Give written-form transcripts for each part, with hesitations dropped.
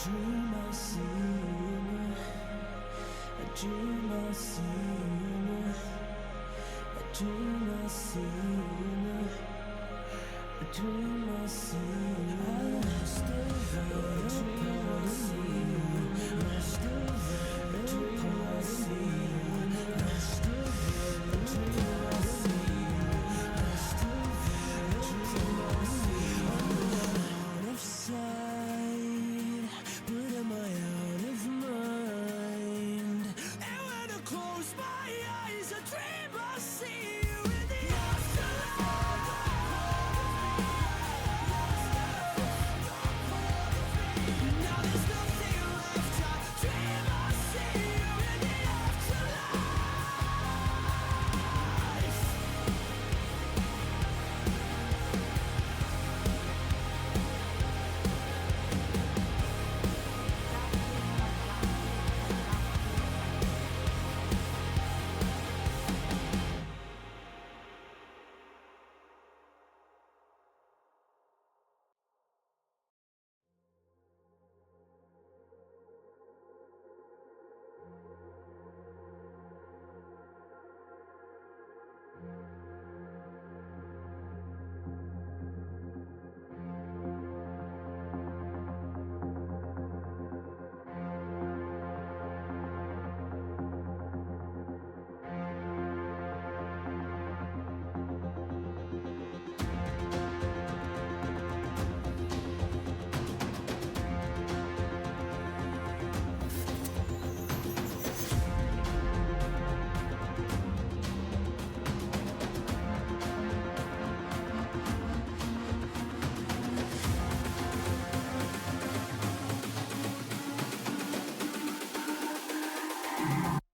dream I seen, a dream I seen, a dream I seen, a dream I seen. I lost the dream I seen, lost the dream I seen, lost the dream I seen, lost the dream I seen. I'm out of sight, but am I out of mind? And when I close my eyes, a dream I see you in the afterlife. Now there's nothing left. I dream I see you in the afterlife.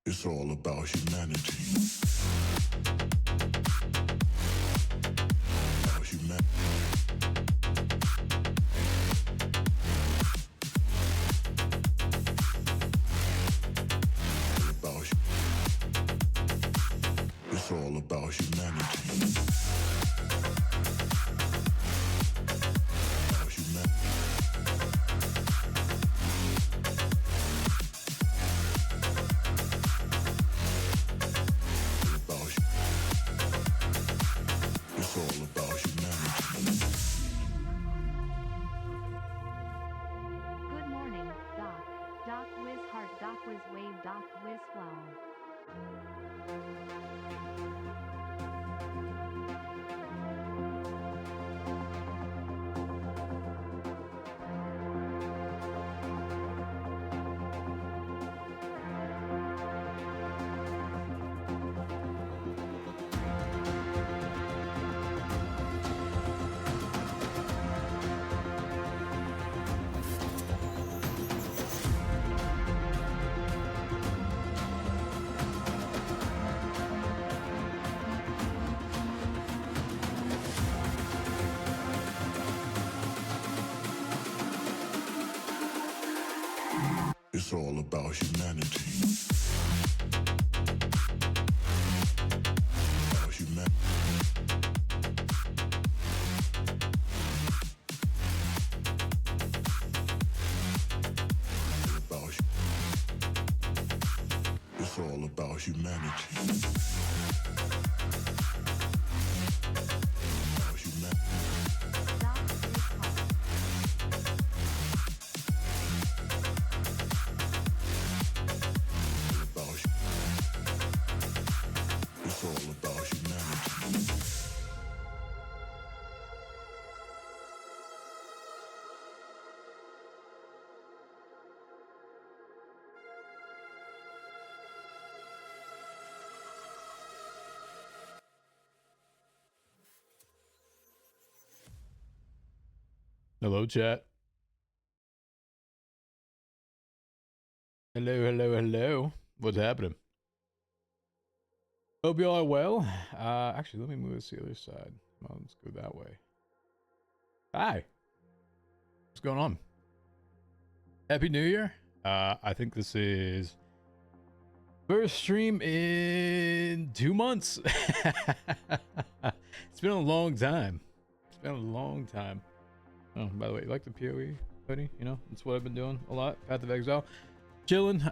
It's all about humanity. About humanity. It's all about humanity. About humanity. It's all about humanity. Good morning, Doc. Doc Wiz Heart, Doc Wiz Wave, Doc Wiz Flower. It's all about humanity. About humanity. It's all about humanity. About humanity. Doc Wiz Heart. It's all about humanity. Hello, chat. Hello, hello, hello. What's happening? Hope you all are well. Actually, let me move this to the other side. Come on, let's go that way. Hi. What's going on? Happy New Year. I think this is first stream in 2 months. It's been a long time. It's been a long time. Oh, by the way, you like the PoE? hoodie. You know, that's what I've been doing a lot. Path of Exile, chilling.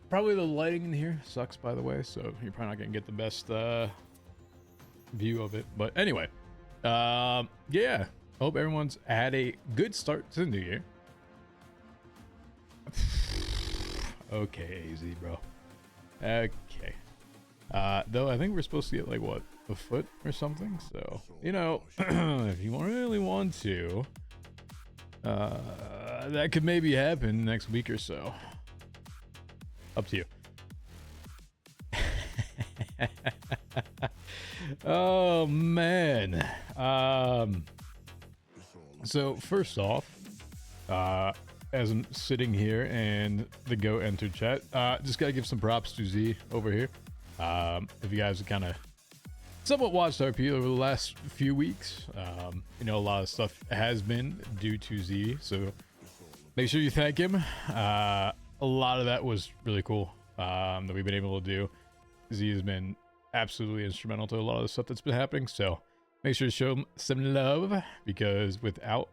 Probably the lighting in here sucks, by the way, so you're probably not gonna get the best view of it. But anyway, yeah. Hope everyone's had a good start to the new year. Okay, AZ, bro. Okay. Though I think we're supposed to get like what, a foot or something. So you know, if you really want to, that could maybe happen next week or so. Up to you. Oh man. So first off, as I'm sitting here and the Go Enter chat, just gotta give some props to Z over here. If you guys have kind of somewhat watched RP over the last few weeks, you know, a lot of stuff has been due to Z, so make sure you thank him. A lot of that was really cool that we've been able to do. Z has been absolutely instrumental to a lot of the stuff that's been happening, so make sure to show him some love, because without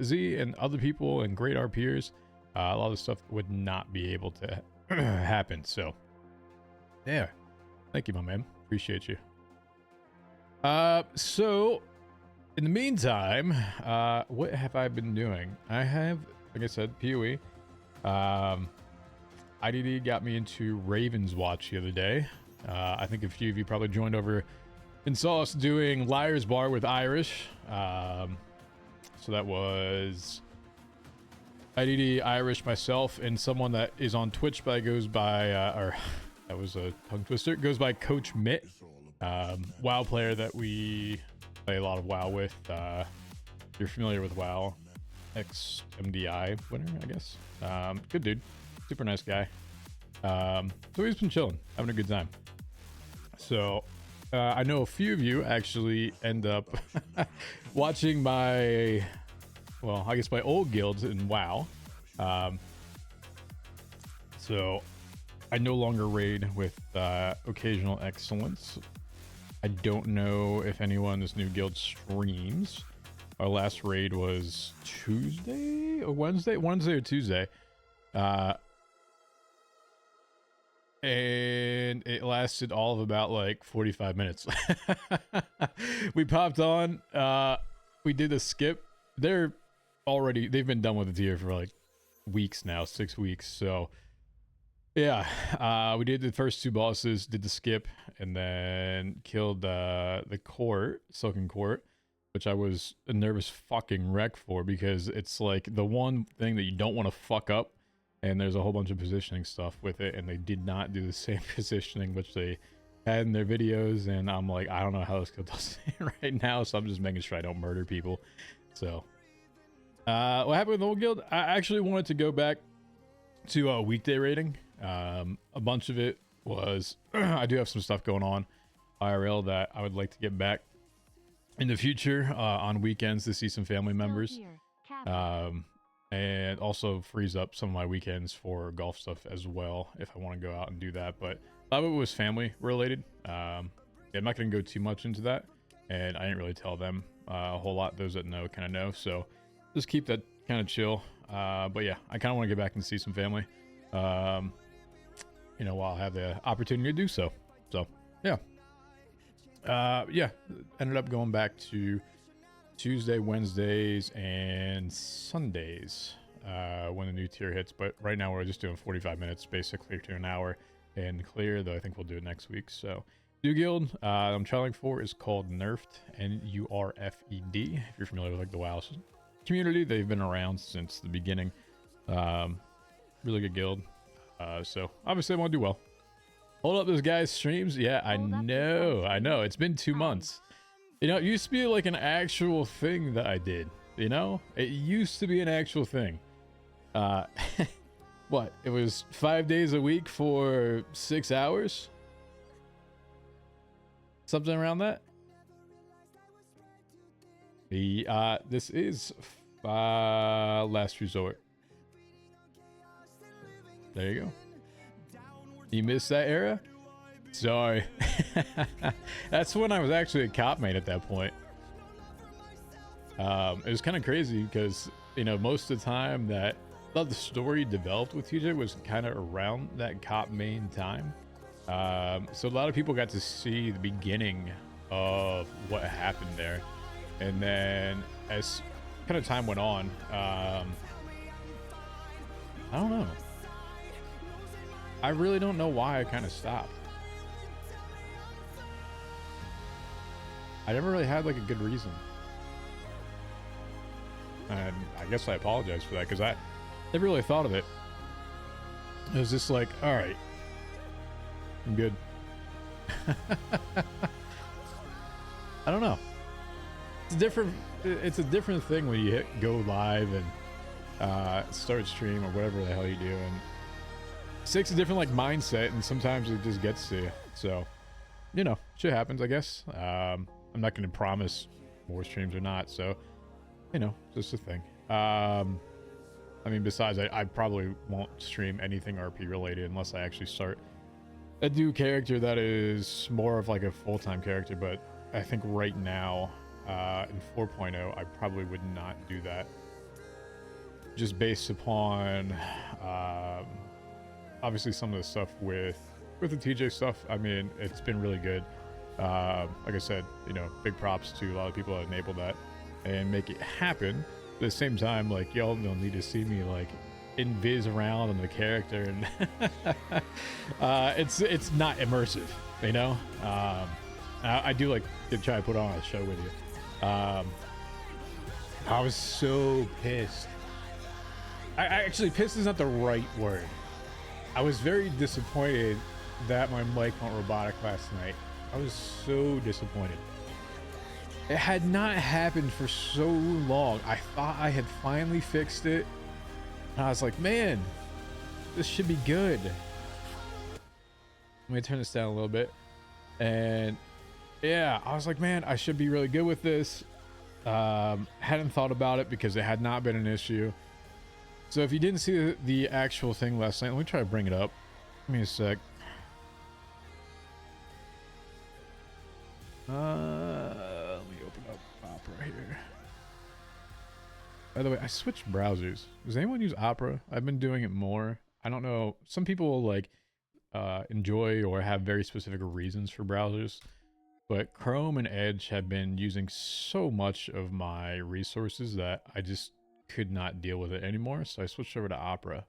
Z and other people and great RPers, a lot of stuff would not be able to happen. So yeah, thank you, my man. Appreciate you. So in the meantime, what have I been doing? I have, like I said, PoE. IDD got me into Ravenswatch the other day. I think a few of you probably joined over and saw us doing Liar's Bar with Irish. So that was IDD, Irish, myself, and someone that is on Twitch but goes by, or that was a tongue twister, goes by Coach Mitt. WoW player that we play a lot of WoW with. You're familiar with WoW, ex-MDI winner, I guess. Good dude, super nice guy. So he's been chilling, having a good time. So I know a few of you actually end up watching my, well, I guess my old guilds in WoW. So I no longer raid with Occasional Excellence. I don't know if anyone in this new guild streams. Our last raid was Tuesday or Wednesday or Tuesday. And it lasted all of about like 45 minutes. We popped on, we did a skip. They've been done with the tier for like weeks now, 6 weeks. So yeah, we did the first two bosses, did the skip, and then killed the court, Silken Court, which I was a nervous fucking wreck for, because it's like the one thing that you don't want to fuck up. And there's a whole bunch of positioning stuff with it, and they did not do the same positioning which they had in their videos, and I'm like, I don't know how this guild does it right now, so I'm just making sure I don't murder people. So what happened with the old guild? I actually wanted to go back to a weekday raiding. A bunch of it was I do have some stuff going on IRL that I would like to get back in the future on weekends to see some family members. And also frees up some of my weekends for golf stuff as well if I want to go out and do that. But a lot of it was family related. I'm not going to go too much into that, and I didn't really tell them a whole lot. Those that know kind of know, so just keep that kind of chill. But yeah, I kind of want to get back and see some family, you know, while I have the opportunity to do so. So yeah, yeah, ended up going back to Tuesday, Wednesdays, and Sundays when the new tier hits. But right now we're just doing 45 minutes, basically to an hour and clear, though I think we'll do it next week. So new guild I'm trialing for is called Nerfed, N-U-R-F-E-D. If you're familiar with like the WoW community, they've been around since the beginning. Really good guild. So obviously I want to do well. Hold up this guy's streams. Yeah, I know. It's been 2 months. You know, it used to be like an actual thing that I did, you know? It used to be an actual thing. What? It was 5 days a week for 6 hours? Something around that? This is last resort. There you go. You missed that era? Sorry. That's when I was actually a cop mate at that point. It was kind of crazy because you know, most of the time that the story developed with TJ was kind of around that cop main time. So a lot of people got to see the beginning of what happened there. And then as kind of time went on, I don't know. I really don't know why I kind of stopped. I never really had like a good reason. And I guess I apologize for that because I never really thought of it. It was just like, all right, I'm good. I don't know. It's a different thing when you hit go live and start stream or whatever the hell you do, and it takes a different like mindset, and sometimes it just gets to you. So, you know, shit happens, I guess. I'm not going to promise more streams or not, so you know, it's just a thing. I mean, besides, I probably won't stream anything RP related unless I actually start a new character that is more of like a full-time character. But I think right now, in 4.0, I probably would not do that. Just based upon, obviously some of the stuff with the TJ stuff. I mean, it's been really good. Like I said, you know, big props to a lot of people that enabled that and make it happen. At the same time, like, y'all don't need to see me like invis around on the character, and it's not immersive, you know. I do like to try to put on a show with you. I was so pissed. I actually, pissed is not the right word. I was very disappointed that my mic went robotic last night. I was so disappointed. It had not happened for so long. I thought I had finally fixed it. And I was like, man, this should be good. Let me turn this down a little bit. And yeah, I was like, man, I should be really good with this. Hadn't thought about it because it had not been an issue. So if you didn't see the actual thing last night, let me try to bring it up. Give me a sec. Let me open up Opera here. By the way, I switched browsers. Does anyone use Opera? I've been doing it more. I don't know. Some people like enjoy or have very specific reasons for browsers, but Chrome and Edge have been using so much of my resources that I just could not deal with it anymore. So I switched over to Opera.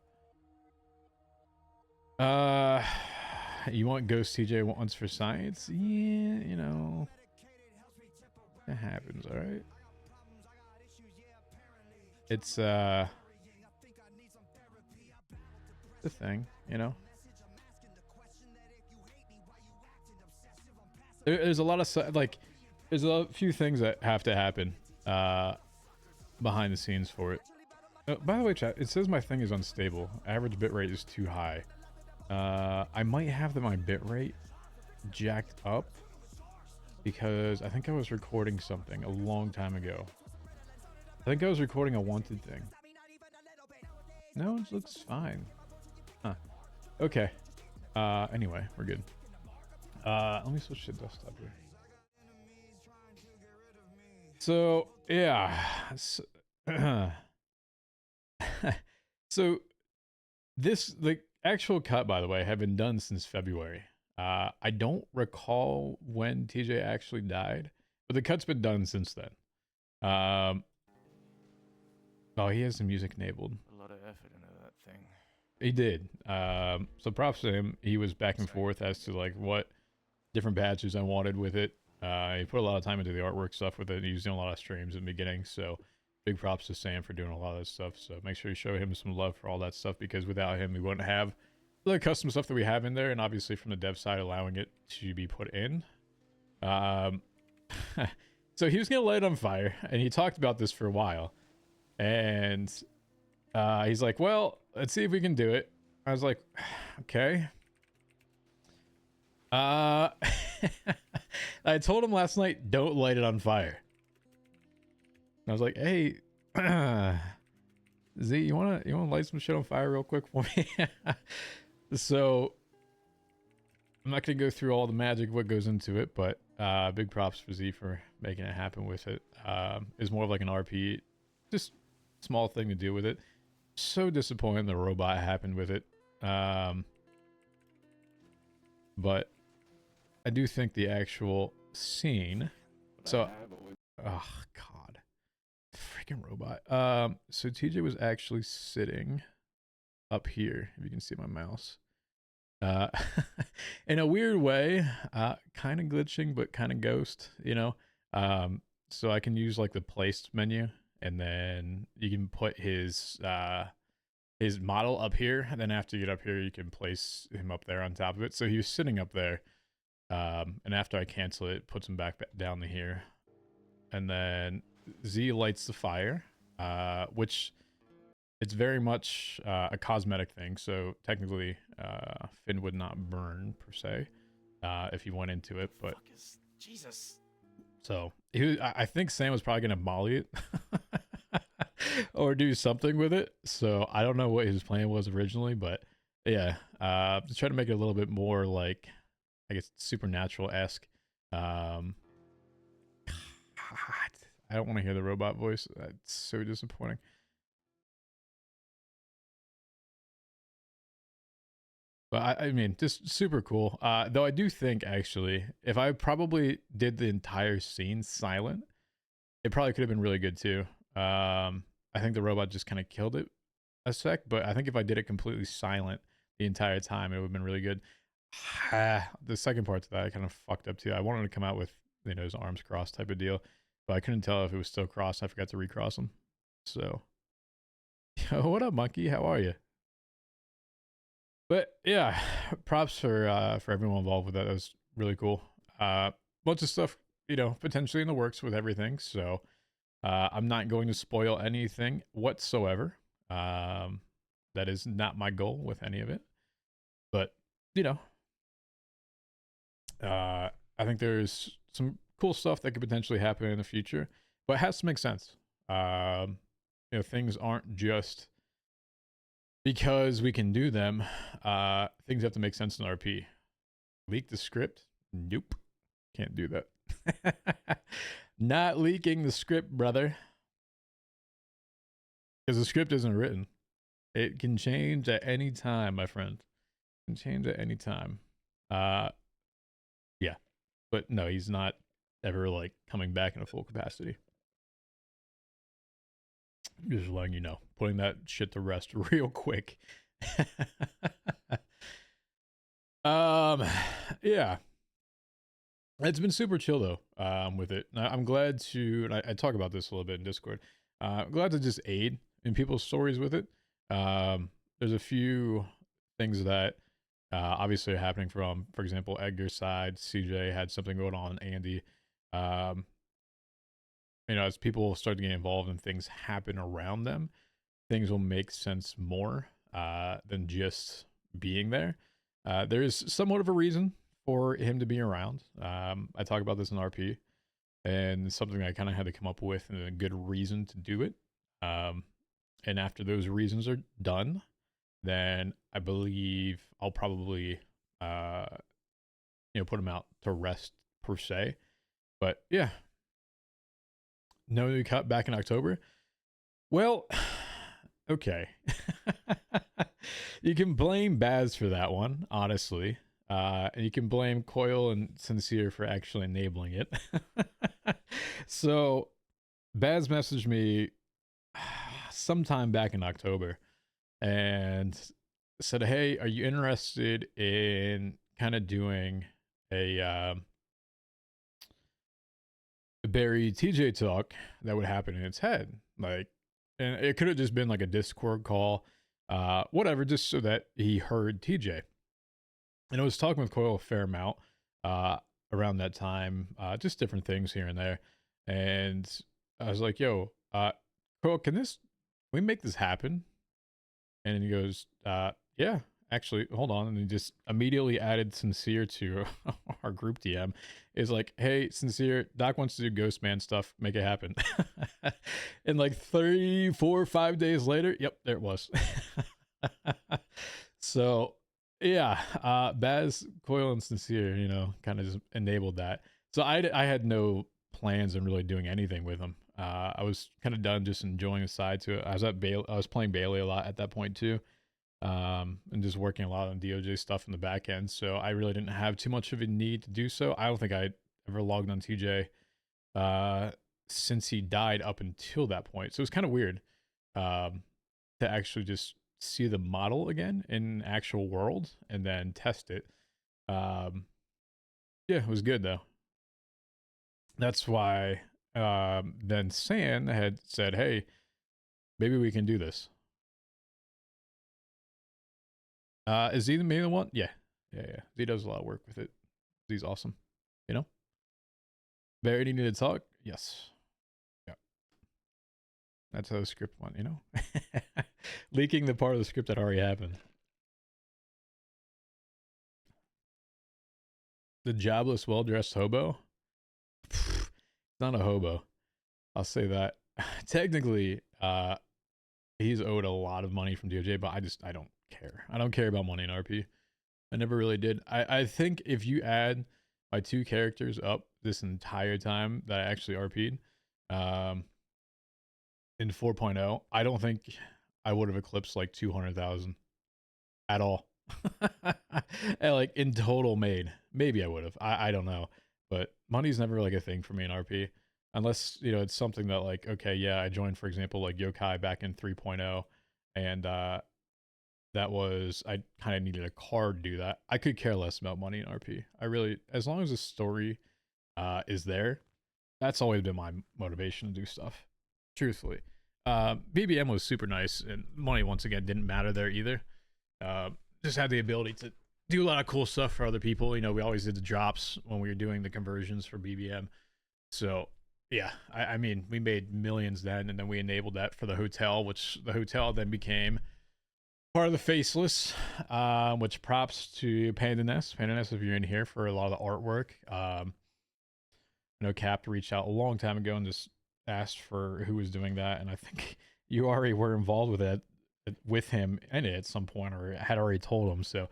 You want Ghost TJ once for science? Yeah, you know, it happens, all right? It's the thing, you know. There's a lot of like, there's a few things that have to happen behind the scenes for it. By the way, chat, it says my thing is unstable. Average bitrate is too high. I might have my bitrate jacked up because I think I was recording something a long time ago. I think I was recording a wanted thing. No, it looks fine. Huh. Okay. Anyway, we're good. Let me switch to desktop here. So, yeah. So, the actual cut, by the way, had been done since February. I don't recall when TJ actually died, but the cut's been done since then. Oh, he has the music enabled. A lot of effort into that thing. He did. So props to him. He was back and forth as to like what different patches I wanted with it. He put a lot of time into the artwork stuff with it. He was doing a lot of streams in the beginning, so big props to Sam for doing a lot of that stuff. So make sure you show him some love for all that stuff, because without him, we wouldn't have the custom stuff that we have in there, and obviously from the dev side, allowing it to be put in. So he was gonna light it on fire, and he talked about this for a while, and he's like, well, let's see if we can do it. I was like, okay. I told him last night, don't light it on fire. And I was like, hey, Z, you wanna light some shit on fire real quick for me? So I'm not gonna go through all the magic what goes into it, but big props for Z for making it happen with it. It's more of like an RP, just small thing to do with it. So disappointed the robot happened with it. But I do think the actual scene. So, oh god, freaking robot. So TJ was actually sitting up here. If you can see my mouse. In a weird way, kind of glitching, but kind of ghost, you know. So I can use like the place menu, and then you can put his model up here, and then after you get up here, you can place him up there on top of it. So he was sitting up there, and after I cancel it, puts him back down to here, and then Z lights the fire, which it's very much a cosmetic thing. So technically, Finn would not burn per se if he went into it, but Jesus. so I think Sam was probably gonna molly it or do something with it. So I don't know what his plan was originally, but yeah, to try to make it a little bit more like, I guess, supernatural-esque. God, I don't want to hear the robot voice. That's so disappointing. But I mean, just super cool. Though I do think, actually, if I probably did the entire scene silent, it probably could have been really good too. I think the robot just kind of killed it a sec, but I think if I did it completely silent the entire time, it would have been really good. The second part to that I kind of fucked up too. I wanted to come out with, you know, his arms crossed type of deal, but I couldn't tell if it was still crossed. I forgot to recross him. So, yo, what up, monkey? How are you? But yeah, props for everyone involved with that. That was really cool. Bunch of stuff, you know, potentially in the works with everything. So I'm not going to spoil anything whatsoever. That is not my goal with any of it. But you know, I think there's some cool stuff that could potentially happen in the future, but it has to make sense. You know, things aren't just because we can do them. Things have to make sense in RP. Leak the script? Nope. Can't do that. Not leaking the script, brother. Because the script isn't written. It can change at any time, my friend. It can change at any time. Yeah. But no, he's not ever like coming back in a full capacity. Just letting you know, putting that shit to rest real quick. Yeah, it's been super chill though. With it, I'm glad to. And I talk about this a little bit in Discord. Glad to just aid in people's stories with it. There's a few things that obviously are happening from, for example, Edgar's side. CJ had something going on. Andy. You know, as people start to get involved and things happen around them, things will make sense more than just being there. There is somewhat of a reason for him to be around. I talk about this in RP, and something I kind of had to come up with and a good reason to do it. And after those reasons are done, then I believe I'll probably, you know, put him out to rest per se. But yeah. No new cut back in October? Well, okay. You can blame Baz for that one, honestly. And you can blame Coil and Sincere for actually enabling it. So, Baz messaged me sometime back in October and said, hey, are you interested in kind of doing a Barry TJ talk that would happen in its head? Like, and it could have just been like a Discord call, whatever, just so that he heard TJ. And I was talking with Coil a fair amount around that time, just different things here and there. And I was like, yo, Coil, can we make this happen? And he goes, yeah, actually, hold on. And he just immediately added Sincere to our group DM. Is like, hey, Sincere, Doc wants to do Ghost Man stuff. Make it happen. And like 3, 4, 5 days later, yep, there it was. So yeah, Baz, Coil, and Sincere, you know, kind of just enabled that. So I had no plans on really doing anything with them. I was kind of done just enjoying the side to it. I was playing Bailey a lot at that point too, and just working a lot on DOJ stuff in the back end. So I really didn't have too much of a need to do so. I don't think I ever logged on TJ since he died up until that point. So it was kind of weird to actually just see the model again in actual world and then test it. Yeah, it was good though. That's why then San had said, hey, maybe we can do this. Is he the main one? Yeah. He does a lot of work with it. He's awesome. You know? Verity needed to talk? Yes. Yeah. That's how the script went, you know? Leaking the part of the script that already happened. The jobless, well-dressed hobo? Pfft, not a hobo. I'll say that. Technically, he's owed a lot of money from DOJ, but I don't care. I don't care about money in RP. I never really did. I think if you add my 2 characters up this entire time that I actually RP'd, in 4.0, I don't think I would have eclipsed like 200,000 at all. And like in total made. Maybe I would have. I don't know. But money's never like a thing for me in RP. Unless, you know, it's something that like, okay, yeah, I joined, for example, like Yokai back in 3.0. And that was, I kind of needed a card to do that. I could care less about money in RP. I really, as long as the story is there, that's always been my motivation to do stuff. Truthfully. BBM was super nice, and money, once again, didn't matter there either. Just had the ability to do a lot of cool stuff for other people. You know, we always did the drops when we were doing the conversions for BBM. So, yeah, I mean, we made millions then, and then we enabled that for the hotel, which the hotel then became part of the Faceless, which props to Panda Nest. Panda Nest, if you're in here, for a lot of the artwork. I know Cap reached out a long time ago and just asked for who was doing that, and I think you already were involved with it, with him in it at some point, or had already told him. So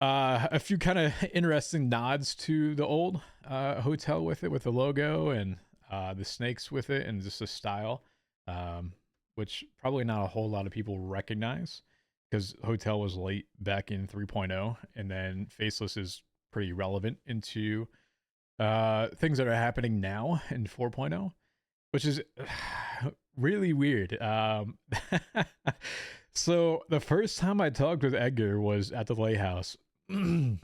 a few kind of interesting nods to the old hotel with it, with the logo and the snakes with it, and just the style, which probably not a whole lot of people recognize, because hotel was late back in 3.0, and then Faceless is pretty relevant into things that are happening now in 4.0, which is really weird. So the first time I talked with Edgar was at the Lighthouse. And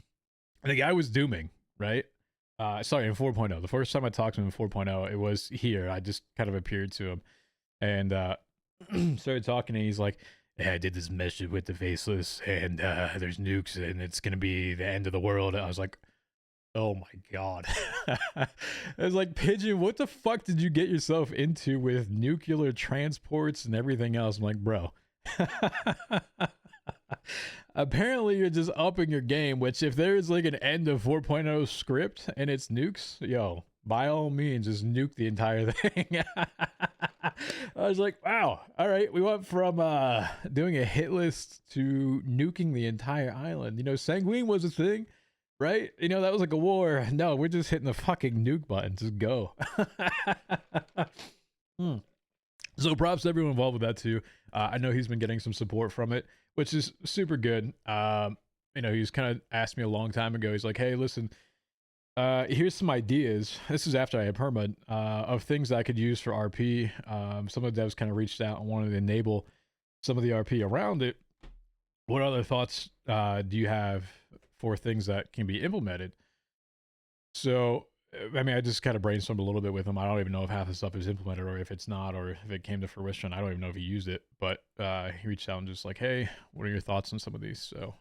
the guy was dooming, right? Sorry, in 4.0. The first time I talked to him in 4.0, it was here. I just kind of appeared to him and started talking, and he's like, yeah, I did this mission with the Faceless, and there's nukes, and it's going to be the end of the world. And I was like, oh my god. I was like, Pigeon, what the fuck did you get yourself into with nuclear transports and everything else? I'm like, bro. Apparently you're just upping your game, which if there's like an end of 4.0 script and it's nukes, yo, by all means, just nuke the entire thing. I was like, wow, all right, we went from doing a hit list to nuking the entire island. You know, Sanguine was a thing, right? You know, that was like a war. No, we're just hitting the fucking nuke button. Just go. So props to everyone involved with that too. I know he's been getting some support from it, which is super good. You know, he's kind of asked me a long time ago. He's like, hey, listen, here's some ideas. This is after I had perma of things that I could use for RP. Some of the devs kind of reached out and wanted to enable some of the RP around it. What other thoughts do you have for things that can be implemented? So, I mean, I just kind of brainstormed a little bit with him. I don't even know if half the stuff is implemented or if it's not, or if it came to fruition. I don't even know if he used it, but he reached out and just like, hey, what are your thoughts on some of these? So,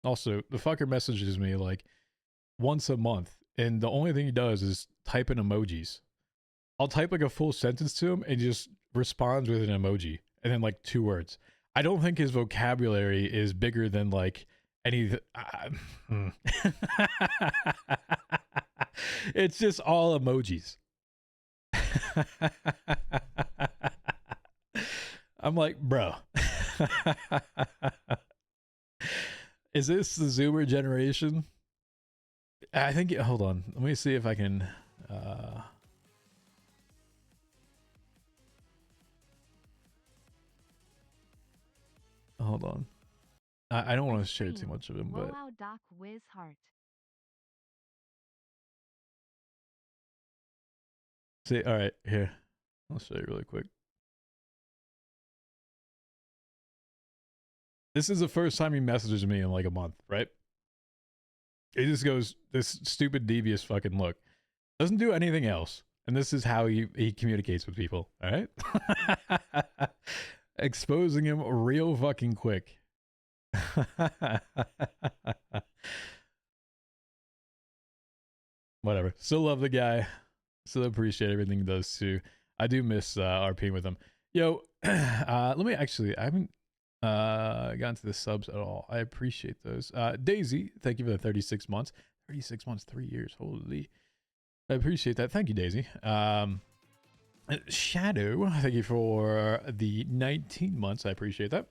also, the fucker messages me like once a month, and the only thing he does is type in emojis. I'll type like a full sentence to him, and he just responds with an emoji, and then like 2 words. I don't think his vocabulary is bigger than like any... It's just all emojis. I'm like, bro. Is this the Zoomer generation? I think, hold on. Let me see if I can Hold on. I don't want to share too Stream. much of him, but Wow, Doc Wiz Heart. see. All right, here. I'll show you really quick. This is the first time he messages me in like a month, right? He just goes, this stupid, devious fucking look. Doesn't do anything else. And this is how he communicates with people, all right? Exposing him real fucking quick. Whatever. Still love the guy. Still appreciate everything he does too. I do miss RPing with him. Yo, let me actually, I haven't gotten to the subs at all. I appreciate those. Daisy, thank you for the 36 months. 36 months, 3 years. Holy. I appreciate that. Thank you, Daisy. Shadow, thank you for the 19 months. I appreciate that.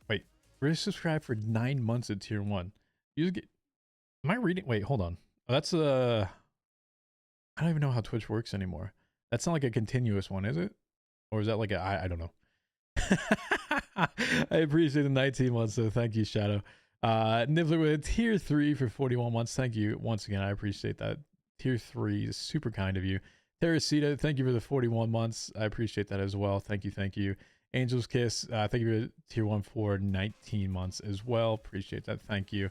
Wait, we're subscribed for 9 months at tier 1. You just get, am I reading? Wait, hold on. Oh, that's I don't even know how Twitch works anymore. That's not like a continuous one, is it? Or is that like a, I don't know. I appreciate the 19 months, so thank you, Shadow. Nibbler with tier 3 for 41 months. Thank you once again. I appreciate that. Tier 3 is super kind of you. Terracita, thank you for the 41 months. I appreciate that as well. Thank you, thank you. Angel's Kiss, thank you for tier 1 for 19 months as well. Appreciate that. Thank you.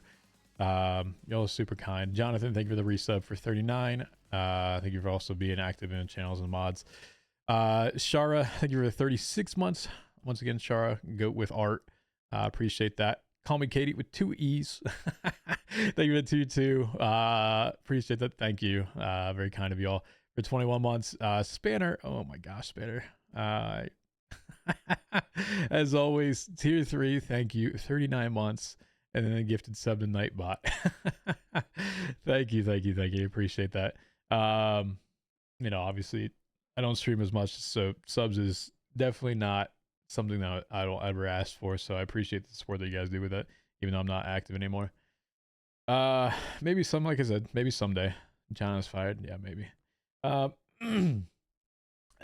Y'all are super kind. Jonathan, thank you for the resub for 39. Thank you for also being active in the channels and mods. Shara, thank you for the 36 months. Once again, Shara, goat with art. Appreciate that. Call me Katie with 2 E's. Thank you for the 2-2. Appreciate that. Thank you. Very kind of y'all. For 21 months. Spanner. Oh my gosh, Spanner. As always, tier 3. Thank you. 39 months. And then a gifted sub to Nightbot. Thank you, thank you, thank you. Appreciate that. You know, obviously, I don't stream as much, so subs is definitely not something that I don't ever ask for. So I appreciate the support that you guys do with it, even though I'm not active anymore. Maybe some, like I said, maybe someday. China's fired. Yeah, maybe.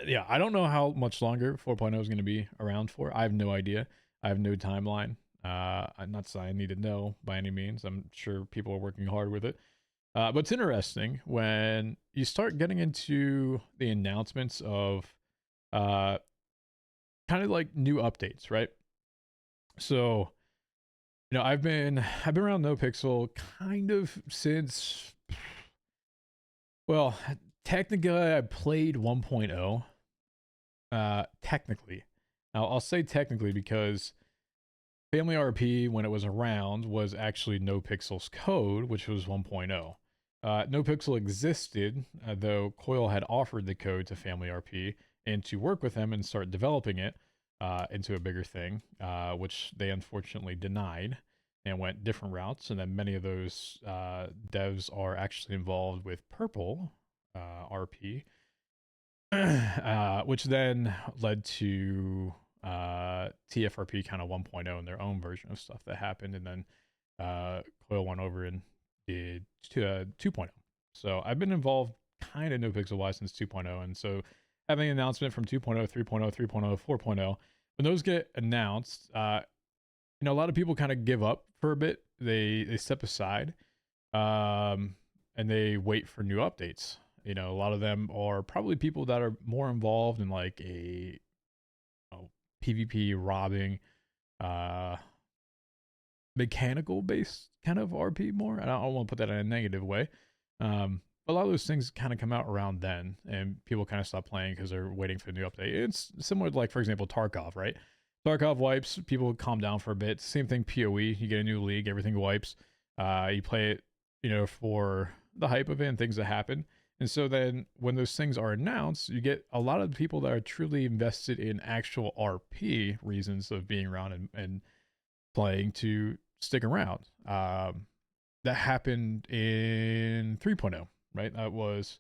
Yeah, I don't know how much longer 4.0 is going to be around for. I have no idea. I have no timeline. I'm not saying I need to know by any means. I'm sure people are working hard with it. But it's interesting when you start getting into the announcements of kind of like new updates, right? So, you know, I've been around NoPixel kind of since, well, technically I played 1.0. Technically. Now I'll say technically because Family RP, when it was around, was actually NoPixel's code, which was 1.0. NoPixel existed, though Coil had offered the code to Family RP and to work with them and start developing it into a bigger thing, which they unfortunately denied and went different routes. And then many of those devs are actually involved with Purple RP, which then led to TFRP kind of 1.0 and their own version of stuff that happened, and then Coil went over and did 2.0. So I've been involved kind of NoPixel wise since 2.0, and so having an announcement from 2.0, 3.0, 3.0, 4.0, when those get announced, you know, a lot of people kind of give up for a bit. They step aside, and they wait for new updates. You know, a lot of them are probably people that are more involved in like a PvP robbing, mechanical based kind of RP more. I don't want to put that in a negative way. A lot of those things kind of come out around then, and people kind of stop playing because they're waiting for the new update. It's similar to, like, for example, Tarkov, right? Tarkov wipes, people calm down for a bit. Same thing, PoE, you get a new league, everything wipes. You play it, you know, for the hype of it and things that happen. And so then when those things are announced, you get a lot of people that are truly invested in actual RP reasons of being around and playing to stick around. That happened in 3.0, right? That was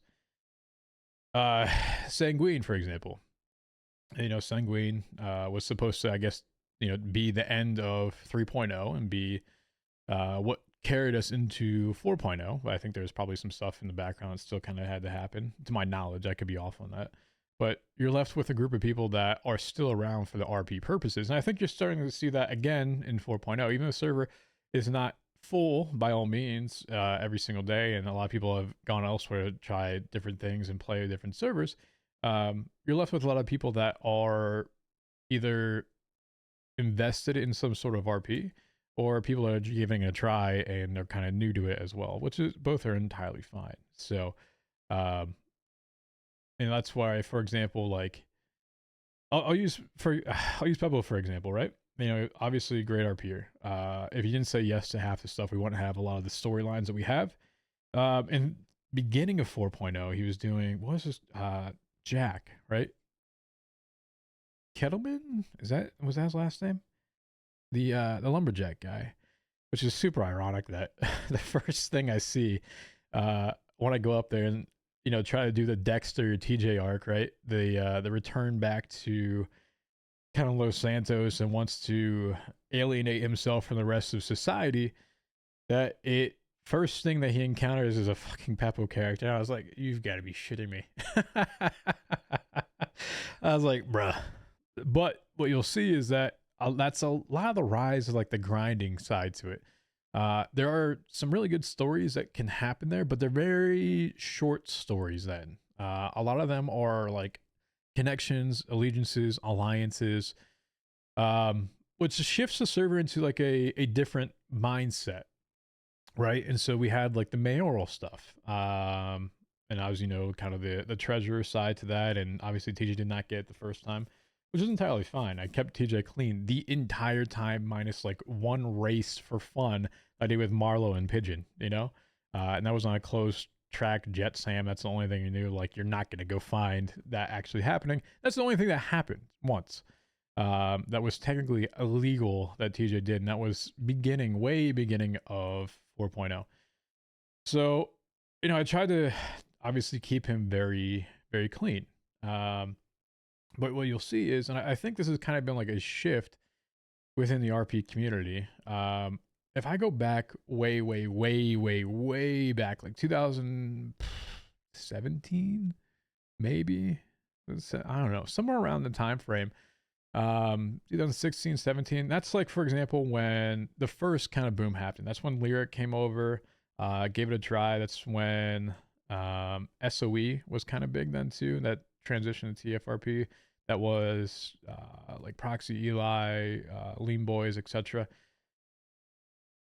Sanguine, for example. You know, Sanguine was supposed to, I guess, you know, be the end of 3.0 and be what carried us into 4.0, but I think there's probably some stuff in the background that still kind of had to happen. To my knowledge, I could be off on that. but you're left with a group of people that are still around for the RP purposes. And I think you're starting to see that again in 4.0. Even though the server is not full by all means every single day, and a lot of people have gone elsewhere to try different things and play different servers, you're left with a lot of people that are either invested in some sort of RP, or people that are giving it a try and they're kind of new to it as well, which is both are entirely fine. So, and that's why, for example, like I'll use Pebble for example, right? You know, obviously great RPer. If you didn't say yes to half the stuff, we wouldn't have a lot of the storylines that we have. In beginning of 4.0, he was doing, what was this? Jack, right? Kettleman? Was that his last name? The lumberjack guy, which is super ironic that the first thing I see when I go up there and, you know, try to do the Dexter TJ arc, right? The return back to kind of Los Santos and wants to alienate himself from the rest of society, that first thing that he encounters is a fucking Peppo character. And I was like, you've got to be shitting me. I was like, bruh. But what you'll see is that that's a lot of the rise of like the grinding side to it. There are some really good stories that can happen there, but they're very short stories then. A lot of them are like connections, allegiances, alliances, which shifts the server into like a different mindset, right? And so we had like the mayoral stuff, and I was, you know, kind of the treasurer side to that, and obviously TJ did not get it the first time, which is entirely fine. I kept TJ clean the entire time, minus like one race for fun I did with Marlowe and Pigeon, you know, and that was on a closed track jet Sam. That's the only thing you knew. Like, you're not going to go find that actually happening. That's the only thing that happened once. That was technically illegal that TJ did, and that was way beginning of 4.0. So, you know, I tried to obviously keep him very, very clean. But what you'll see is, and I think this has kind of been like a shift within the RP community. If I go back way back, like 2017, maybe, I don't know, somewhere around the time frame, 2016, 17. That's like, for example, when the first kind of boom happened. That's when Lyric came over, gave it a try. That's when SOE was kind of big then too. That transition to TFRP. That was like Proxy, Eli, Lean Boys, etc.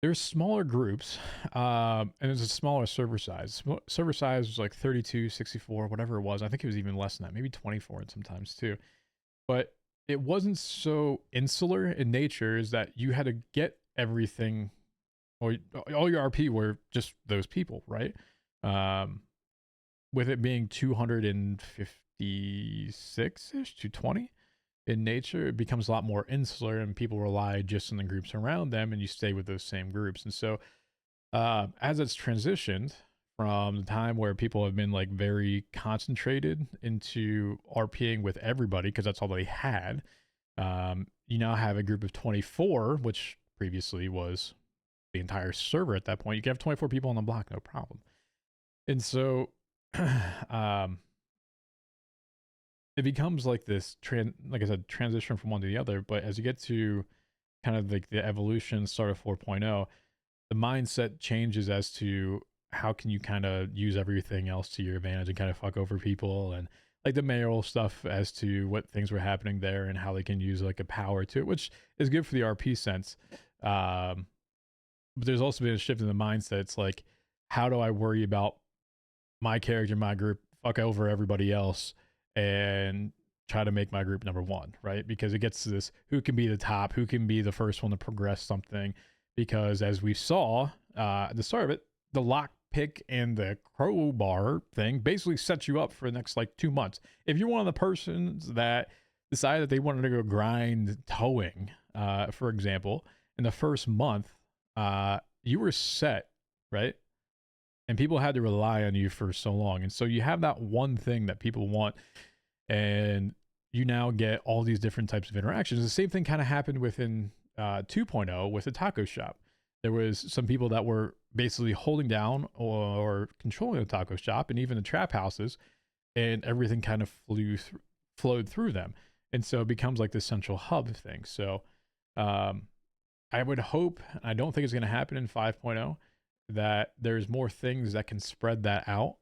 There's smaller groups, and there's a smaller server size. Server size was like 32, 64, whatever it was. I think it was even less than that, maybe 24 sometimes too. But it wasn't so insular in nature, is that you had to get everything, or all your RP were just those people, right? With it being 256-ish, 220 in nature, it becomes a lot more insular, and people rely just on the groups around them, and you stay with those same groups. And so as it's transitioned from the time where people have been like very concentrated into RPing with everybody, because that's all they had, you now have a group of 24, which previously was the entire server at that point. You can have 24 people on the block, no problem. And so it becomes like this like I said, transition from one to the other. But as you get to kind of like the evolution start of 4.0, the mindset changes as to how can you kind of use everything else to your advantage and kind of fuck over people, and like the mayoral stuff as to what things were happening there and how they can use like a power to it, which is good for the RP sense. But there's also been a shift in the mindset. It's like, how do I worry about my character, my group, fuck over everybody else, and try to make my group number one, right? Because it gets to this, who can be the top, who can be the first one to progress something. Because as we saw at the start of it, the lock pick and the crowbar thing basically sets you up for the next like 2 months. If you're one of the persons that decided that they wanted to go grind towing, for example, in the first month, you were set, right? And people had to rely on you for so long. And so you have that one thing that people want, and you now get all these different types of interactions. The same thing kind of happened within 2.0 with the taco shop. There was some people that were basically holding down or controlling the taco shop, and even the trap houses, and everything kind of flowed through them. And so it becomes like this central hub thing. So I would hope, I don't think it's going to happen in 5.0, that there's more things that can spread that out.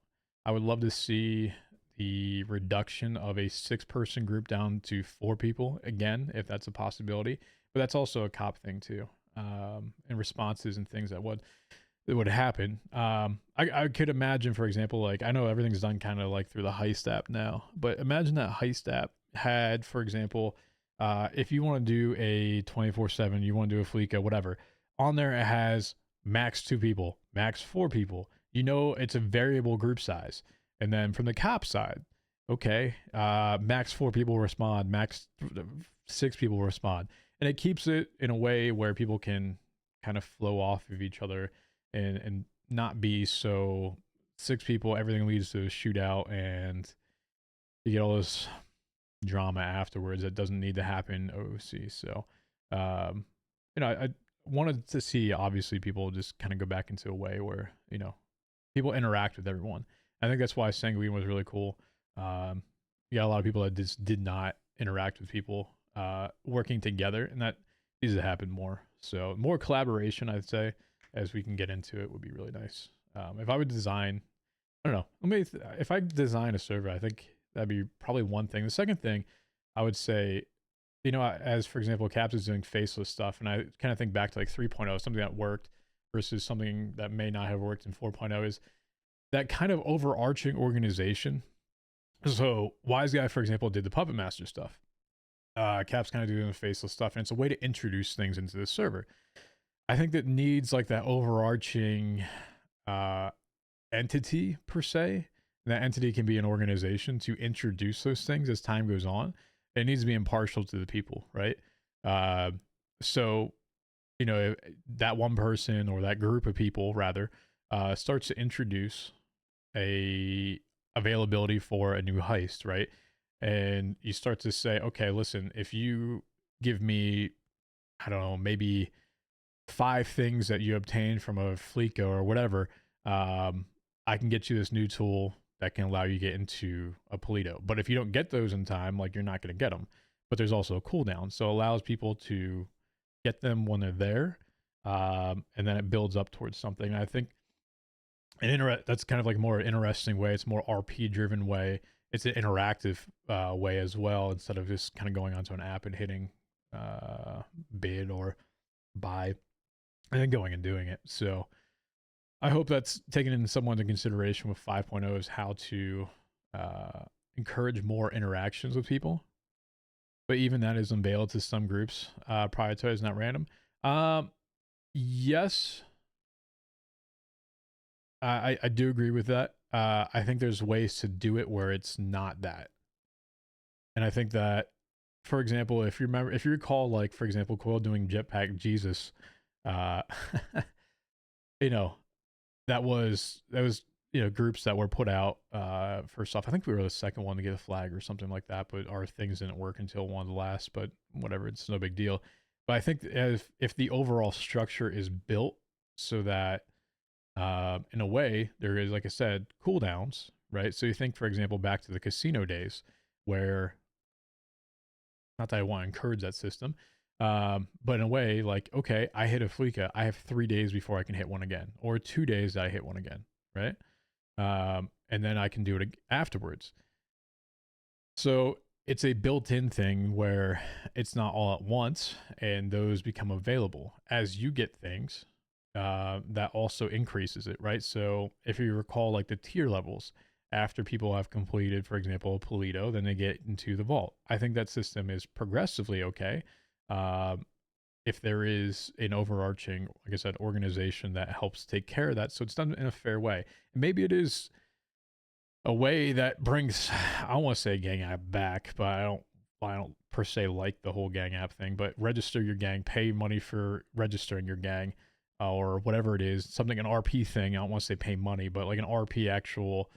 I would love to see the reduction of a 6-person group down to 4 people again, if that's a possibility. But that's also a cop thing too, and responses and things that would happen. I could imagine, for example, like I know everything's done kind of like through the Heist app now, but imagine that Heist app had, for example, if you want to do a 24/7, you want to do a Fleeca, whatever, on there it has max 2 people, max 4 people. You know, it's a variable group size. And then from the cop side, okay, max 4 people respond, max 6 people respond. And it keeps it in a way where people can kind of flow off of each other and not be so 6 people, everything leads to a shootout and you get all this drama afterwards that doesn't need to happen in OC. So, you know, I wanted to see, obviously, people just kind of go back into a way where, you know, people interact with everyone. I think that's why Sanguine was really cool. You got a lot of people that just did not interact with people working together, and that needs to happen more. So more collaboration, I'd say, as we can get into it, would be really nice. If I would design, I don't know, if I design a server, I think that'd be probably one thing. The second thing, I would say, you know, as for example, Caps is doing faceless stuff, and I kind of think back to like 3.0, something that worked versus something that may not have worked in 4.0 is that kind of overarching organization. So Wise Guy, for example, did the Puppet Master stuff. Cap's kind of doing the faceless stuff, and it's a way to introduce things into the server. I think that needs like that overarching entity per se. That entity can be an organization to introduce those things as time goes on. It needs to be impartial to the people, right? So, you know, that one person or that group of people rather starts to introduce a availability for a new heist, right? And you start to say, okay, listen, if you give me, I don't know, maybe 5 things that you obtained from a Fleeca or whatever, I can get you this new tool that can allow you to get into a Polito. But if you don't get those in time, like you're not going to get them. But there's also a cooldown, so it allows people to get them when they're there, and then it builds up towards something. And I think that's kind of like a more interesting way. It's a more RP driven way. It's an interactive way as well, instead of just kind of going onto an app and hitting bid or buy and then going and doing it. So I hope that's taken in somewhat into consideration with 5.0 is how to encourage more interactions with people. But even that is unveiled to some groups. Prioritized, not random. Yes, I do agree with that. I think there's ways to do it where it's not that. And I think that, for example, if you recall, like, for example, Coil doing Jetpack Jesus, you know, that was, you know, groups that were put out first off. I think we were the second one to get a flag or something like that, but our things didn't work until one of the last, but whatever, it's no big deal. But I think if the overall structure is built so that in a way there is, like I said, cooldowns, right? So you think, for example, back to the casino days where, not that I want to encourage that system, but in a way, like, okay, I hit a Fleeca, I have 3 days before I can hit one again, or 2 days that I hit one again, right? And then I can do it afterwards. So it's a built-in thing where it's not all at once, and those become available as you get things. That also increases it, right? So if you recall, like the tier levels, after people have completed, for example, a Polito, then they get into the vault. I think that system is progressively okay. If there is an overarching, like I said, organization that helps take care of that, so it's done in a fair way. And maybe it is a way that brings, I don't want to say gang app back, but I don't per se like the whole gang app thing, but register your gang, pay money for registering your gang, or whatever it is, something, an RP thing. I don't want to say pay money, but like an RP actual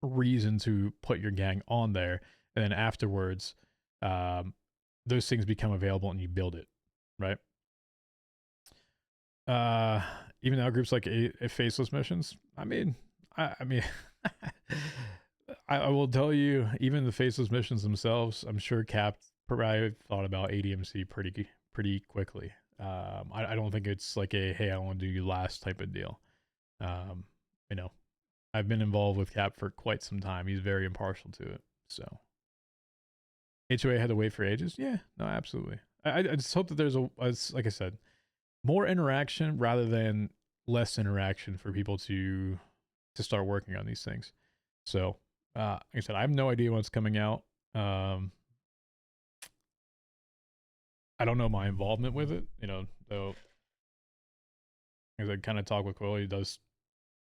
reason to put your gang on there. And then afterwards, those things become available and you build it, right? Even now groups like Faceless Missions, I mean, I mean, I will tell you, even the faceless missions themselves, I'm sure Cap probably thought about ADMC pretty quickly. I don't think it's like a, hey, I want to do you last type of deal. You know, I've been involved with Cap for quite some time. He's very impartial to it. So HOA had to wait for ages. Yeah, no, absolutely. I just hope that there's like I said, more interaction rather than less interaction for people to start working on these things. So, like I said, I have no idea what's coming out. I don't know my involvement with it, you know, though. As I kind of talk with Coyle, he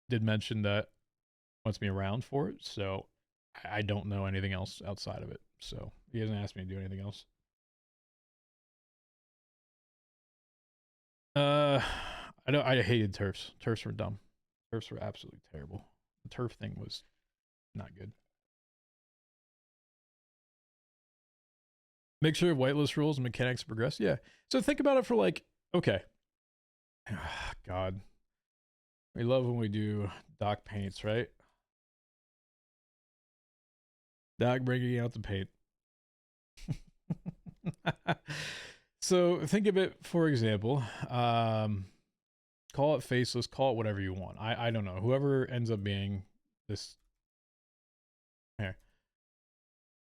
did mention that he wants me around for it. So I don't know anything else outside of it. So he hasn't asked me to do anything else. I hated turfs. Turfs were dumb. Turfs were absolutely terrible. The turf thing was not good. Make sure whitelist rules and mechanics progress. Yeah. So think about it for like, okay. God. We love when we do Doc paints, right? Doc bringing out the paint. So think of it, for example, call it faceless, call it whatever you want. I don't know. Whoever ends up being this here.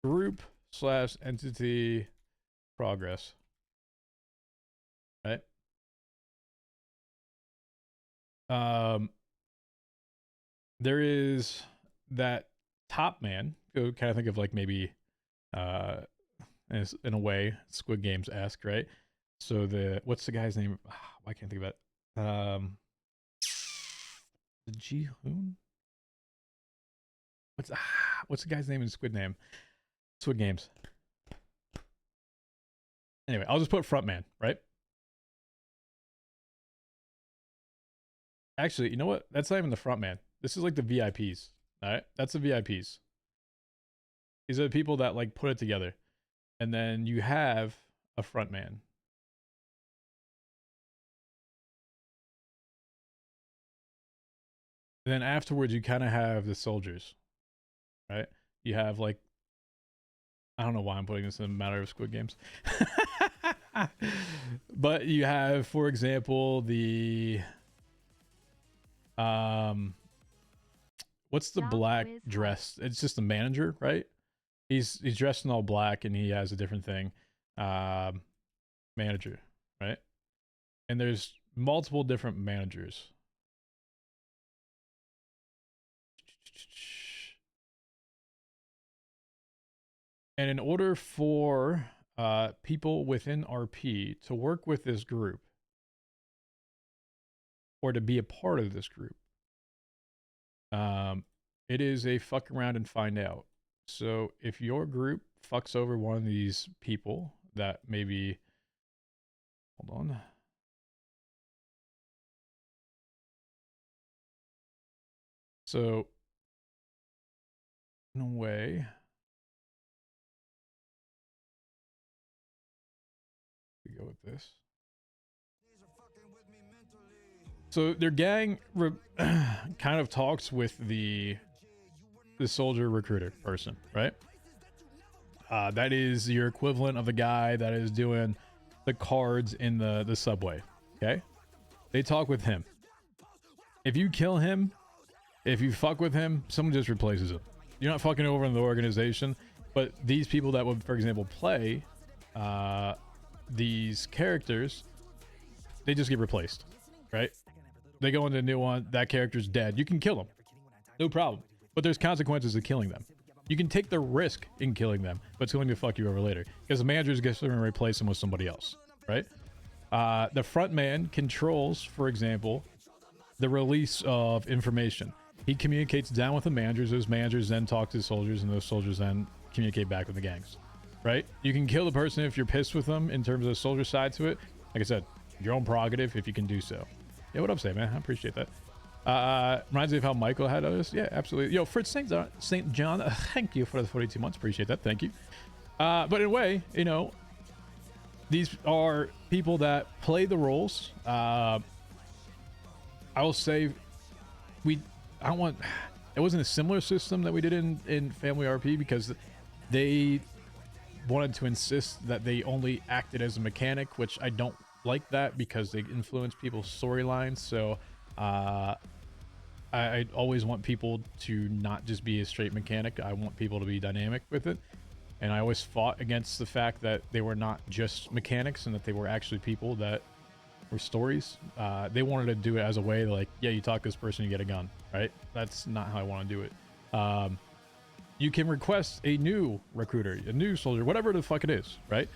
Group / entity progress. Right? There is that top man. Go kind of think of like maybe in a way Squid Games-esque, right? So what's the guy's name? I can't think of it. The Ji-hoon? What's the guy's name in Squid Games? Anyway, I'll just put frontman, right? Actually, you know what? That's not even the frontman. This is like the VIPs. All right, that's the VIPs. These are the people that like put it together, and then you have a frontman. And then afterwards, you kind of have the soldiers, right? You have like, I don't know why I'm putting this in a matter of Squid Games. But you have, for example, the, what's the black dress? It's just the manager, right? He's dressed in all black and he has a different thing. Manager, right? And there's multiple different managers. And in order for people within RP to work with this group or to be a part of this group, it is a fuck around and find out. So if your group fucks over one of these people that maybe, hold on. So in a way, we go with this. So their gang kind of talks with the soldier recruiter person, right? That is your equivalent of the guy that is doing the cards in the subway, okay? They talk with him. If you kill him, if you fuck with him, someone just replaces him. You're not fucking over in the organization, but these people that would, for example, play these characters, they just get replaced, right? They go into a new one, that character's dead. You can kill them, no problem. But there's consequences of killing them. You can take the risk in killing them, but it's going to fuck you over later. Because the manager is going to replace them with somebody else, right? The front man controls, for example, the release of information. He communicates down with the managers. Those managers then talk to the soldiers, and those soldiers then communicate back with the gangs, right? You can kill the person if you're pissed with them in terms of the soldier side to it. Like I said, your own prerogative if you can do so. Yeah, what up, Say, man? I appreciate that. Reminds me of how Michael had others. Yeah, absolutely. Yo, Fritz St. John, thank you for the 42 months. Appreciate that. Thank you. But in a way, you know, these are people that play the roles. I will say, I don't want, it wasn't a similar system that we did in Family RP, because they wanted to insist that they only acted as a mechanic, which I don't like that, because they influence people's storylines. So I always want people to not just be a straight mechanic. I want people to be dynamic with it. And I always fought against the fact that they were not just mechanics and that they were actually people that were stories. They wanted to do it as a way like, yeah, you talk to this person, you get a gun, right? That's not how I want to do it. You can request a new recruiter, a new soldier, whatever the fuck it is, right?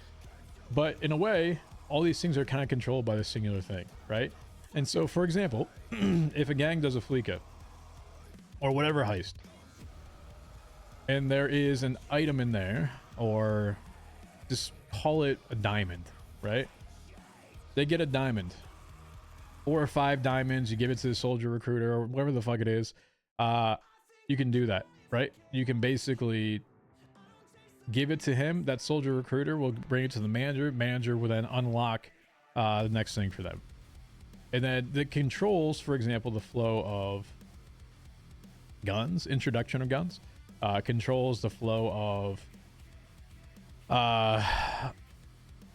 But in a way, all these things are kind of controlled by the singular thing, right? And so, for example, if a gang does a fleeka or whatever heist, and there is an item in there, or just call it a diamond, right? They get a diamond, 4 or 5 diamonds. You give it to the soldier recruiter or whatever the fuck it is. You can do that, right? You can basically give it to him. That soldier recruiter will bring it to the manager. Manager will then unlock the next thing for them. And then the controls, for example, the flow of guns, introduction of guns, controls the flow of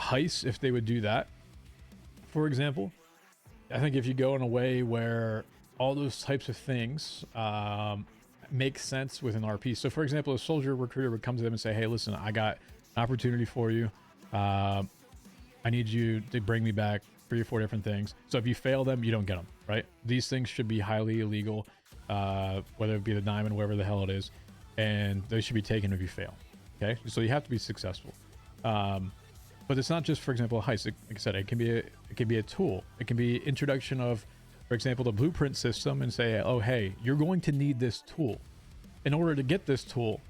heists, if they would do that, for example. I think if you go in a way where all those types of things make sense within RP. So for example, a soldier recruiter would come to them and say, hey, listen, I got an opportunity for you. I need you to bring me back 3 or 4 different things. So if you fail them, you don't get them, right? These things should be highly illegal, whether it be the diamond, whatever the hell it is, and they should be taken if you fail. Okay, so you have to be successful. But it's not just, for example, a heist. Like I said, it can be a tool. It can be introduction of, for example, the blueprint system, and say, oh, hey, you're going to need this tool. In order to get this tool,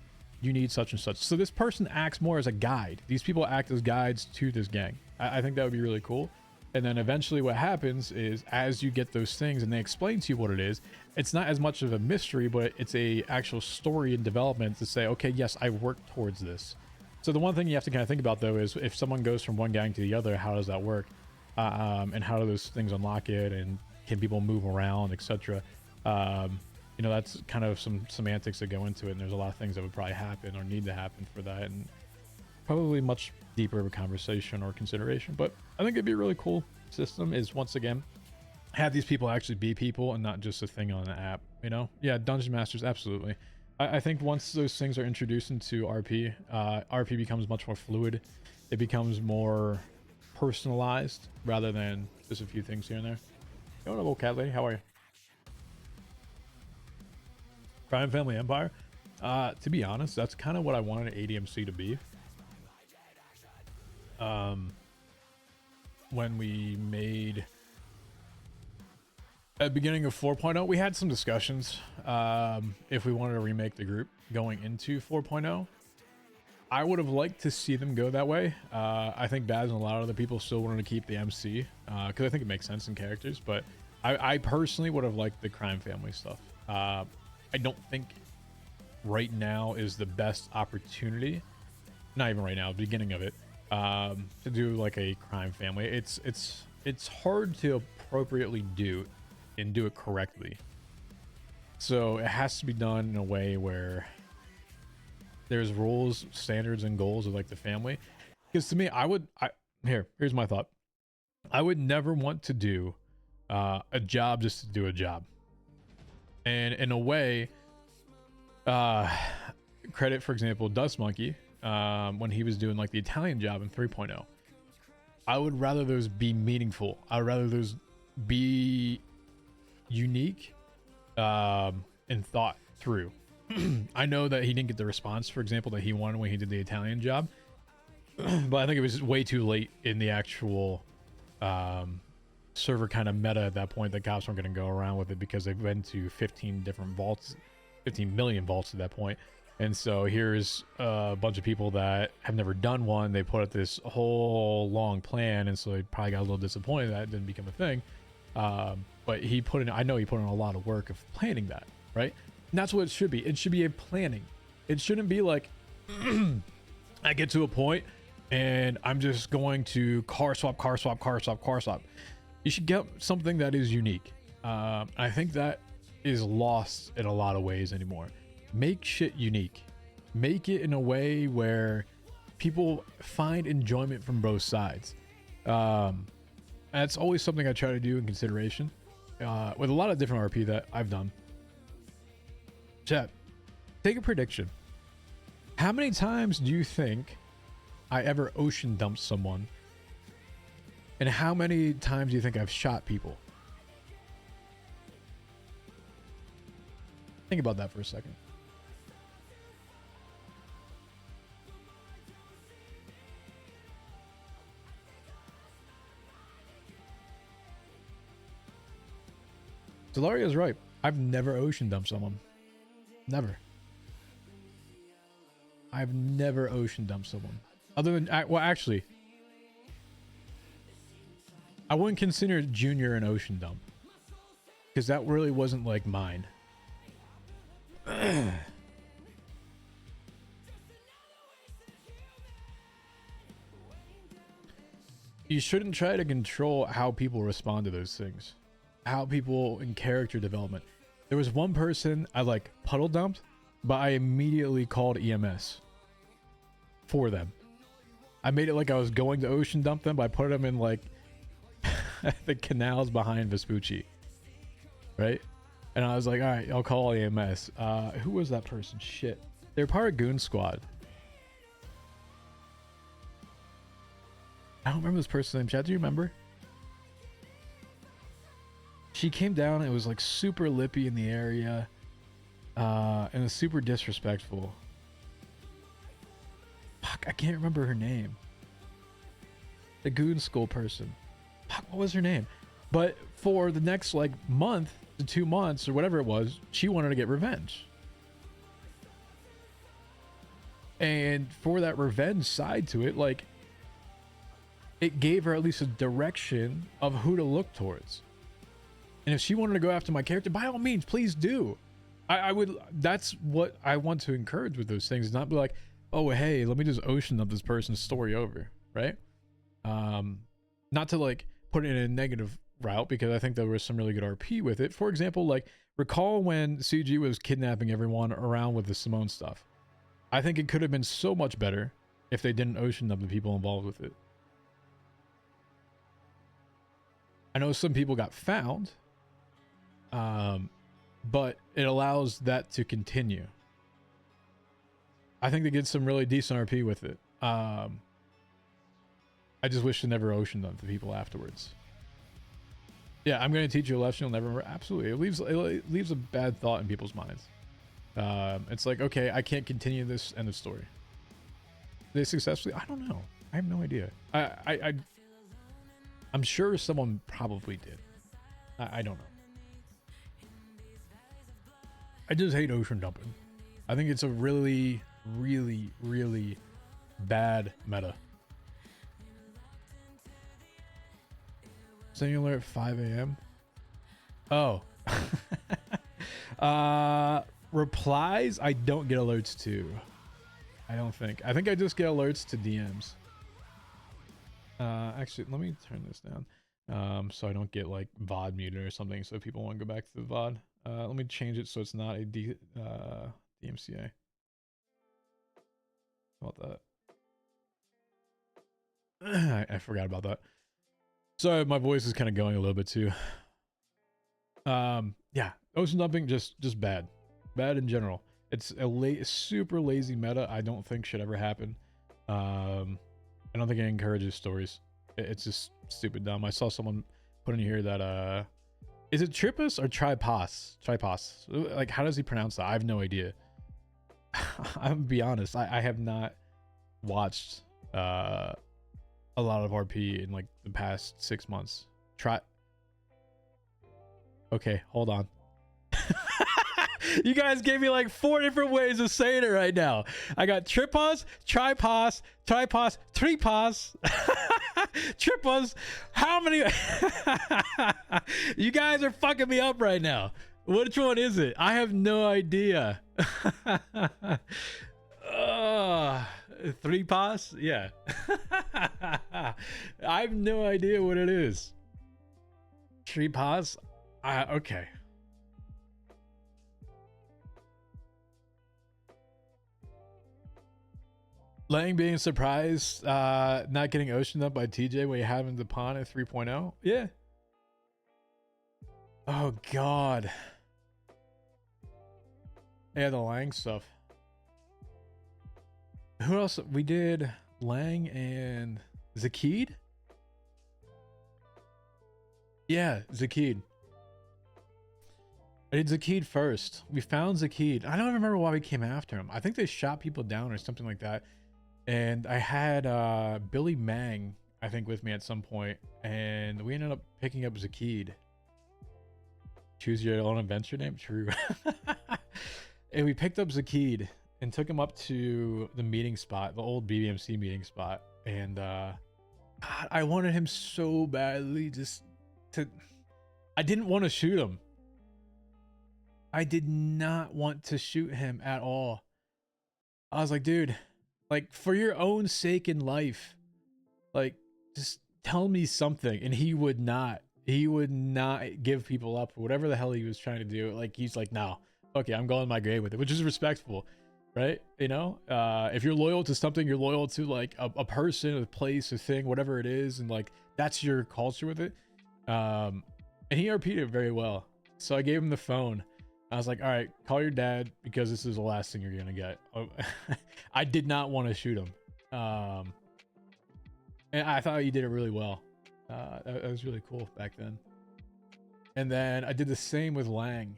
you need such and such. So this person acts more as a guide. These people act as guides to this gang. I think that would be really cool. And then eventually what happens is, as you get those things and they explain to you what it is, it's not as much of a mystery, but it's a actual story and development to say, okay, yes, I worked towards this. So the one thing you have to kind of think about, though, is if someone goes from one gang to the other, how does that work? And how do those things unlock it? And can people move around, etc.? You know, that's kind of some semantics that go into it. And there's a lot of things that would probably happen or need to happen for that. And probably much deeper of a conversation or consideration. But I think it'd be a really cool system, is, once again, have these people actually be people and not just a thing on an app, you know? Yeah, Dungeon Masters, absolutely. I think once those things are introduced into RP, RP becomes much more fluid. It becomes more personalized rather than just a few things here and there. Hello, cat lady, how are you? Crime Family Empire? To be honest, that's kind of what I wanted ADMC to be. When we made at the beginning of 4.0, we had some discussions if we wanted to remake the group going into 4.0. I would have liked to see them go that way. I think Baz and a lot of other people still wanted to keep the MC because I think it makes sense in characters, but I personally would have liked the Crime Family stuff. I don't think right now is the best opportunity, not even right now, the beginning of it, to do like a Crime Family. It's hard to appropriately do and do it correctly. So it has to be done in a way where there's rules, standards, and goals of like the family. Because to me, here's my thought. I would never want to do a job just to do a job. And in a way, credit, for example, Dust Monkey, when he was doing like the Italian job in 3.0. I would rather those be meaningful. I'd rather those be unique and thought through. I know that he didn't get the response, for example, that he wanted when he did the Italian job, but I think it was way too late in the actual server kind of meta at that point that cops weren't going to go around with it, because they've been to 15 different vaults, 15 million vaults at that point. And so here's a bunch of people that have never done one. They put up this whole long plan, and so they probably got a little disappointed that it didn't become a thing. But I know he put in a lot of work of planning that, right? And that's what it should be. It should be a planning. It shouldn't be like, I get to a point and I'm just going to car swap. You should get something that is unique. I think that is lost in a lot of ways anymore. Make shit unique. Make it in a way where people find enjoyment from both sides. That's always something I try to do in consideration with a lot of different RP that I've done. Chat, take a prediction. How many times do you think I ever ocean dumped someone? And how many times do you think I've shot people? Think about that for a second. Delaria's right. I've never ocean dumped someone. Never. I've never ocean dumped someone. Other than, well, actually, I wouldn't consider Junior an ocean dump, because that really wasn't like mine. You shouldn't try to control how people respond to those things. How people in character development. There was one person I like puddle dumped, but I immediately called EMS for them. I made it like I was going to ocean dump them, but I put them in like the canals behind Vespucci, right? And I was like, all right, I'll call EMS. Who was that person? Shit, they're part of Goon Squad. I don't remember this person's name. Chad, do you remember? She came down and it was like super lippy in the area, and it was super disrespectful. Fuck, I can't remember her name. The Goon School person. Fuck, what was her name? But for the next like month to 2 months or whatever it was, she wanted to get revenge. And for that revenge side to it, like, it gave her at least a direction of who to look towards. And if she wanted to go after my character, by all means, please do. I would. That's what I want to encourage with those things. Not be like, oh, hey, let me just ocean up this person's story over, right? Not to like put it in a negative route, because I think there was some really good RP with it. For example, like, recall when CG was kidnapping everyone around with the Simone stuff. I think it could have been so much better if they didn't ocean up the people involved with it. I know some people got found, but it allows that to continue. I think they get some really decent RP with it. I just wish they never oceaned up the people afterwards. Yeah, I'm going to teach you a lesson you'll never remember. Absolutely. It leaves a bad thought in people's minds. It's like, okay, I can't continue this, end of story. They successfully? I don't know. I have no idea. I'm sure someone probably did. I don't know. I just hate ocean dumping. I think it's a really, really, really bad meta. Sending alert at 5 a.m. Oh. Replies, I don't get alerts to. I don't think. I think I just get alerts to DMs. Actually, let me turn this down. So I don't get like VOD muted or something, so people want to go back to the VOD. Let me change it so it's not a DMCA. How about that? I forgot about that. Sorry, my voice is kind of going a little bit too. Yeah, ocean dumping, just bad. Bad in general. It's a super lazy meta I don't think should ever happen. I don't think it encourages stories. It's just stupid dumb. I saw someone put in here that is it Tripus or Tripos? Tripos. Like, how does he pronounce that? I have no idea. I'm gonna be honest. I have not watched a lot of RP in like the past 6 months. Okay, hold on. You guys gave me like 4 different ways of saying it right now. I got Tripos, Tripos, Tripos, Tripos, Tripos. How many? You guys are fucking me up right now. Which one is it? I have no idea. 3 pas? Yeah. I have no idea what it is. 3 pas? Okay. Lang being surprised, not getting oceaned up by TJ when you have him the pawn at 3.0. Yeah. Oh God. Yeah, the Lang stuff. Who else? We did Lang and Zakid? Yeah, Zakid. I did Zakid first. We found Zakid. I don't even remember why we came after him. I think they shot people down or something like that. And I had Billy Mang, I think, with me at some point, and we ended up picking up Zakid. Choose your own adventure name? True. And we picked up Zakid and took him up to the meeting spot, the old BBMC meeting spot. And God, I wanted him so badly just to... I didn't want to shoot him. I did not want to shoot him at all. I was like, dude, like, for your own sake in life, like, just tell me something. And he would not give people up for whatever the hell he was trying to do. Like, he's like, no, okay, I'm going my grave with it, which is respectful, right? You know, if you're loyal to something, you're loyal to like a person, a place, a thing, whatever it is. And like, that's your culture with it. And he repeated it very well. So I gave him the phone. I was like, all right, call your dad because this is the last thing you're going to get. I did not want to shoot him. And I thought he did it really well. That was really cool back then. And then I did the same with Lang.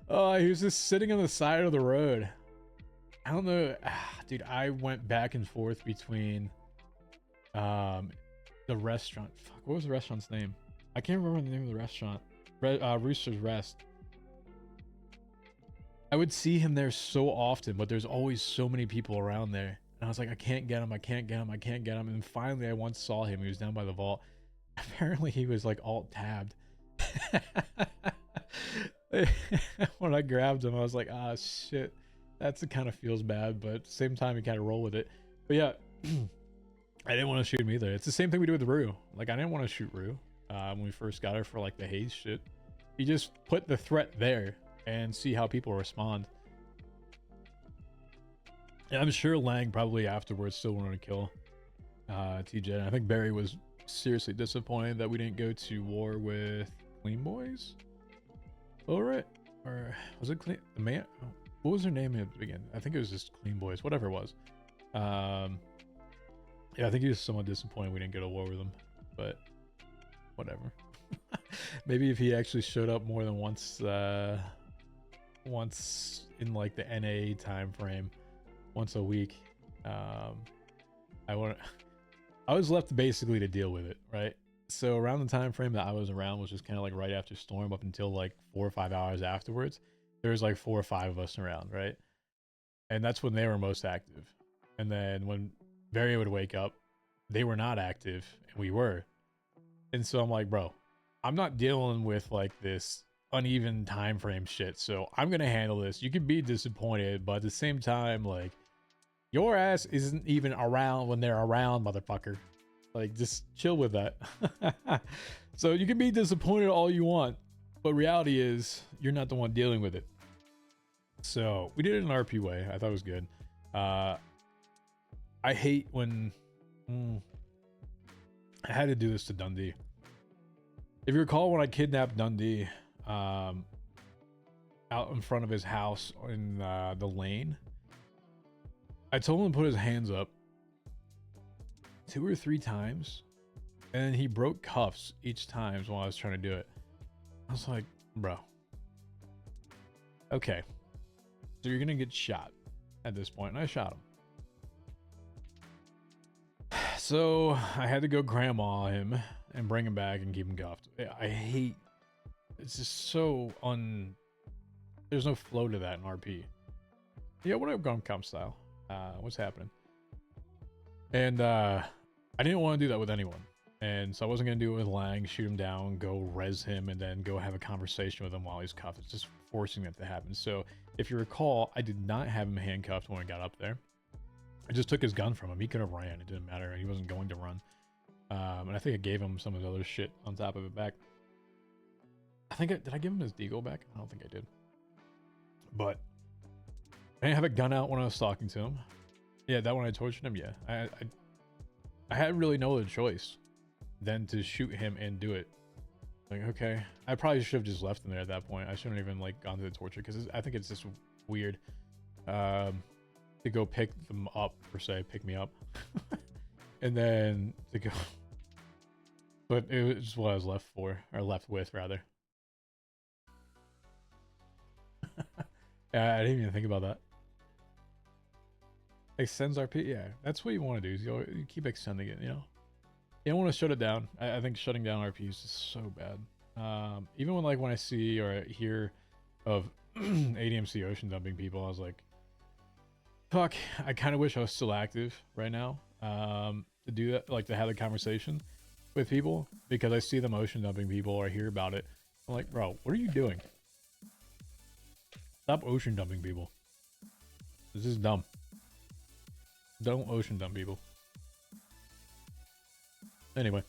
Oh, he was just sitting on the side of the road. I don't know. Dude, I went back and forth between the restaurant. Fuck, what was the restaurant's name? I can't remember the name of the restaurant. Rooster's Rest. I would see him there so often, but there's always so many people around there. And I was like, I can't get him. I can't get him. I can't get him. And finally, I once saw him. He was down by the vault. Apparently, he was like alt-tabbed. When I grabbed him, I was like, ah, shit. That's it, kind of feels bad, but at the same time, you kind of roll with it. But yeah, I didn't want to shoot him either. It's the same thing we do with Rue. Like, I didn't want to shoot Rue. When we first got her for like the haze shit, you just put the threat there and see how people respond. And I'm sure Lang probably afterwards still wanted to kill TJ. And I think Barry was seriously disappointed that we didn't go to war with Clean Boys. All right, or was it Clean? The man? Oh, what was their name at the beginning? I think it was just Clean Boys, whatever it was. Yeah, I think he was somewhat disappointed we didn't go to war with him, but. Whatever. Maybe if he actually showed up more than once in like the NA time frame, once a week, I was left basically to deal with it, right? So around the time frame that I was around, which was kind of like right after Storm up until like 4 or 5 hours afterwards, there was like 4 or 5 of us around, right? And that's when they were most active. And then when Barry would wake up, they were not active and we were. And so I'm like, bro, I'm not dealing with like this uneven time frame shit. So I'm going to handle this. You can be disappointed, but at the same time, like, your ass isn't even around when they're around, motherfucker. Like, just chill with that. So you can be disappointed all you want, but reality is you're not the one dealing with it. So we did it in an RP way. I thought it was good. I hate when... I had to do this to Dundee. If you recall, when I kidnapped Dundee out in front of his house in the lane, I told him to put his hands up 2 or 3 times, and then he broke cuffs each time while I was trying to do it. I was like, bro, okay, so you're gonna get shot at this point, and I shot him. So I had to go grandma him and bring him back and keep him cuffed. I hate, it's just so there's no flow to that in RP. Yeah, what up, Comp style? What's happening? And I didn't want to do that with anyone. And so I wasn't going to do it with Lang, shoot him down, go res him, and then go have a conversation with him while he's cuffed. It's just forcing that to happen. So if you recall, I did not have him handcuffed when I got up there. I just took his gun from him. He could have ran. It didn't matter. He wasn't going to run. And I think I gave him some of his other shit on top of it back. I think did I give him his deagle back? I don't think I did. But I didn't have a gun out when I was talking to him. Yeah, that when I tortured him, yeah. I had really no other choice than to shoot him and do it. Like, okay. I probably should have just left him there at that point. I shouldn't even like gone to the torture because I think it's just weird to go pick them up, per se, pick me up. And then to go. But it was what I was left for, or left with, rather. Yeah, I didn't even think about that. Extends RP, yeah, that's what you want to do. Is you keep extending it, you know. You don't want to shut it down. I think shutting down RP is just so bad. Even when I see or hear of ADMC ocean dumping people, I was like, fuck. I kind of wish I was still active right now. To do that, like to have the conversation with people, because I see them ocean dumping people or hear about it. I'm like, bro, what are you doing? Stop ocean dumping people. This is dumb. Don't ocean dump people. Anyway.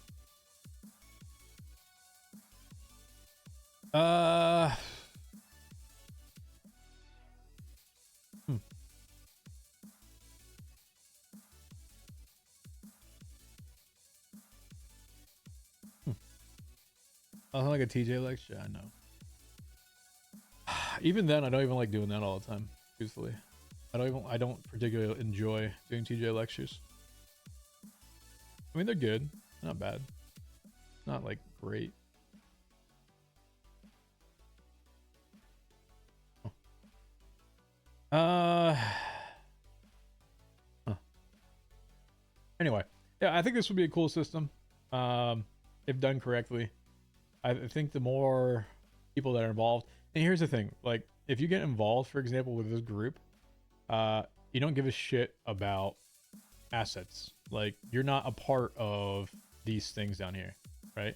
I sound like a TJ lecture. I know. Even then, I don't even like doing that all the time. Truthfully, I don't particularly enjoy doing TJ lectures. I mean, they're good, not bad, not like great. Huh. Anyway, yeah, I think this would be a cool system, if done correctly. I think the more people that are involved, and here's the thing, like if you get involved, for example, with this group, you don't give a shit about assets. Like you're not a part of these things down here, right?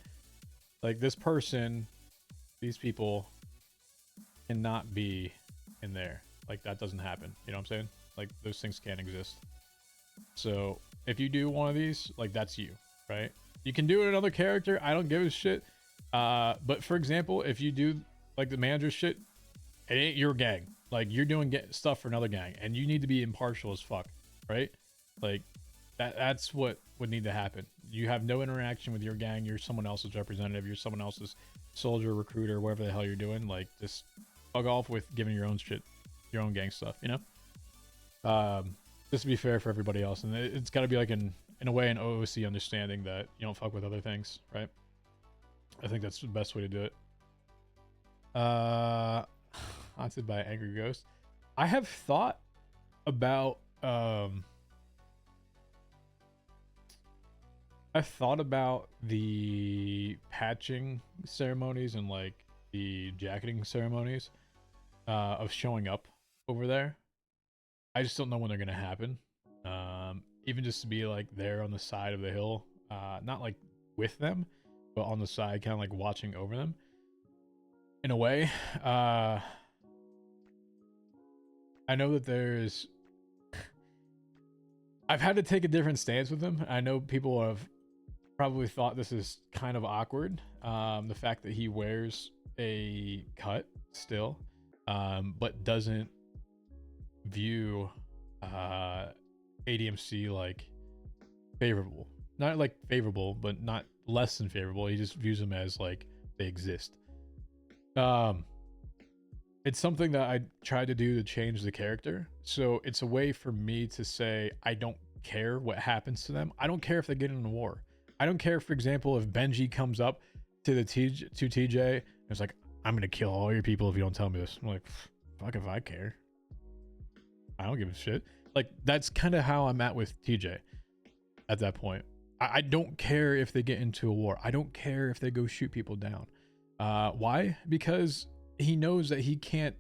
Like this person, these people cannot be in there. Like that doesn't happen. You know what I'm saying? Like those things can't exist. So if you do one of these, like that's you, right? You can do it another character. I don't give a shit. But for example, if you do like the manager shit, it ain't your gang. Like you're doing stuff for another gang, and you need to be impartial as fuck, right? Like that's what would need to happen. You have no interaction with your gang. You're someone else's representative. You're someone else's soldier, recruiter, whatever the hell you're doing. Like just bug off with giving your own shit, your own gang stuff, you know? Just to be fair for everybody else. And it's got to be like in a way an OOC understanding that you don't fuck with other things, right? I think that's the best way to do it. Haunted by Angry Ghost. I have thought about I've thought about the patching ceremonies and like the jacketing ceremonies of showing up over there. I just don't know when they're gonna happen. Even just to be like there on the side of the hill, not like with them, but on the side, kind of like watching over them. In a way, I know that there's. I've had to take a different stance with him. I know people have probably thought this is kind of awkward. The fact that he wears a cut still, but doesn't view ADMC like favorable. Not like favorable, but not less than favorable. He just views them as like they exist. It's something that I tried to do to change the character. So it's a way for me to say, I don't care what happens to them. I don't care if they get in a war. I don't care, for example, if Benji comes up to the TJ and it's like, I'm going to kill all your people if you don't tell me this. I'm like, fuck if I care. I don't give a shit. Like, that's kind of how I'm at with TJ at that point. I don't care if they get into a war. I don't care if they go shoot people down. Why? Because he knows that he can't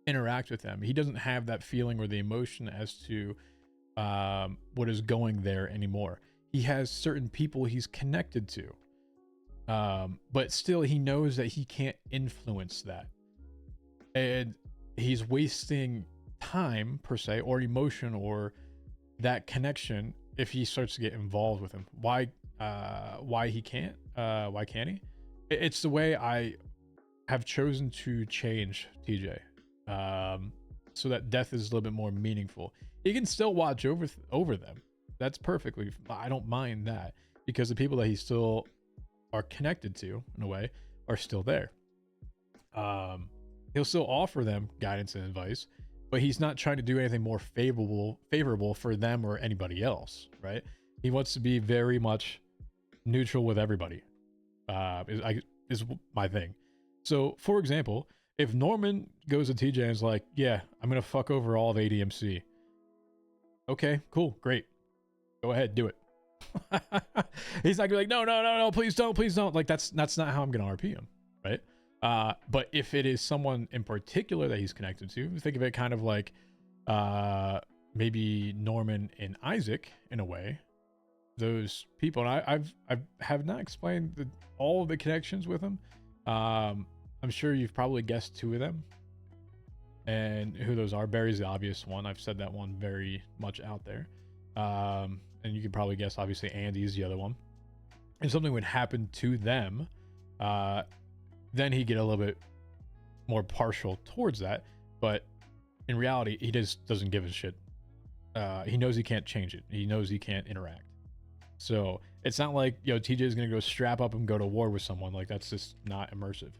interact with them. He doesn't have that feeling or the emotion as to what is going there anymore. He has certain people he's connected to, but still he knows that he can't influence that, and he's wasting time, per se, or emotion, or that connection if he starts to get involved with him. Why he can't? Why can't he? It's the way I have chosen to change TJ. so that death is a little bit more meaningful. He can still watch over them. That's perfectly, I don't mind that, because the people that he still are connected to in a way are still there. He'll still offer them guidance and advice, but he's not trying to do anything more favorable for them or anybody else, right? He wants to be very much neutral with everybody. Is my thing. So, for example, if Norman goes to TJ and is like, yeah, I'm gonna fuck over all of ADMC. Okay, cool, great. Go ahead, do it. He's not gonna be like, no, please don't. Like, that's not how I'm gonna RP him, right? But if it is someone in particular that he's connected to, think of it kind of like maybe Norman and Isaac in a way. Those people, and I have not explained all of the connections with them. I'm sure you've probably guessed two of them and who those are. Barry's the obvious one. I've said that one very much out there. And you can probably guess, obviously, Andy's the other one. If something would happen to them, then he'd get a little bit more partial towards that. But in reality, he just doesn't give a shit. He knows he can't change it. He knows he can't interact. So it's not like, TJ is going to go strap up and go to war with someone. Like, that's just not immersive.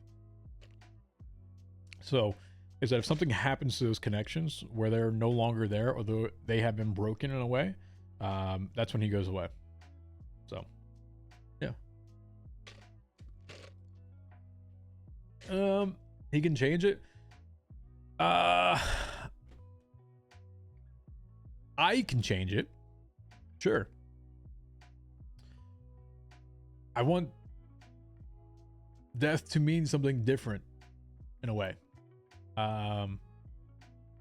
So is that if something happens to those connections where they're no longer there, or they have been broken in a way, that's when he goes away. So, yeah. He can change it. I can change it. Sure. I want death to mean something different in a way. I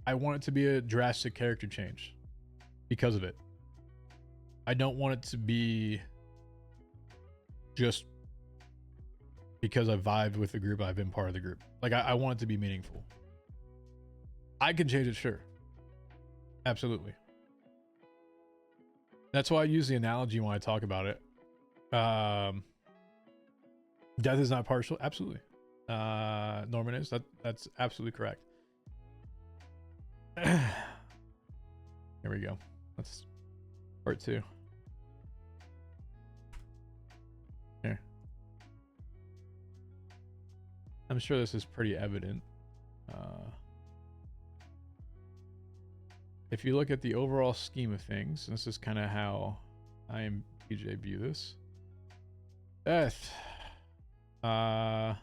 want it to be a drastic character change because of it. I don't want it to be just because I vibed with the group, I've been part of the group. Like, I want it to be meaningful. I can change it, sure. Absolutely. That's why I use the analogy when I talk about it. Death is not partial. Absolutely. Norman is. That's absolutely correct. Here we go. That's part 2. Here. I'm sure this is pretty evident. If you look at the overall scheme of things, this is kind of how I am PJ view this. Death. And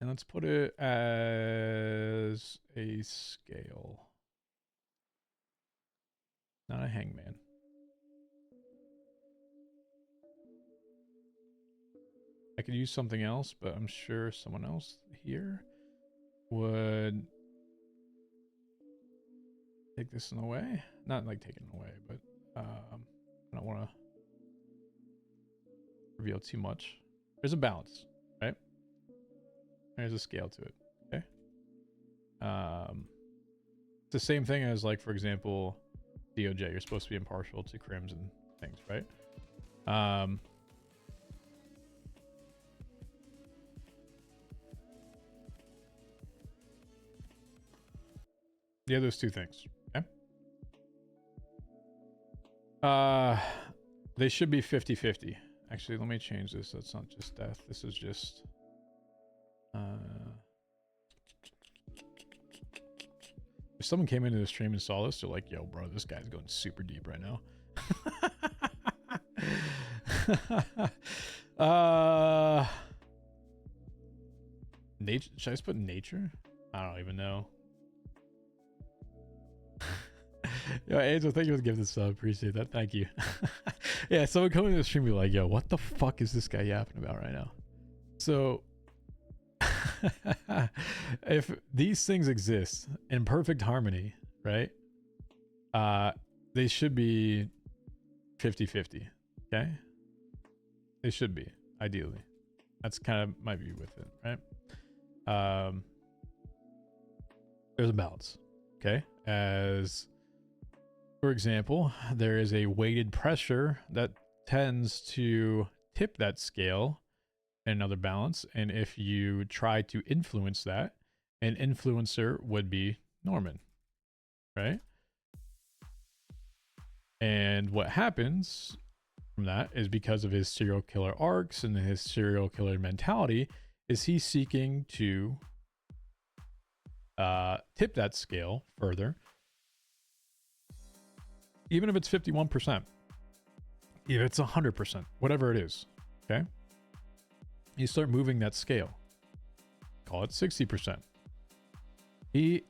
let's put it as a scale, not a hangman. I could use something else, but I'm sure someone else here would take this in a way. Not like taking it away, but I don't want to reveal too much. There's a balance, right? There's a scale to it. Okay. It's the same thing as, like, for example, DOJ. You're supposed to be impartial to crims and things, right? Yeah, those two things. Okay. They should be 50-50. Actually, let me change this. That's not just death. This is just if someone came into the stream and saw this, they're like, yo, bro, this guy's going super deep right now. Nature, should I just put nature? I don't even know. Yo, Angel, thank you for giving the sub. Appreciate that. Thank you. Yeah, someone coming to the stream be like, yo, what the fuck is this guy yapping about right now? So if these things exist in perfect harmony, right? They should be 50-50. Okay? They should be, ideally. That's kind of my view with it, right? There's a balance. Okay? As for example, there is a weighted pressure that tends to tip that scale in another balance. And if you try to influence that, an influencer would be Norman, right? And what happens from that is, because of his serial killer arcs and his serial killer mentality, is he's seeking to tip that scale further, even if it's 51%, if it's 100%, whatever it is. Okay, you start moving that scale, call it 60%. He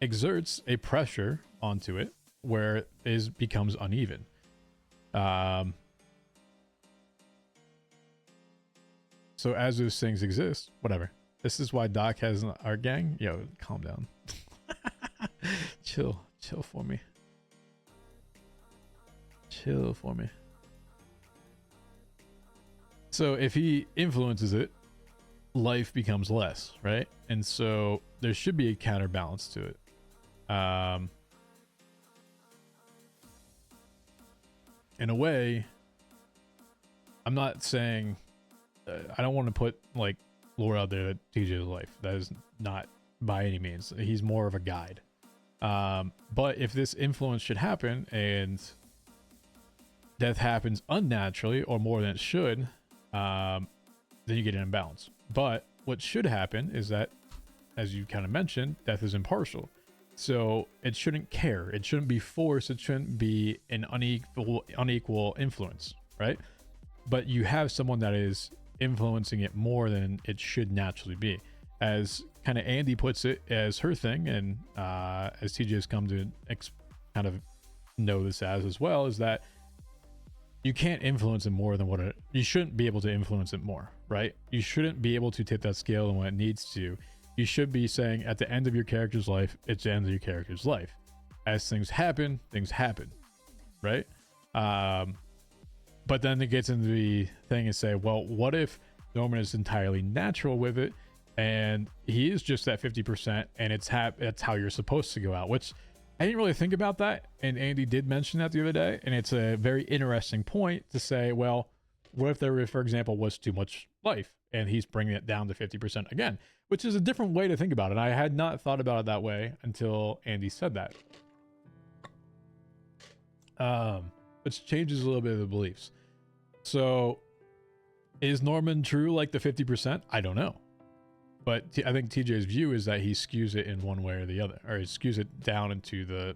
exerts a pressure onto it where it becomes uneven. So as those things exist, whatever. This is why Doc has our gang. Yo, calm down. Chill for me. Chill for me. So if he influences it, life becomes less, right? And so there should be a counterbalance to it. In a way, I'm not saying I don't want to put like lore out there that TJ's life. That is not by any means. He's more of a guide. But if this influence should happen and death happens unnaturally or more than it should, then you get an imbalance. But what should happen is that, as you kind of mentioned, death is impartial. So it shouldn't care. It shouldn't be forced. It shouldn't be an unequal influence, right? But you have someone that is influencing it more than it should naturally be. As kind of Andy puts it as her thing, and as TJ has come to kind of know this as well, is that you can't influence it more than you shouldn't be able to influence it more, right? You shouldn't be able to tip that scale and when it needs to. You should be saying at the end of your character's life, it's the end of your character's life. As things happen, right? But then it gets into the thing and say, well, what if Norman is entirely natural with it and he is just at 50% and that's how you're supposed to go out, which I didn't really think about that. And Andy did mention that the other day. And it's a very interesting point to say, well, what if there, for example, was too much life and he's bringing it down to 50% again, which is a different way to think about it. I had not thought about it that way until Andy said that. Which changes a little bit of the beliefs. So is Norman true like the 50%? I don't know. But I think TJ's view is that he skews it in one way or the other, or he skews it down into the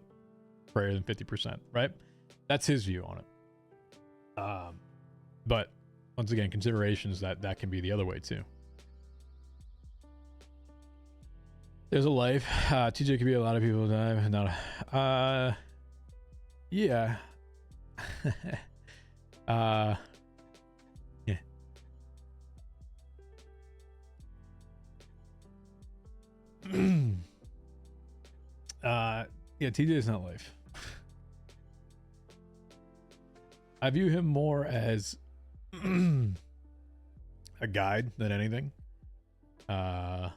greater than 50%, right? That's his view on it. But once again, considerations that can be the other way too. There's a life. TJ could be a lot of people die. No. Yeah. Yeah. Yeah, TJ is not life. I view him more as a guide than anything. A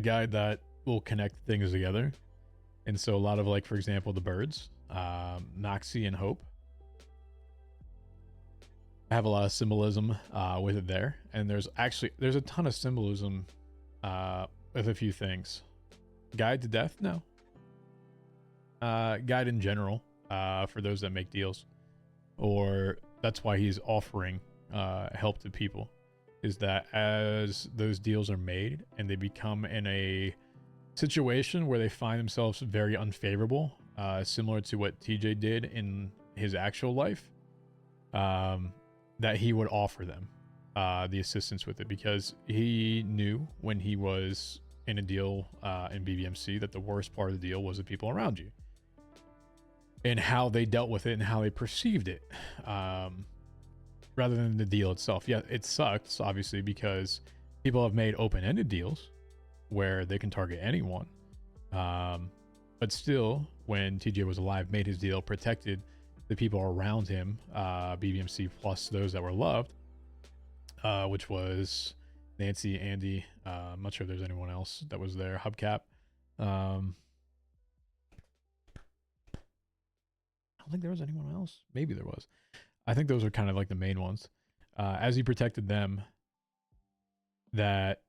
guide that will connect things together. And so a lot of, like, for example, the birds, Noxie and Hope, I have a lot of symbolism with it there. And there's a ton of symbolism with a few things. Guide to death? No. Guide in general, for those that make deals. Or that's why he's offering help to people, is that as those deals are made and they become in a situation where they find themselves very unfavorable, similar to what TJ did in his actual life, that he would offer them the assistance with it, because he knew when he was in a deal in BBMC that the worst part of the deal was the people around you and how they dealt with it and how they perceived it, rather than the deal itself. Yeah, it sucks, obviously, because people have made open-ended deals where they can target anyone. But still, when TJ was alive, made his deal, protected the people around him, BBMC plus those that were loved, which was Nancy, Andy. I'm not sure if there's anyone else that was there. Hubcap. I don't think there was anyone else. Maybe there was. I think those are kind of like the main ones. as you protected them, that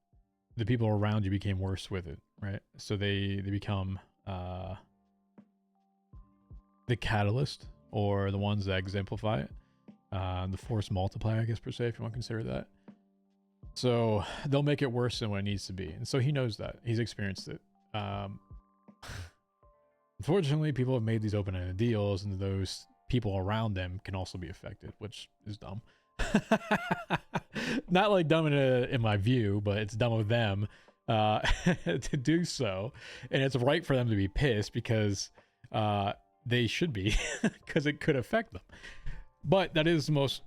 the people around you became worse with it, right? So they become the catalyst, or the ones that exemplify it, the force multiplier, I guess, per se, if you want to consider that. So they'll make it worse than what it needs to be, and so he knows that. He's experienced it. Unfortunately, people have made these open-ended deals, and those people around them can also be affected, which is dumb. Not like dumb in my view, but it's dumb of them to do so, and it's right for them to be pissed, because they should be, because it could affect them. But that is the most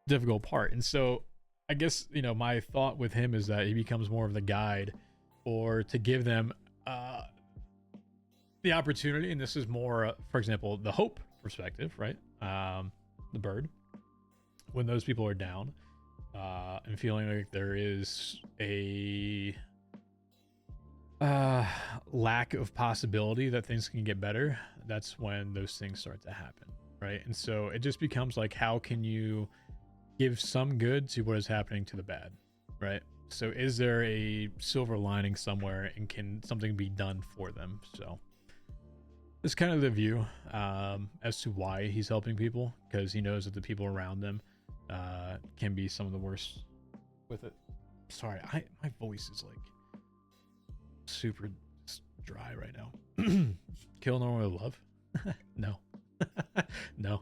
difficult part. And so I guess, you know, my thought with him is that he becomes more of the guide, or to give them the opportunity. And this is more, for example, the hope perspective, right? The bird, when those people are down and feeling like there is a lack of possibility that things can get better, that's when those things start to happen, right? And so it just becomes like, how can you give some good to what is happening to the bad, right? So is there a silver lining somewhere, and can something be done for them? So it's kind of the view as to why he's helping people, because he knows that the people around them can be some of the worst with it. Sorry, my voice is like super dry right now. Kill normal with love? No. No.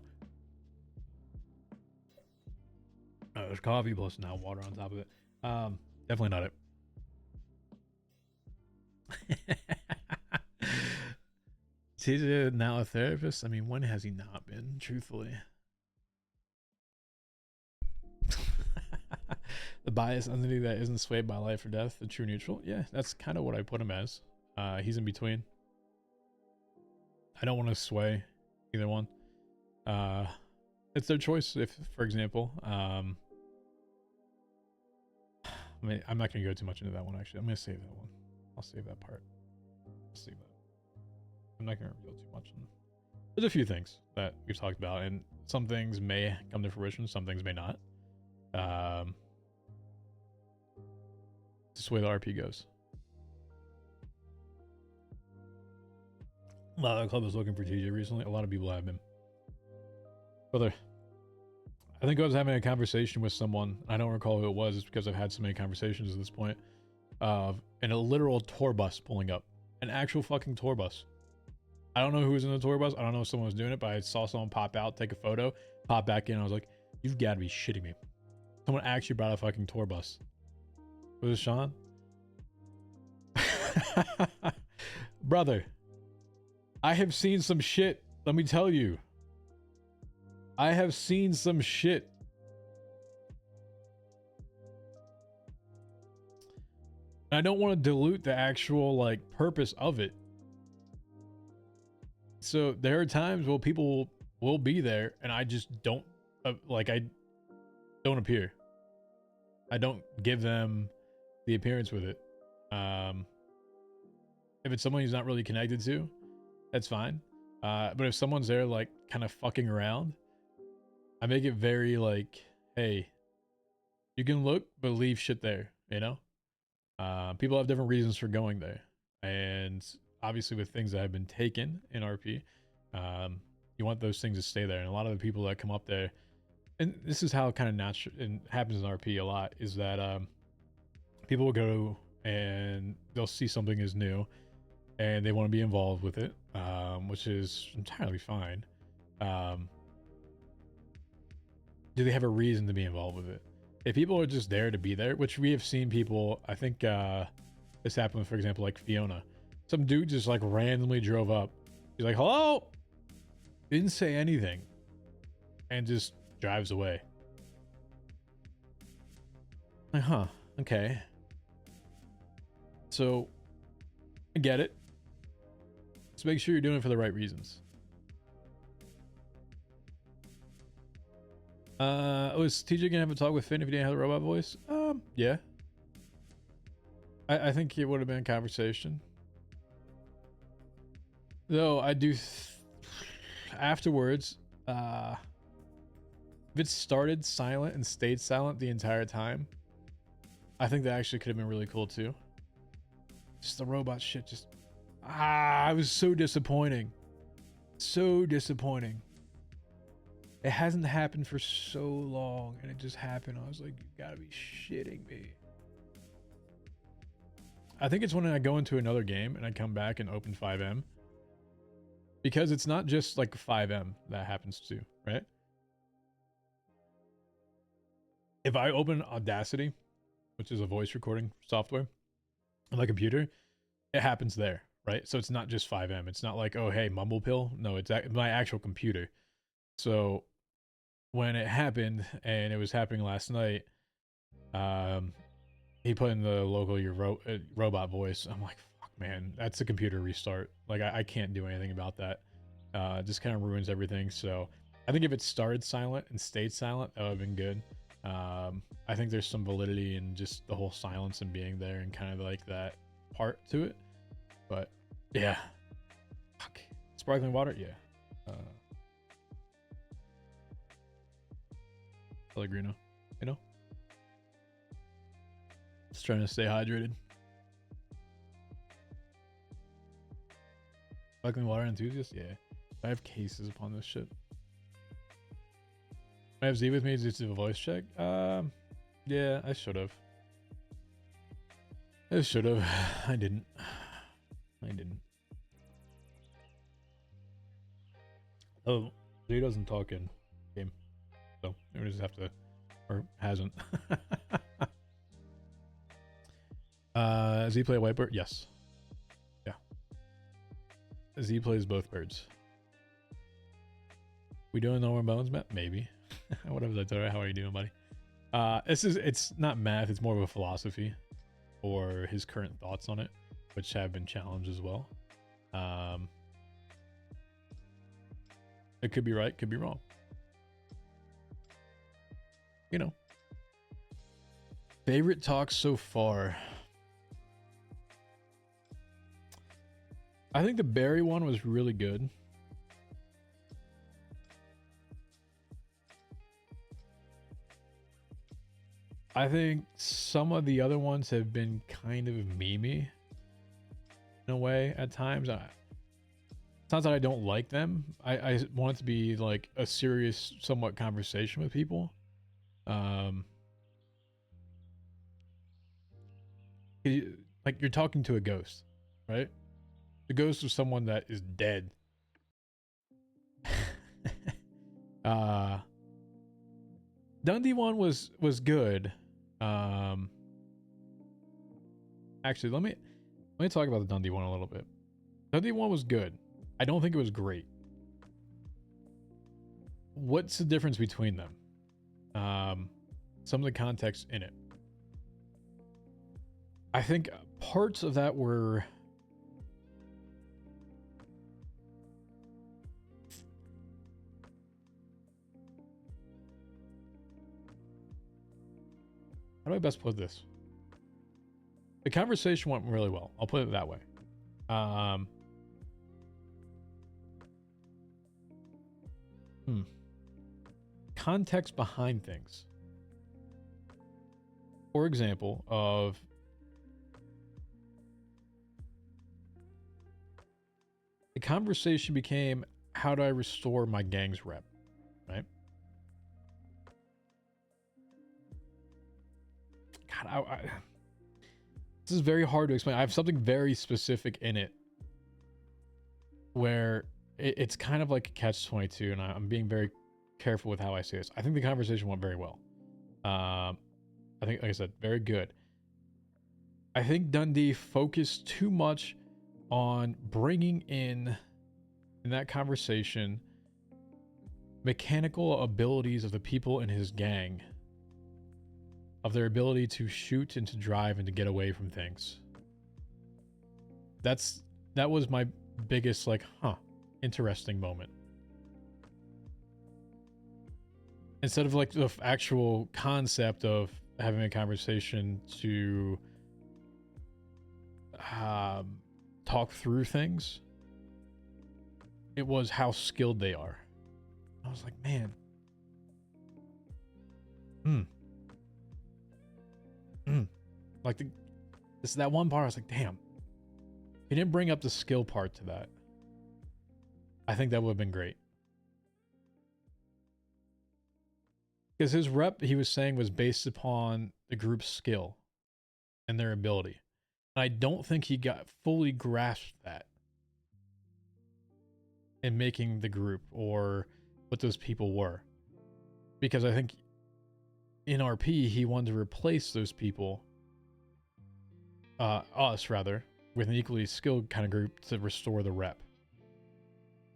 There's coffee plus now water on top of it. Definitely not it. He's now a therapist. I mean, when has he not been, truthfully? The bias entity that isn't swayed by life or death, the true neutral. Yeah, that's kind of what I put him as. He's in between. I don't want to sway either one. It's their choice. If, for example, I mean, I'm not going to go too much into that one, actually. I'm going to save that one. I'll save that part. I'll save that. I'm not going to reveal too much. There's a few things that we've talked about, and some things may come to fruition, some things may not. Just the way the RP goes. A lot of the club is looking for TJ recently. A lot of people have been. Brother, I think I was having a conversation with someone. I don't recall who it was. It's because I've had so many conversations at this point. And a literal tour bus pulling up. An actual fucking tour bus. I don't know who was in the tour bus. I don't know if someone was doing it, but I saw someone pop out, take a photo, pop back in. I was like, you've got to be shitting me. Someone actually brought a fucking tour bus. Was it Sean? Brother, I have seen some shit. Let me tell you. I have seen some shit. I don't want to dilute the actual like purpose of it. So there are times where people will be there and I just don't I don't appear. I don't give them the appearance with it. If it's someone who's not really connected to, that's fine. But if someone's there like kind of fucking around, I make it very like, hey, you can look, but leave shit there, you know? People have different reasons for going there. And obviously with things that have been taken in RP, you want those things to stay there. And a lot of the people that come up there, and this is how it kind of natural and happens in RP a lot, is that people will go and they'll see something is new and they want to be involved with it, which is entirely fine. Do they have a reason to be involved with it? If people are just there to be there, which we have seen people, I think this happened, for example, like Fiona. Some dude just like randomly drove up. He's like, hello? Didn't say anything. And just drives away. Like, huh, okay. So, I get it. Just make sure you're doing it for the right reasons. Was TJ gonna have a talk with Finn if he didn't have the robot voice? Yeah. I think it would have been a conversation. Though I do afterwards, If it started silent and stayed silent the entire time, I think that actually could have been really cool too. Just the robot shit just... it was so disappointing. So disappointing. It hasn't happened for so long, and it just happened. I was like, you gotta be shitting me. I think it's when I go into another game and I come back and open 5M. Because it's not just like 5M that happens to, right? If I open Audacity, which is a voice recording software on my computer, it happens there, right? So it's not just 5M. It's not like, oh, hey, Mumble Pill. No, it's my actual computer. So when it happened, and it was happening last night, he put in the local robot voice. I'm like, fuck, man, that's a computer restart. Like, I can't do anything about that. It just kind of ruins everything. So I think if it started silent and stayed silent, that would have been good. I think there's some validity in just the whole silence and being there and kind of like that part to it. But yeah, fuck. Sparkling water, yeah. Pellegrino, you know, just trying to stay hydrated. Sparkling water enthusiast, yeah. I have cases upon this shit. I have Z with me to do a voice check. Yeah, I should have. I didn't. Oh, Z doesn't talk in game, so we just have to, or hasn't. Z play a white bird? Yes. Yeah. Z plays both birds. We doing no more bones, Matt? Maybe. What was I told you? How are you doing, buddy? It's not math, it's more of a philosophy, or his current thoughts on it, which have been challenged as well. It could be right, could be wrong. You know. Favorite talk so far. I think the Barry one was really good. I think some of the other ones have been kind of memey in a way at times. It's not that I don't like them. I want it to be like a serious, somewhat conversation with people. Like you're talking to a ghost, right? The ghost of someone that is dead. Dundee one was good. Actually, let me talk about the Dundee one a little bit. Dundee one was good. I don't think it was great. What's the difference between them? Some of the context in it. I think parts of that were how do I best put this? The conversation went really well. I'll put it that way. Context behind things. For example, of the conversation became, how do I restore my gang's rep? Right? God, this is very hard to explain. I have something very specific in it where it's kind of like a catch-22, and I'm being very careful with how I say this. I think the conversation went very well. I think, like I said, very good. I think Dundee focused too much on bringing in that conversation, mechanical abilities of the people in his gang, of their ability to shoot and to drive and to get away from things. That was my biggest, like, interesting moment. Instead of like the actual concept of having a conversation to talk through things, it was how skilled they are. I was like, man, Like that one part, I was like, damn. He didn't bring up the skill part to that. I think that would have been great. Because his rep, he was saying, was based upon the group's skill and their ability. And I don't think he got fully grasped that in making the group or what those people were. Because I think in RP, he wanted to replace those people, us rather, with an equally skilled kind of group to restore the rep.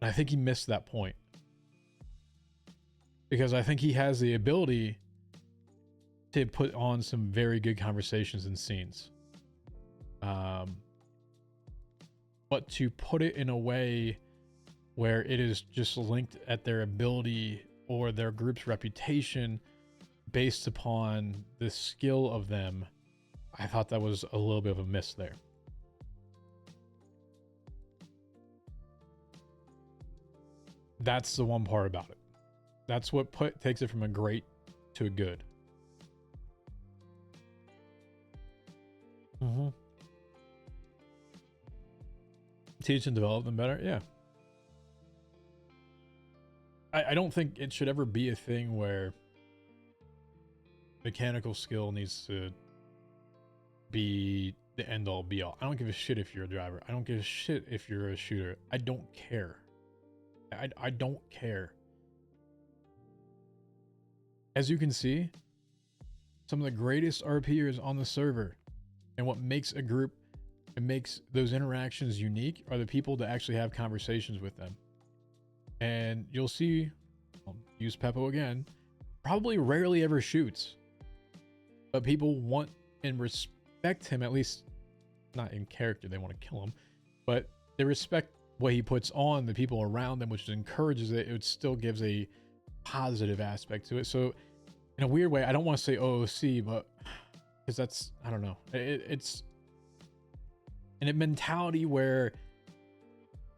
And I think he missed that point. Because I think he has the ability to put on some very good conversations and scenes. But to put it in a way where it is just linked at their ability or their group's reputation based upon the skill of them, I thought that was a little bit of a miss there. That's the one part about it. That's what takes it from a great to a good. Teach and develop them better? Yeah. I don't think it should ever be a thing where mechanical skill needs to be the end all be all. I don't give a shit if you're a driver. I don't give a shit if you're a shooter. I don't care. I don't care. As you can see, some of the greatest RPers on the server, and what makes a group and makes those interactions unique are the people that actually have conversations with them. And you'll see, I'll use Peppo again, probably rarely ever shoots, but people want and respect him, at least not in character, they want to kill him, but they respect what he puts on the people around them, which encourages it. It still gives a positive aspect to it. So in a weird way, I don't want to say OOC, but because that's, I don't know, it's in a mentality where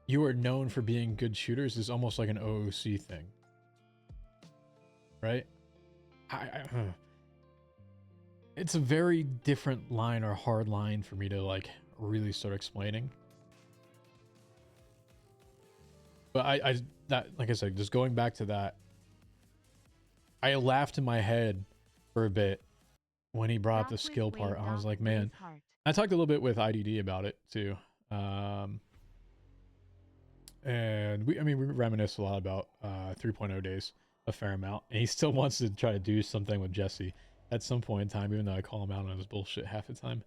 you are known for being good shooters is almost like an OOC thing, right? It's a very different line or hard line for me to like really start explaining. But that, like I said, just going back to that, I laughed in my head for a bit when he brought up the skill part. I was like, man, I talked a little bit with IDD about it too. And we reminisced a lot about 3.0 days, a fair amount. And he still wants to try to do something with Jesse at some point in time, even though I call him out on his bullshit half the time.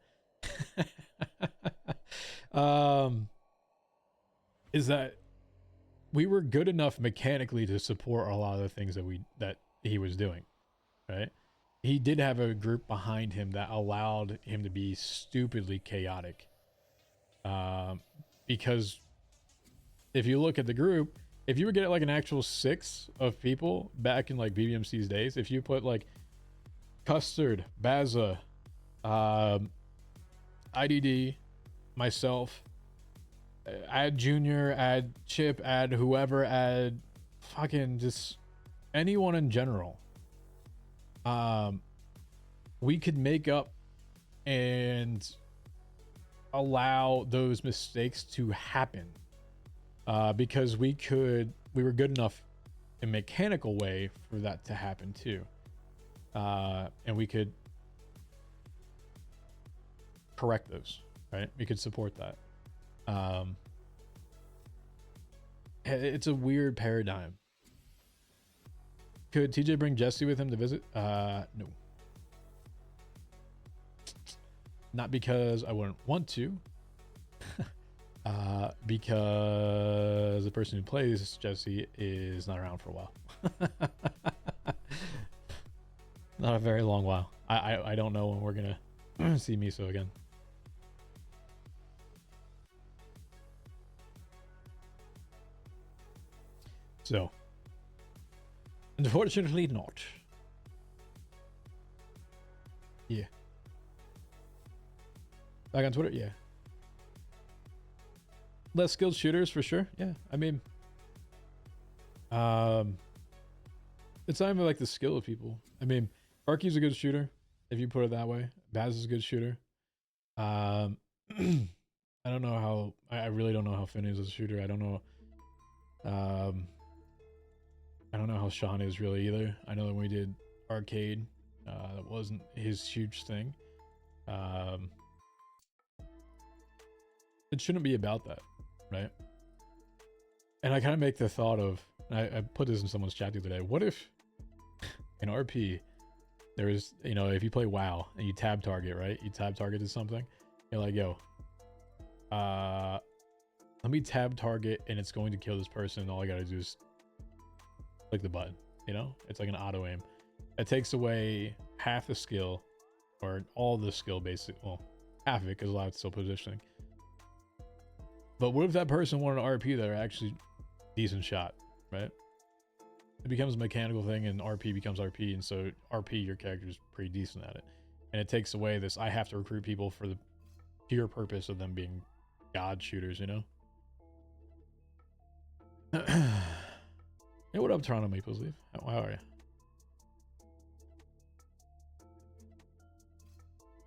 Is that we were good enough mechanically to support a lot of the things that he was doing, right? He did have a group behind him that allowed him to be stupidly chaotic. Because if you look at the group, if you were getting like an actual 6 of people back in like BBMC's days, if you put like Custard, Baza, IDD, myself, add Junior, add Chip, add whoever, add fucking just anyone in general, we could make up and allow those mistakes to happen, because we were good enough in mechanical way for that to happen too, and we could correct those, right? We could support that. It's a weird paradigm. Could TJ bring Jesse with him to visit? No. Not because I wouldn't want to. Because the person who plays Jesse is not around for a while. Not a very long while. I don't know when we're gonna see Miso again. So, unfortunately not. Yeah. Back on Twitter? Yeah. Less skilled shooters for sure. Yeah. I mean, it's not even like the skill of people. I mean, Arky's a good shooter, if you put it that way. Baz is a good shooter. I don't know how. I really don't know how Finn is as a shooter. I don't know. I don't know how Sean is really either. I know that when we did arcade, that wasn't his huge thing. It shouldn't be about that, right? And I kind of make the thought of, I put this in someone's chat the other day. What if in RP there is, you know, if you play WoW and you tab target, right? You tab target to something. You're like, yo, let me tab target and it's going to kill this person. And all I gotta do is click the button. You know, it's like an auto aim. It takes away half the skill, or all the skill, basically. Well, half of it, because a lot of it's still positioning. But what if that person wanted an RP that are actually decent shot, right? It becomes a mechanical thing, and RP becomes RP, and so RP, your character is pretty decent at it. And it takes away this, I have to recruit people for the pure purpose of them being god shooters, you know? Hey, what up, Toronto Maple Leaf? How are you?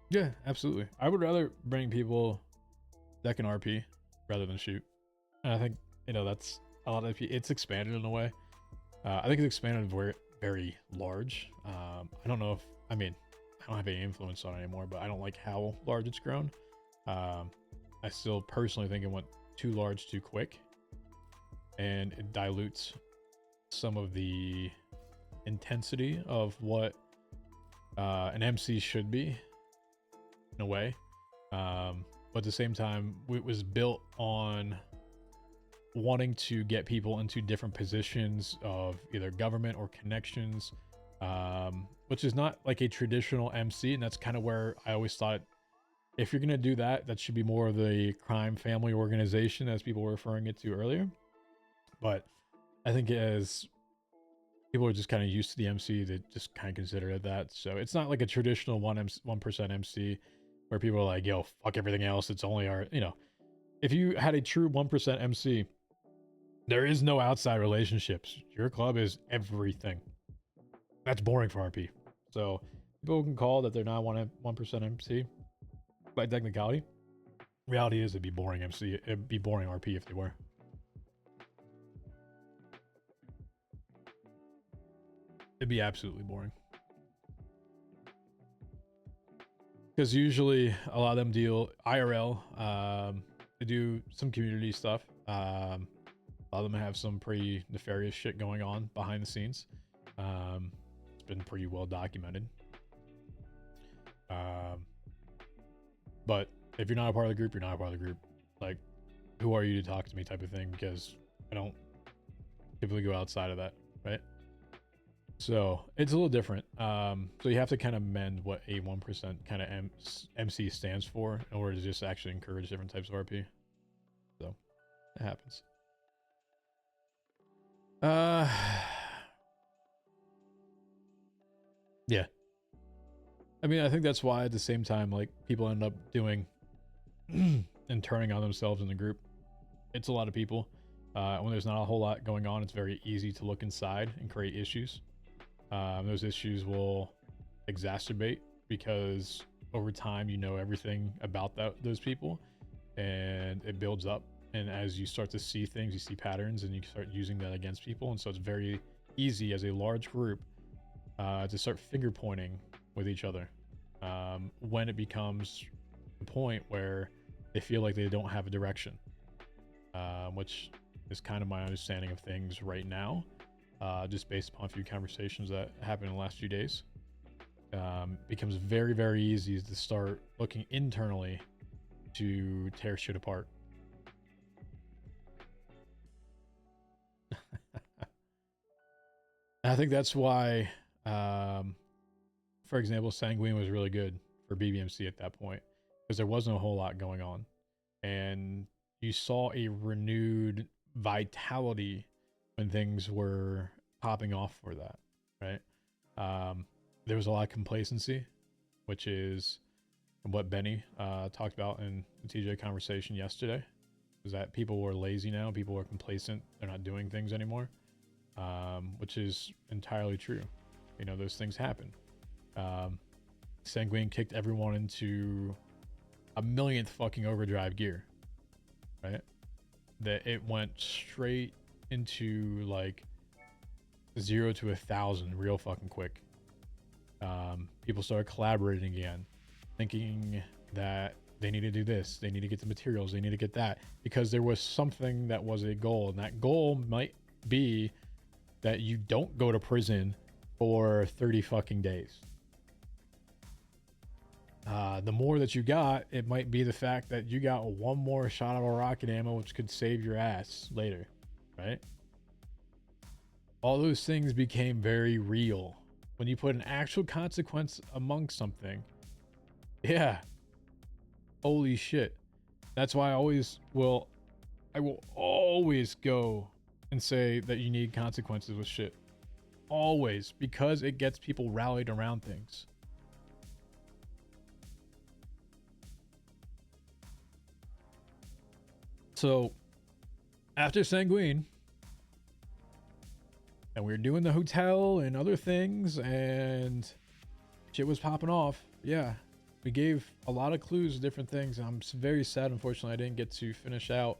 Yeah, absolutely. I would rather bring people that can RP rather than shoot. And I think, you know, that's a lot of it's expanded in a way. I think it's expanded very, very large. I don't know if, I mean, I don't have any influence on it anymore, but I don't like how large it's grown. I still personally think it went too large too quick, and it dilutes some of the intensity of what an MC should be in a way. But at the same time, it was built on wanting to get people into different positions of either government or connections, which is not like a traditional MC. And that's kind of where I always thought, if you're going to do that, that should be more of the crime family organization, as people were referring it to earlier. But I think as people are just kind of used to the MC, they just kind of consider it that. So it's not like a traditional 1% MC where people are like, yo, fuck everything else. It's only our, you know, if you had a true 1% MC, there is no outside relationships. Your club is everything. That's boring for RP. So people can call that they're not 1% MC by technicality. Reality is it'd be boring MC. It'd be boring RP if they were. It'd be absolutely boring. Because usually a lot of them deal IRL. They do some community stuff. A lot of them have some pretty nefarious shit going on behind the scenes. It's been pretty well documented. But if you're not a part of the group, you're not a part of the group. Like, who are you to talk to me type of thing? Because I don't typically go outside of that, right? So it's a little different. So you have to kind of mend what a 1% kind of MC stands for in order to just actually encourage different types of RP. So it happens. Yeah. I mean, I think that's why at the same time, like, people end up doing and turning on themselves in the group. It's a lot of people. When there's not a whole lot going on, it's very easy to look inside and create issues. Those issues will exacerbate because over time, you know everything about those people, and it builds up. And as you start to see things, you see patterns, and you start using that against people. And so it's very easy as a large group to start finger pointing with each other when it becomes the point where they feel like they don't have a direction, which is kind of my understanding of things right now, just based upon a few conversations that happened in the last few days. Becomes very, very easy to start looking internally to tear shit apart. I think that's why, for example, Sanguine was really good for BBMC at that point, because there wasn't a whole lot going on. And you saw a renewed vitality when things were popping off for that, right? There was a lot of complacency, which is what Benny talked about in the TJ conversation yesterday, is that people were lazy now, people were complacent, they're not doing things anymore, which is entirely true. You know, those things happen. Sanguine kicked everyone into a millionth fucking overdrive gear, right? That it went straight into like 0 to 1,000 real fucking quick. People started collaborating again, thinking that they need to do this, they need to get the materials, they need to get that, because there was something that was a goal, and that goal might be that you don't go to prison for 30 fucking days. The more that you got, it might be the fact that you got one more shot of a rocket ammo, which could save your ass later, right? All those things became very real when you put an actual consequence amongst something. Yeah, holy shit. That's why I will always go and say that you need consequences with shit, always, because it gets people rallied around things. So after Sanguine, and we were doing the hotel and other things, and shit was popping off. Yeah, we gave a lot of clues to different things. I'm very sad, unfortunately, I didn't get to finish out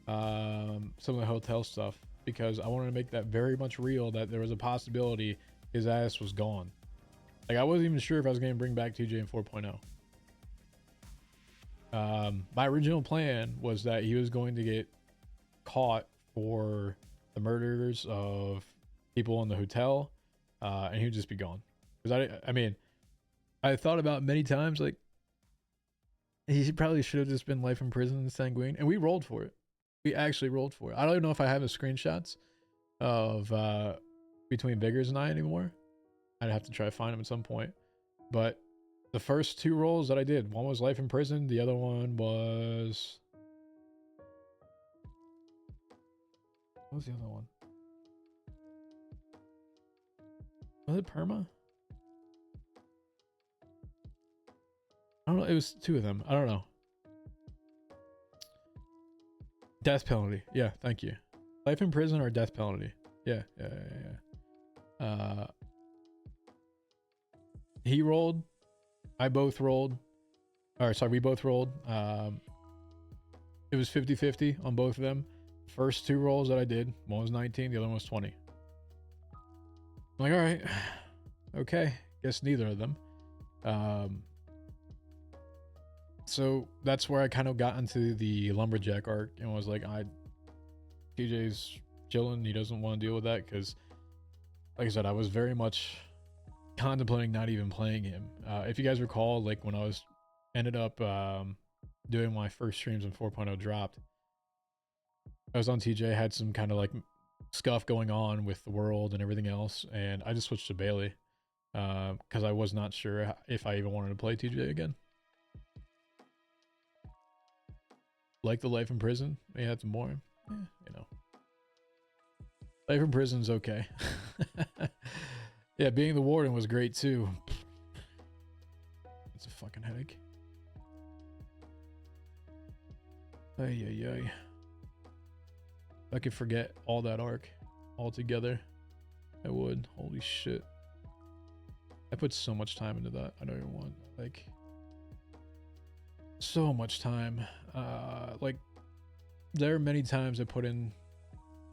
some of the hotel stuff, because I wanted to make that very much real, that there was a possibility his ass was gone. Like, I wasn't even sure if I was going to bring back TJ in 4.0. My original plan was that he was going to get caught for the murders of people in the hotel, and he would just be gone. Because I mean, I thought about many times, like, he probably should have just been life in prison in Sanguine, and we rolled for it. We actually rolled for it. I don't even know if I have the screenshots of between Vigors and I anymore. I'd have to try to find them at some point. But the first two rolls that I did, one was life in prison, the other one was... What was the other one? Was it perma? I don't know. It was two of them. I don't know. Death penalty. Yeah, thank you. Life in prison or death penalty. Yeah. He rolled. I both rolled. Or sorry, we both rolled. It was 50-50 on both of them. First two rolls that I did, one was 19, the other one was 20. I'm like, all right, okay, guess neither of them. So that's where I kind of got into the lumberjack arc and was like, TJ's chilling, he doesn't want to deal with that, because like I said, I was very much contemplating not even playing him. If you guys recall, like when I ended up doing my first streams when 4.0 dropped, I was on TJ, had some kind of like scuff going on with the world and everything else, and I just switched to Bailey because I was not sure if I even wanted to play TJ again. Like the life in prison, may have some more. You know, life in prison's okay. Yeah, being the warden was great too. It's a fucking headache. Ay. I could forget all that arc altogether, I would. Holy shit. I put so much time into that. I don't even want, like, so much time. Like, there are many times I put in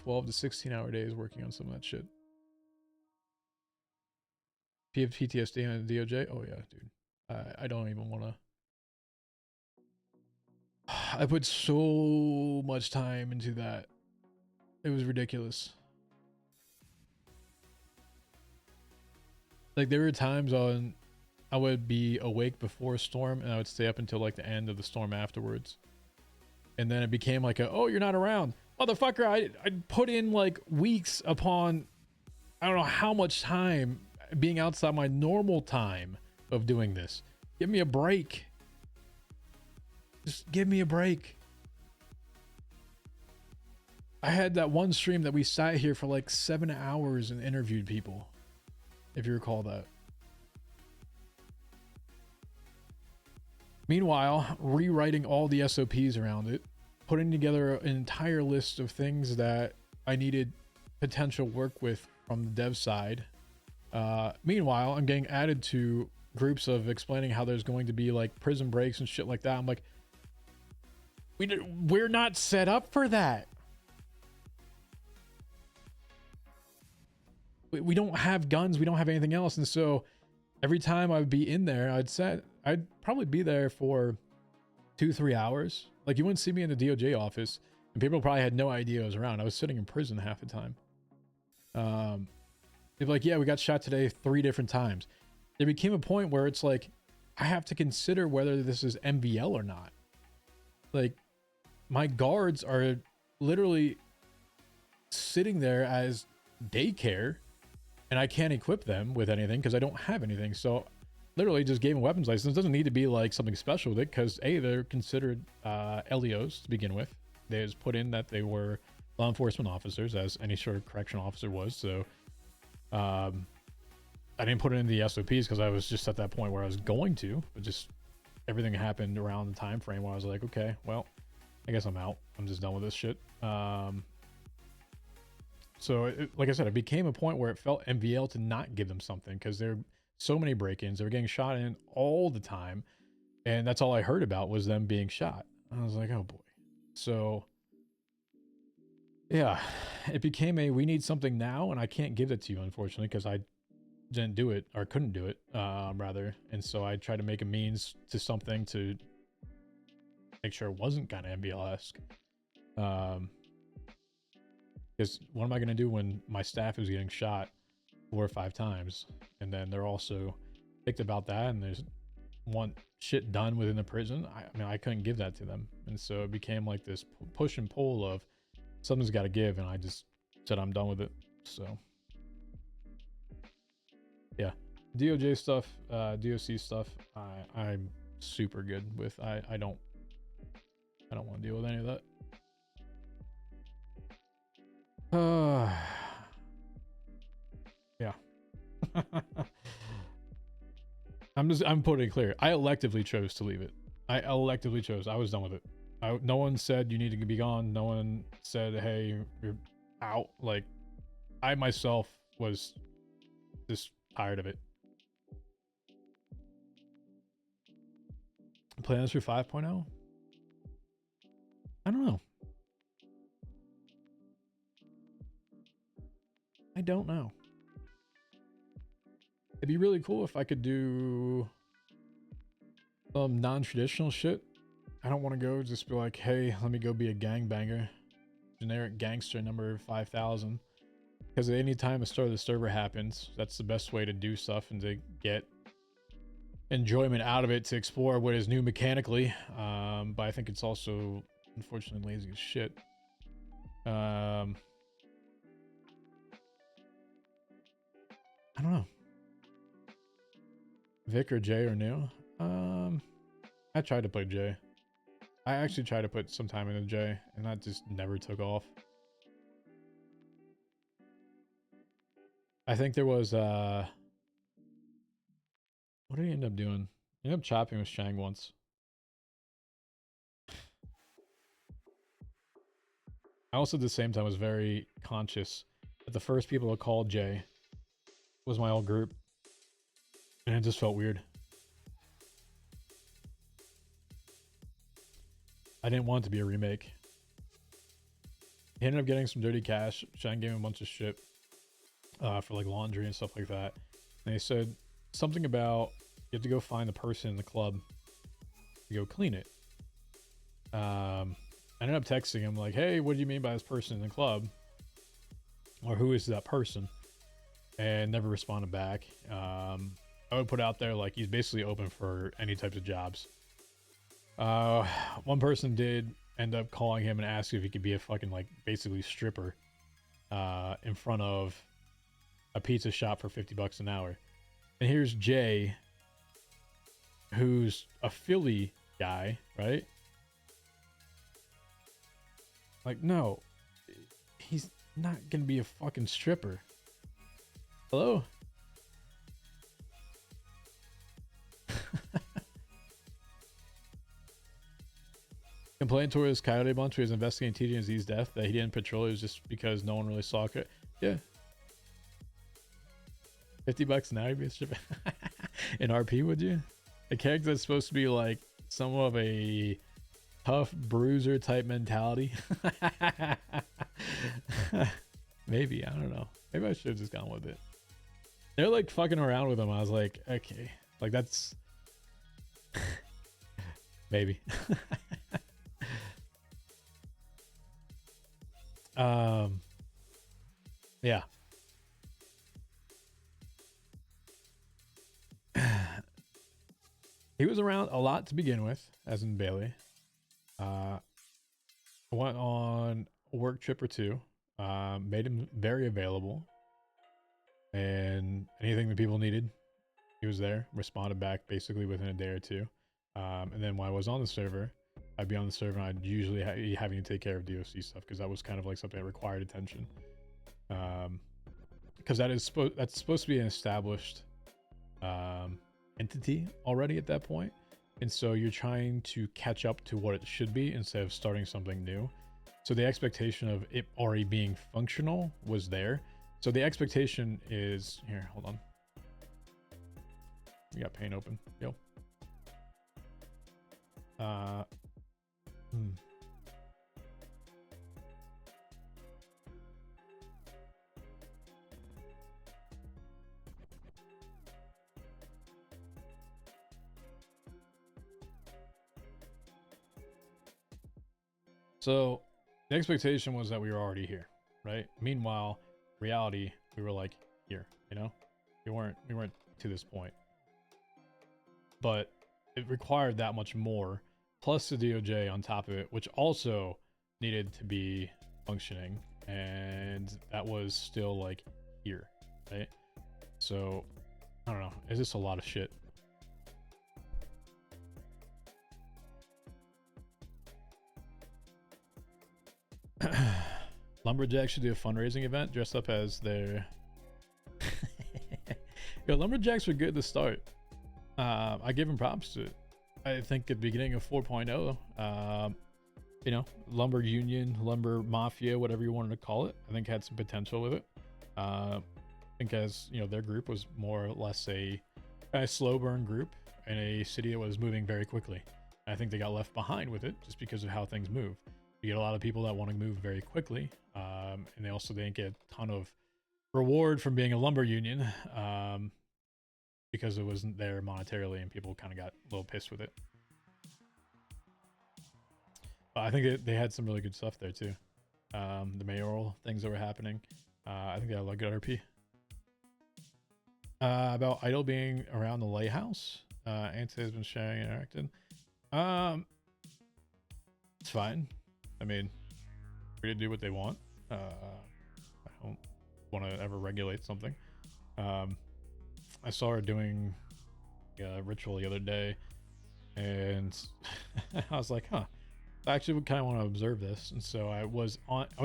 12 to 16 hour days working on some of that shit. PTSD on DOJ? Oh yeah, dude. I don't even want to. I put so much time into that. It was ridiculous. Like, there were times I would be awake before a storm and I would stay up until like the end of the storm afterwards. And then it became like oh, you're not around. Motherfucker, I put in like weeks upon I don't know how much time being outside my normal time of doing this. Give me a break. Just give me a break. I had that one stream that we sat here for like 7 hours and interviewed people, if you recall that. Meanwhile, rewriting all the SOPs around it, putting together an entire list of things that I needed potential work with from the dev side, Meanwhile, I'm getting added to groups of explaining how there's going to be like prison breaks and shit like that. I'm like, we're not set up for that. We don't have guns. We don't have anything else. And so every time I would be in there, I'd probably be there for 2-3 hours. Like, you wouldn't see me in the DOJ office, and people probably had no idea I was around. I was sitting in prison half the time. They'd be like, yeah, we got shot today 3 different times. There became a point where it's like, I have to consider whether this is MVL or not. Like, my guards are literally sitting there as daycare, and I can't equip them with anything because I don't have anything. So literally just gave them a weapons license. It doesn't need to be like something special with it, because A, they're considered LEOs to begin with. They just put in that they were law enforcement officers, as any sort of correctional officer was. So I didn't put it in the SOPs because I was just at that point where I was going to, but just everything happened around the time frame where I was like, okay, well, I guess I'm out. I'm just done with this shit. So like I said, it became a point where it felt MVL to not give them something, because there are so many break-ins. They were getting shot in all the time, and that's all I heard about was them being shot. I was like, oh boy. So yeah, it became a, we need something now, and I can't give it to you, unfortunately, because I didn't do it, or couldn't do it, rather. And so I tried to make a means to something to make sure it wasn't kind of MVL-esque. Because what am I going to do when my staff is getting shot 4 or 5 times, and then they're also picked about that, and there's want shit done within the prison? I mean, I couldn't give that to them. And so it became like this push and pull of something's got to give, and I just said I'm done with it. So yeah, DOJ stuff, DOC stuff, I'm super good with. I don't want to deal with any of that. Yeah. I'm putting it clear. I electively chose to leave it. I was done with it. No one said you need to be gone. No one said, hey, you're out. Like, I myself was just tired of it. Plans for 5.0? I don't know. I don't know. It'd be really cool if I could do some non-traditional shit. I don't want to go just be like, hey, let me go be a gangbanger. Generic gangster number 5000. Because at any time a start of the server happens, that's the best way to do stuff and to get enjoyment out of it, to explore what is new mechanically. But I think it's also, unfortunately, lazy as shit. I don't know. Vic or Jay or new? I tried to play Jay. I actually tried to put some time into Jay, and that just never took off. I think there was what did he end up doing? He ended up chopping with Shang once. I also at the same time was very conscious that the first people to call Jay was my old group, and it just felt weird. I didn't want it to be a remake. He ended up getting some dirty cash. Shang gave him a bunch of shit for like laundry and stuff like that. And they said something about you have to go find the person in the club to go clean it. I ended up texting him like, hey, what do you mean by this person in the club? Or who is that person? And never responded back. I would put out there like he's basically open for any types of jobs. One person did end up calling him and asked if he could be a fucking like basically stripper in front of a pizza shop for $50 an hour. And here's Jay, who's a Philly guy, right? Like, no, he's not gonna be a fucking stripper. Hello? Complained toward his Coyote Bunch who was investigating TGNZ's death that he didn't patrol. It was just because no one really saw it. Yeah. $50 now you'd be stripping in RP, would you? A character that's supposed to be like somewhat of a tough bruiser type mentality. Maybe, I don't know. Maybe I should have just gone with it. They're like fucking around with them. I was like, okay, like that's maybe. Yeah. He was around a lot to begin with, as in Bailey. Went on a work trip or two. Made him very available. And anything that people needed, he was there. Responded back basically within a day or two. And then when I was on the server, I'd be on the server and I'd usually be having to take care of DOC stuff because that was kind of like something that required attention. Because that's supposed to be an established entity already at that point, and so you're trying to catch up to what it should be instead of starting something new. So the expectation of it already being functional was there. So the expectation is here. Hold on. We got paint open. Yo. So the expectation was that we were already here, right? Meanwhile, reality, we were like here, you know? We weren't to this point. But it required that much more, plus the DOJ on top of it, which also needed to be functioning, and that was still like here, right? So I don't know, it's just a lot of shit. Lumberjacks should do a fundraising event dressed up as their Yo, Lumberjacks were good to start. I give them props to it. I think at the beginning of 4.0, you know, lumber union, lumber mafia, whatever you wanted to call it, I think had some potential with it. I think as you know, their group was more or less a slow burn group in a city that was moving very quickly. I think they got left behind with it just because of how things move. You get a lot of people that want to move very quickly, and they also didn't get a ton of reward from being a lumber union, because it wasn't there monetarily, and people kind of got a little pissed with it. But I think they had some really good stuff there too. The mayoral things that were happening, I think they had a lot of good RP. About Idle being around the lighthouse, Ante has been sharing and interacting. It's fine. I mean, free to do what they want. I don't want to ever regulate something. I saw her doing a ritual the other day, and I was like, huh, I actually kind of want to observe this. And so I was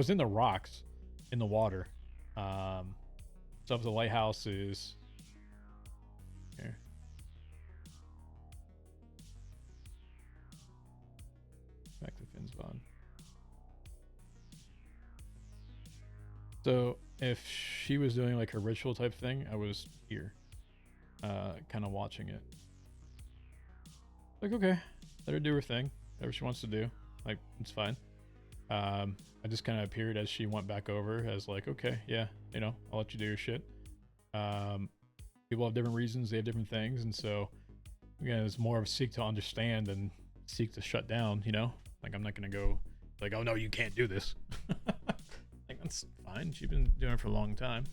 in the rocks in the water. So if the lighthouse is here. Back to Finsbon. So if she was doing like her ritual type thing, I was here, kind of watching it. Like, okay, let her do her thing, whatever she wants to do. Like, it's fine. I just kind of appeared as she went back over as like, okay, yeah, you know, I'll let you do your shit. People have different reasons, they have different things, and so again, it's more of a seek to understand than seek to shut down, you know? Like, I'm not gonna go like, oh no, you can't do this. Like, that's fine. She's been doing it for a long time.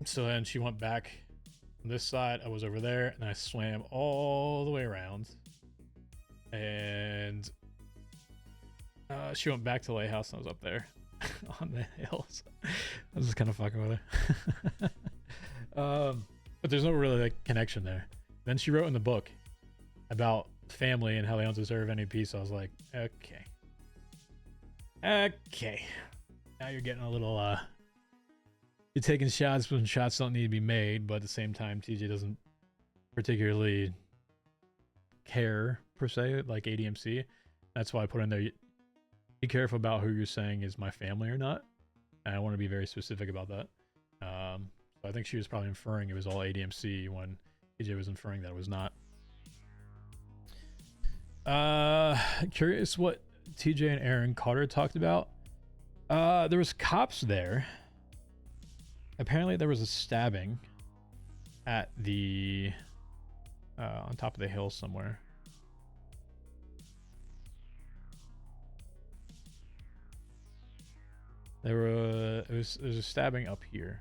So then she went back on this side. I was over there, and I swam all the way around. And she went back to the lighthouse, and I was up there on the hills. I was just kind of fucking with her. But there's no really like connection there. Then she wrote in the book about family and how they don't deserve any peace. I was like, okay. Now you're getting a little you're taking shots when shots don't need to be made, but at the same time TJ doesn't particularly care per se like ADMC. That's why I put in there, be careful about who you're saying is my family or not. And I want to be very specific about that. So I think she was probably inferring it was all ADMC when TJ was inferring that it was not. Curious what TJ and Aaron Carter talked about. There was cops there. Apparently there was a stabbing at the on top of the hill somewhere. There was a stabbing up here.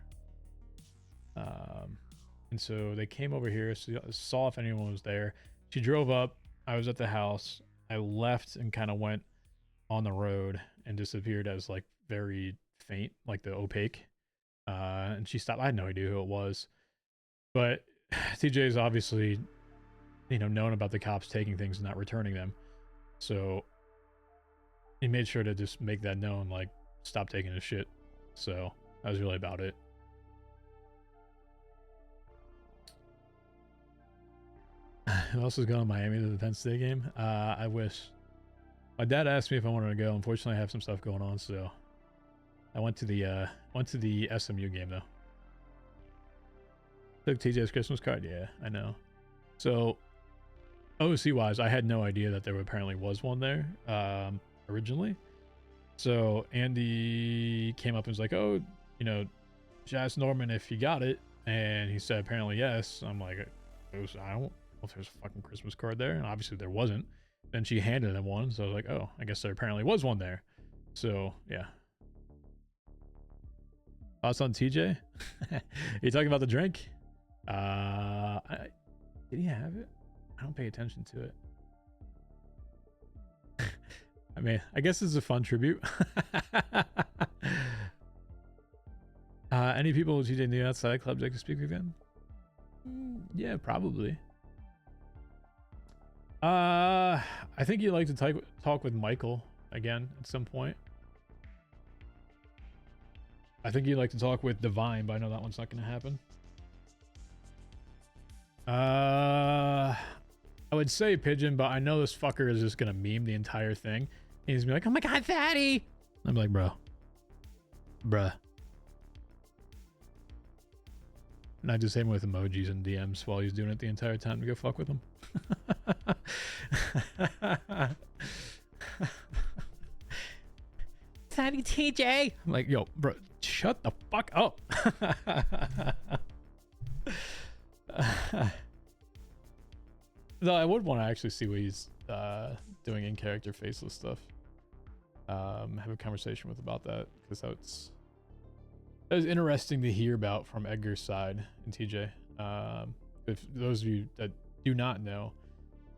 And so they came over here, saw if anyone was there. She drove up. I was at the house. I left and kind of went on the road and disappeared as like very faint, like the opaque. And she stopped. I had no idea who it was, but TJ's obviously, known about the cops taking things and not returning them. So he made sure to just make that known, like, stop taking his shit. So that was really about it. Who else is going to Miami to the Penn State game? I wish. My dad asked me if I wanted to go. Unfortunately, I have some stuff going on, so I went to the SMU game though. Took TJ's Christmas card. Yeah, I know. So OC wise, I had no idea that there apparently was one there originally. So Andy came up and was like, "Oh, just ask Norman if he got it," and he said apparently yes. I'm like, I don't know if there's a fucking Christmas card there, and obviously there wasn't. Then she handed him one, so I was like, oh, I guess there apparently was one there. So yeah. Thoughts on TJ? You talking about the drink? Did he have it? I don't pay attention to it. I mean, I guess it's a fun tribute. Any people with TJ in the outside club like to speak with him? Yeah, probably. I think you'd like to talk with Michael again at some point. I think you'd like to talk with Divine, but I know that one's not going to happen. I would say Pigeon, but I know this fucker is just going to meme the entire thing. He's gonna be like, "Oh my god, Fatty!" I'm like, bruh. And I just hit him with emojis and DMs while he's doing it the entire time to go fuck with him. Fatty TJ! I'm like, yo, bro, shut the fuck up. Though I would want to actually see what he's doing in character faceless stuff. Have a conversation with about that, because that was interesting to hear about from Edgar's side and TJ. If those of you that do not know,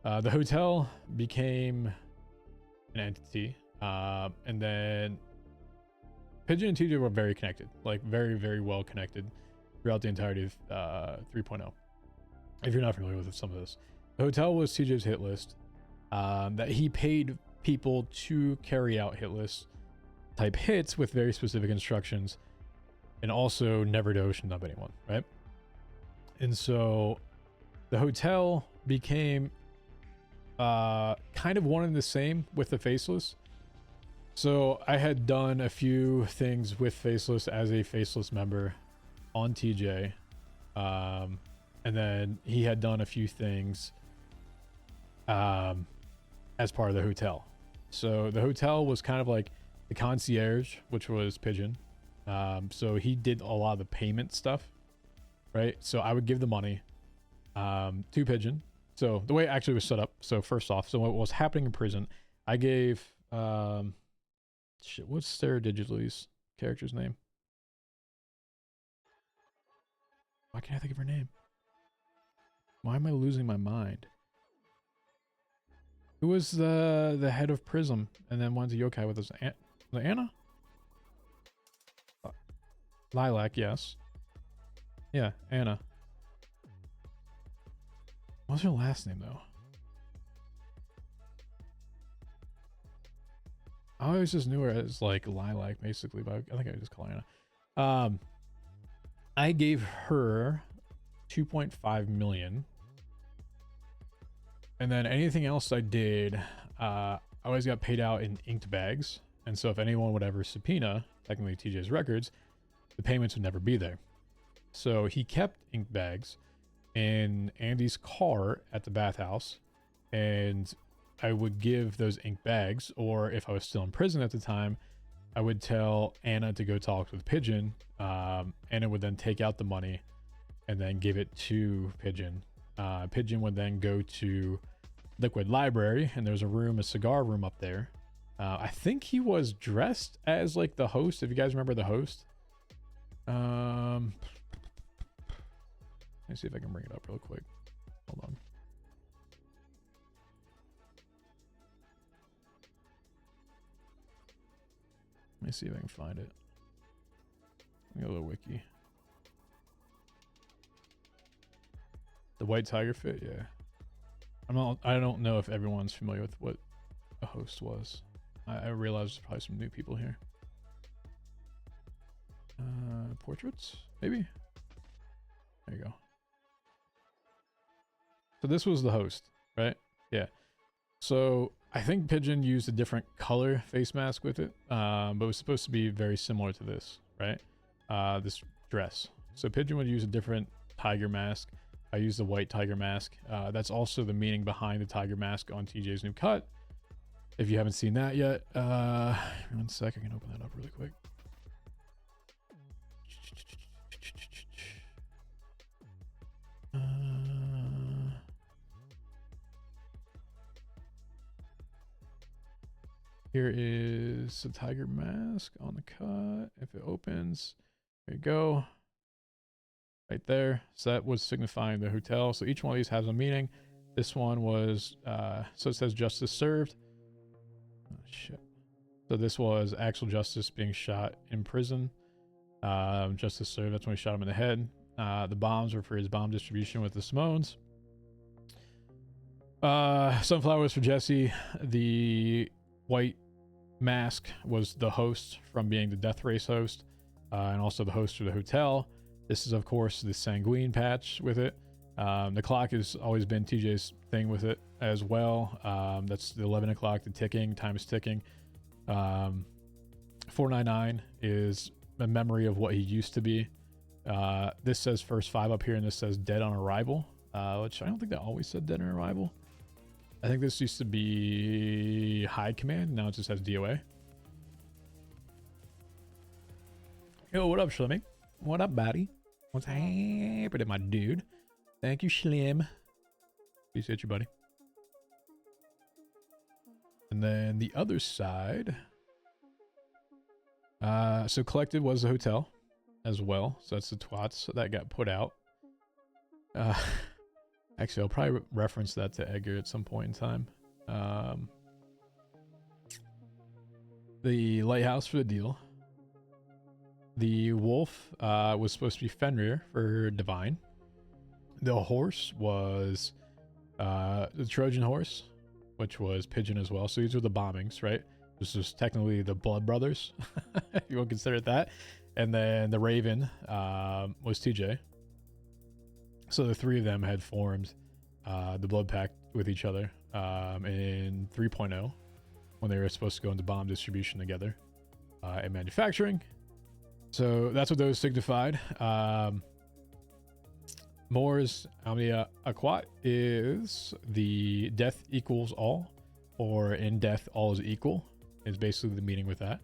the hotel became an entity, and then Pigeon and TJ were very connected, like very, very well connected throughout the entirety of 3.0. If you're not familiar with some of this, the hotel was TJ's hit list, that he paid people to carry out hit list type hits with very specific instructions, and also never to ocean dump anyone, right? And so the hotel became kind of one and the same with the faceless. So I had done a few things with faceless as a faceless member on TJ, and then he had done a few things as part of the hotel. So the hotel was kind of like the concierge, which was Pigeon. So he did a lot of the payment stuff, right? So I would give the money to Pigeon. So the way it actually was set up, so first off, so what was happening in prison, I gave shit, what's Sarah Digitally character's name? Why can't I think of her name? Why am I losing my mind? Who was the head of Prism and then went to Yokai with us? Anna? Lilac, yes. Yeah, Anna. What's her last name though? I always just knew her as like Lilac basically, but I think I just call her Anna. I gave her 2.5 million. And then anything else I did, I always got paid out in inked bags. And so if anyone would ever subpoena, technically TJ's records, the payments would never be there. So he kept ink bags in Andy's car at the bathhouse, and I would give those ink bags, or if I was still in prison at the time, I would tell Anna to go talk with Pigeon. Anna would then take out the money and then give it to Pigeon. Pigeon would then go to Liquid Library, and there's a cigar room up there. I think he was dressed as like the host, if you guys remember the host. Let me see if I can bring it up real quick. Hold on. Let me see if I can find it. Let me go to the wiki. The White Tiger fit, yeah. I don't know if everyone's familiar with what a host was. I realize there's probably some new people here. Portraits, maybe? There you go. So this was the host, right? Yeah. So I think Pigeon used a different color face mask with it, but it was supposed to be very similar to this, right? This dress. So Pigeon would use a different tiger mask. I used the white tiger mask. That's also the meaning behind the tiger mask on TJ's new cut. If you haven't seen that yet, 1 sec, I can open that up really quick. Here is the tiger mask on the cut. If it opens, there you go. Right there. So that was signifying the hotel. So each one of these has a meaning. This one was, so it says justice served. Oh, shit. So this was actual justice being shot in prison. Justice served, that's when we shot him in the head. The bombs were for his bomb distribution with the Simones. Sunflowers for Jesse. The white mask was the host from being the death race host, and also the host for the hotel. This is, of course, the sanguine patch with it. The clock has always been TJ's thing with it as well. That's the 11 o'clock, the ticking, time is ticking. 499 is a memory of what he used to be. This says first 5 up here, and this says dead on arrival, which I don't think that always said dead on arrival. I think this used to be high command. Now it just has DOA. Yo, what up, Schlimmy? What up, buddy? What's happening, my dude? Thank you, Schlim. Appreciate you, buddy. And then the other side. So collected was the hotel as well. So that's the twats that got put out. Actually, I'll probably reference that to Edgar at some point in time. The lighthouse for the deal. The wolf was supposed to be Fenrir for divine. The horse was the Trojan horse, which was Pigeon as well. So these were the bombings, right? This is technically the Blood Brothers, if you want to consider it that. And then the Raven was TJ. So the three of them had formed the Blood Pact with each other in 3.0 when they were supposed to go into bomb distribution together and manufacturing. So that's what those signified. Mors Omnia Aquat is the death equals all, or in death all is equal, is basically the meaning with that.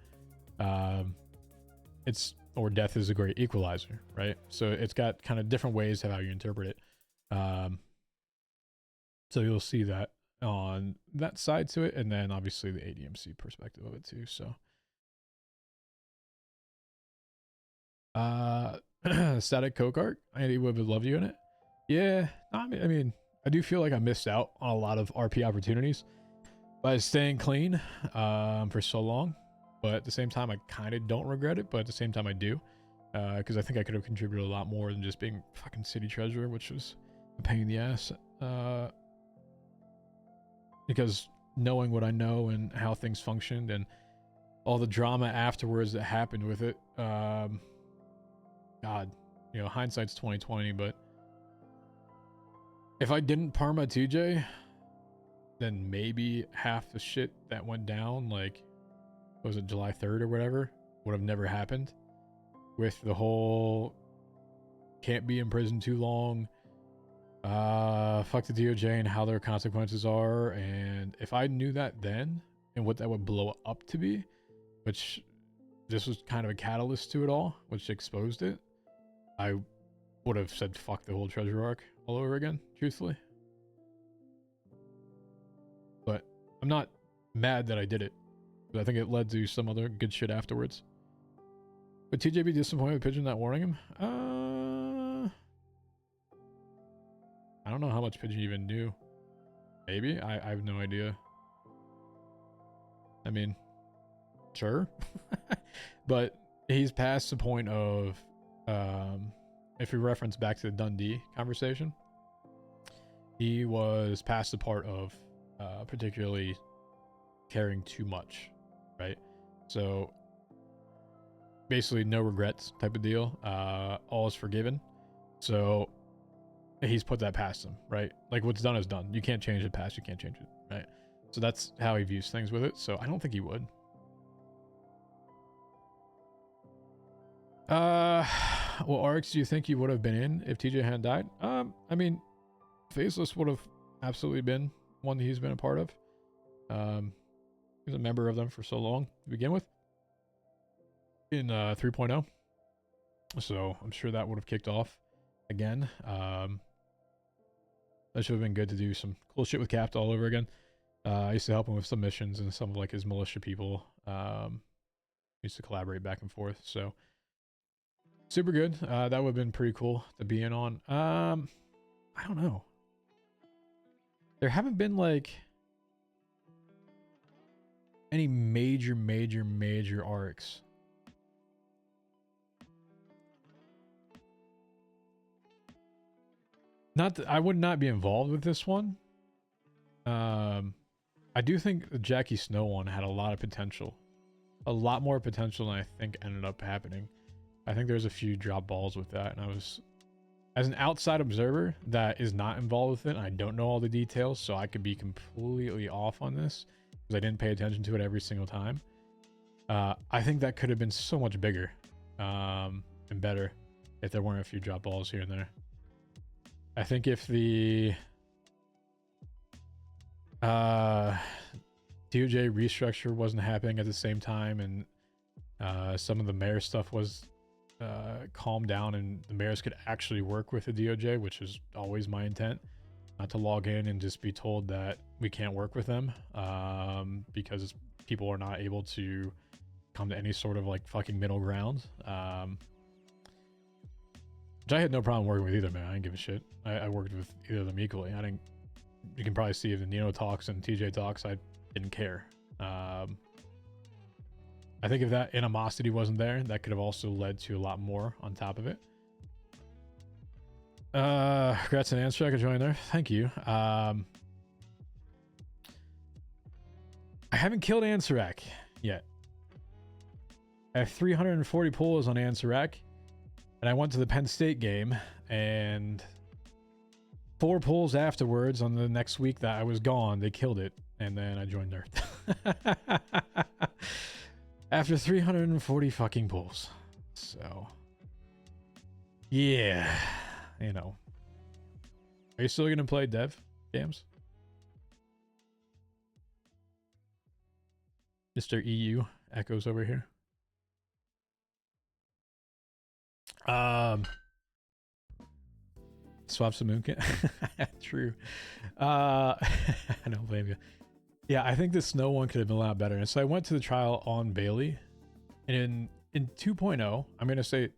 Or death is a great equalizer, right? So it's got kind of different ways of how you interpret it. So you'll see that on that side to it, and then obviously the ADMC perspective of it too. So Static Coke Art, Andy would love you in it. Yeah, I mean, I do feel like I missed out on a lot of RP opportunities by staying clean for so long. But at the same time, I kind of don't regret it, but at the same time I do. Because I think I could have contributed a lot more than just being fucking city treasurer, which was a pain in the ass. Because knowing what I know and how things functioned and all the drama afterwards that happened with it, God, you know, hindsight's 2020, but if I didn't perma TJ, then maybe half the shit that went down, like, was it July 3rd or whatever, would have never happened with the whole can't be in prison too long, fuck the DOJ and how their consequences are. And if I knew that then and what that would blow up to be, which this was kind of a catalyst to it all, which exposed it, I would have said fuck the whole treasure arc all over again, truthfully. But I'm not mad that I did it, but I think it led to some other good shit afterwards. Would TJ be disappointed with Pigeon not warning him? I don't know how much Pigeon even knew. Maybe? I have no idea. I mean, sure. But he's past the point of, if we reference back to the Dundee conversation, he was past the part of particularly caring too much, right? So basically no regrets type of deal. All is forgiven. So he's put that past him, right? Like what's done is done. You can't change the past. You can't change it, right? So that's how he views things with it. So I don't think he would. What arcs do you think you would have been in if TJ hadn't died? I mean, Faceless would have absolutely been one that he's been a part of. He's a member of them for so long to begin with. In 3.0. So I'm sure that would have kicked off again. That should have been good to do some cool shit with Capt all over again. I used to help him with some missions and some of like his militia people. Used to collaborate back and forth. So super good. That would have been pretty cool to be in on. I don't know. There haven't been like any major arcs. Not that I would not be involved with this one. I do think the Jackie Snow one had a lot of potential. A lot more potential than I think ended up happening. I think there's a few drop balls with that, and I was, as an outside observer that is not involved with it, I don't know all the details, so I could be completely off on this because I didn't pay attention to it every single time. I think that could have been so much bigger and better if there weren't a few drop balls here and there. I think if the DOJ restructure wasn't happening at the same time, and some of the mayor stuff was calmed down, and the mayors could actually work with the DOJ, which is always my intent, not to log in and just be told that we can't work with them because people are not able to come to any sort of like fucking middle ground. Which I had no problem working with either, man. I didn't give a shit. I worked with either of them equally. I didn't. You can probably see if the Nino talks and TJ talks, I didn't care. I think if that animosity wasn't there, that could have also led to a lot more on top of it. Congrats on Answer. I could join there. Thank you. I haven't killed Anserac yet. I have 340 pulls on Anserac. And I went to the Penn State game, and 4 pulls afterwards on the next week that I was gone, they killed it. And then I joined Earth. After 340 fucking pulls. So, yeah. You know. Are you still going to play dev games? Mr. EU echoes over here. Swap some moon kit. True. I don't blame you. Yeah, I think the snow one could have been a lot better. And so I went to the trial on Bailey, and in 2.0, I'm gonna say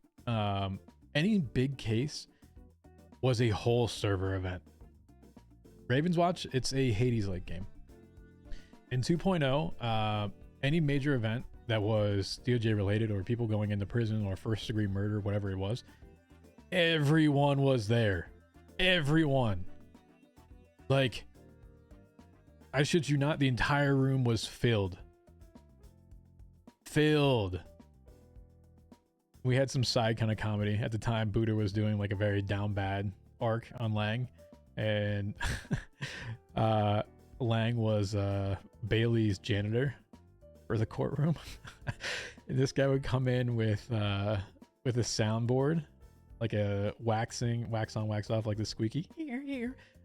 any big case was a whole server event. Ravenswatch, it's a Hades-like game. In 2.0, any major event that was DOJ related or people going into prison or first degree murder, whatever it was, everyone was there. Everyone. Like, I shit you not, the entire room was filled. Filled. We had some side kind of comedy. At the time, Buddha was doing like a very down bad arc on Lang. And Lang was Bailey's janitor. for the courtroom. And this guy would come in with a soundboard, like a wax on, wax off, like the squeaky,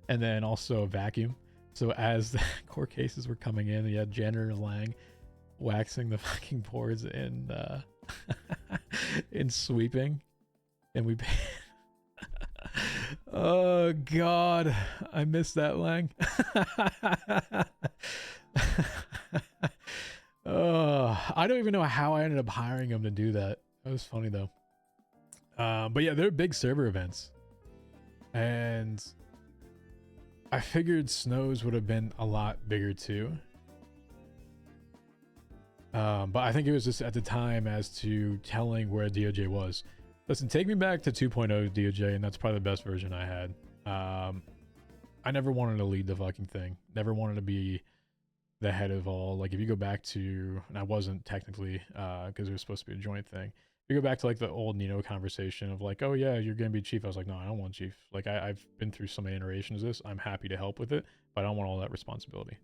and then also a vacuum. So as the court cases were coming in, he had Janitor Lang waxing the fucking boards and in sweeping, and we. Oh God, I missed that, Lang. I don't even know how I ended up hiring him to do that. That was funny though. But yeah, they're big server events, and I figured Snows would have been a lot bigger too. But I think it was just at the time as to telling where DOJ was. Listen, take me back to 2.0 DOJ, and that's probably the best version I had. I never wanted to lead the fucking thing. Never wanted to be the head of all. Like, if you go back to, and I wasn't technically, because it was supposed to be a joint thing. If you go back to like the old Nino conversation of like, oh yeah, you're gonna be chief. I was like, no, I don't want chief. Like, I've been through so many iterations of this. I'm happy to help with it, but I don't want all that responsibility.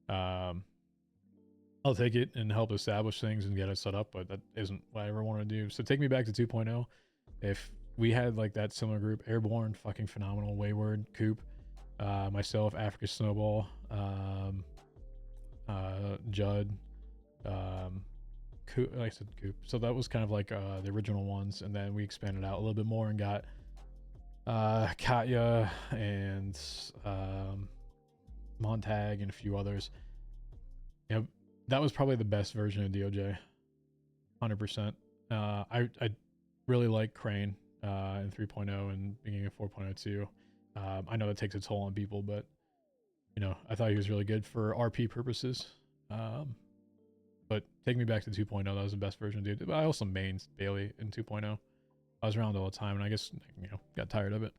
I'll take it and help establish things and get it set up, but that isn't what I ever want to do. So take me back to 2.0. If we had like that similar group, Airborne, fucking phenomenal, Wayward, Coop, myself, Africa Snowball, Judd, Coop, like I said, Coop. So that was kind of like the original ones, and then we expanded out a little bit more and got Katya and Montag and a few others. You know, that was probably the best version of DOJ, 100%. I really like Crane in 3.0 and beginning of 4.0 too. I know that takes a toll on people, but you know, I thought he was really good for RP purposes. But take me back to 2.0. That was the best version of DOJ. But I also mained Bailey in 2.0. I was around all the time, and I guess, you know, got tired of it.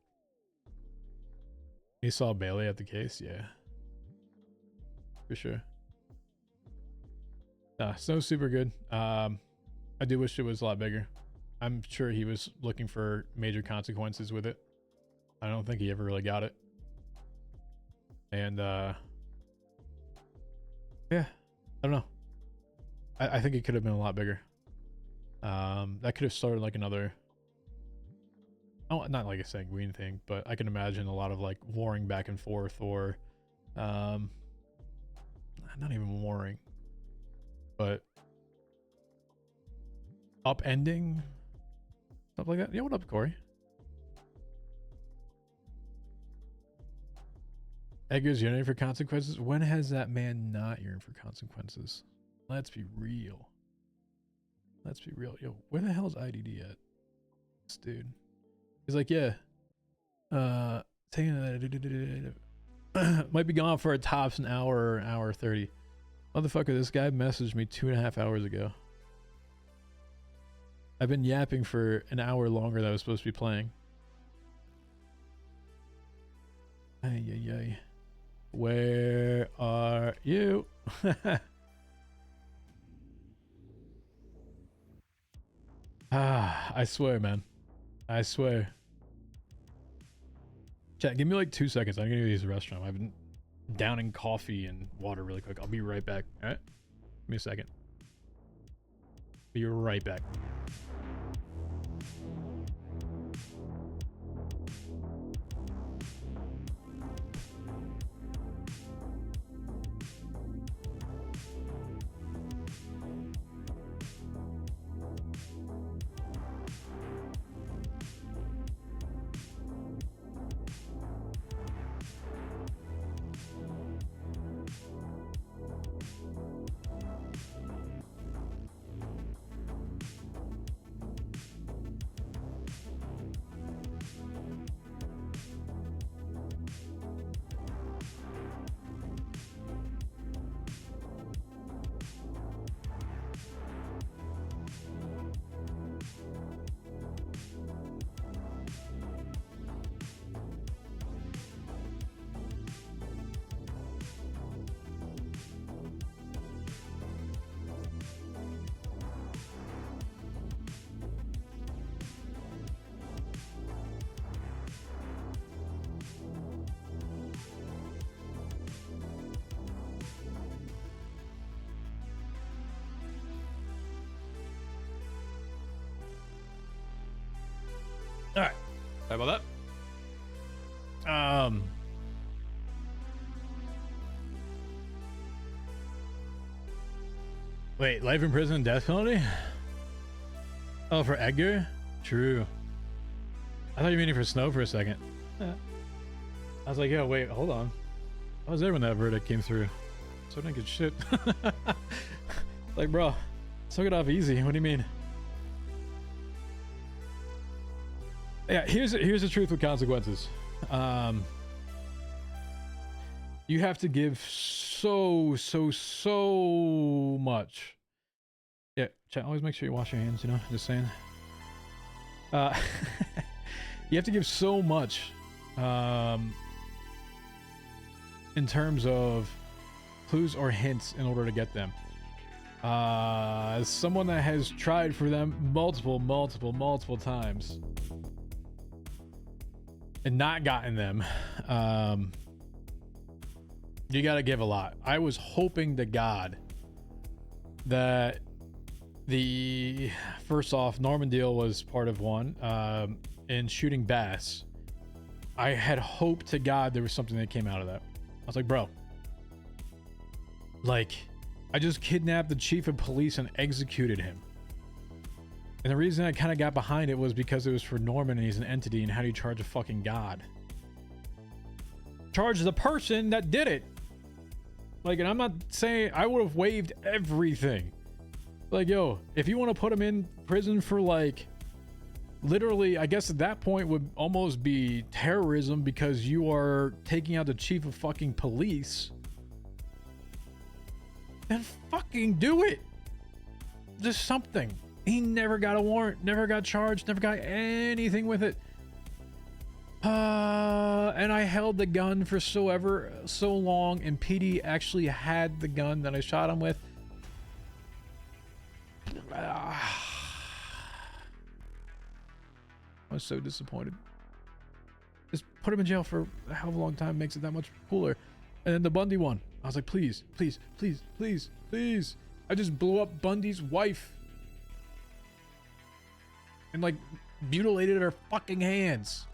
You saw Bailey at the case, yeah, for sure. So super good. I do wish it was a lot bigger. I'm sure he was looking for major consequences with it. I don't think he ever really got it. And yeah, I don't know. I think it could have been a lot bigger. That could have started like another, oh, not like a sanguine thing, but I can imagine a lot of like warring back and forth, or not even warring, but upending, stuff like that. Yeah, what up, Corey? Edgar's yearning for consequences. When has that man not yearned for consequences? Let's be real. Let's be real. Yo, where the hell is IDD at? This dude. He's like, yeah. Taking might be gone for a tops an hour or an hour 30. Motherfucker, this guy messaged me 2.5 hours ago. I've been yapping for an hour longer than I was supposed to be playing. Ay, ay, ay. Where are you? I swear, man. I swear. Chat, give me like 2 seconds. I'm gonna go use the restroom. I've been downing coffee and water really quick. I'll be right back. All right? Give me a second. Be right back. Sorry about that. Wait, life in prison, death penalty? Oh, for Edgar? True. I thought you were meaning for Snow for a second. I was like, yo, wait, hold on. I was there when that verdict came through. So I didn't get shit. Like, bro, took it off easy. What do you mean? Yeah, here's the truth with consequences. You have to give so much. Yeah, chat, always make sure you wash your hands, you know, just saying. You have to give so much in terms of clues or hints in order to get them. As someone that has tried for them multiple times and not gotten them, you got to give a lot. I was hoping to God that the first off Norman deal was part of one, and shooting bass. I had hoped to God there was something that came out of that. I was like, bro, like, I just kidnapped the chief of police and executed him. And the reason I kind of got behind it was because it was for Norman and he's an entity, and how do you charge a fucking god? Charge the person that did it. Like, and I'm not saying I would have waived everything. Like, yo, if you want to put him in prison for, like, literally, I guess at that point would almost be terrorism because you are taking out the chief of fucking police, then fucking do it. Just something. He never got a warrant, never got charged, never got anything with it. And I held the gun for so long, and PD actually had the gun that I shot him with. I was so disappointed. Just put him in jail for a hell of a long time makes it that much cooler. And then the Bundy one, I was like, please. I just blew up Bundy's wife and, like, mutilated her fucking hands.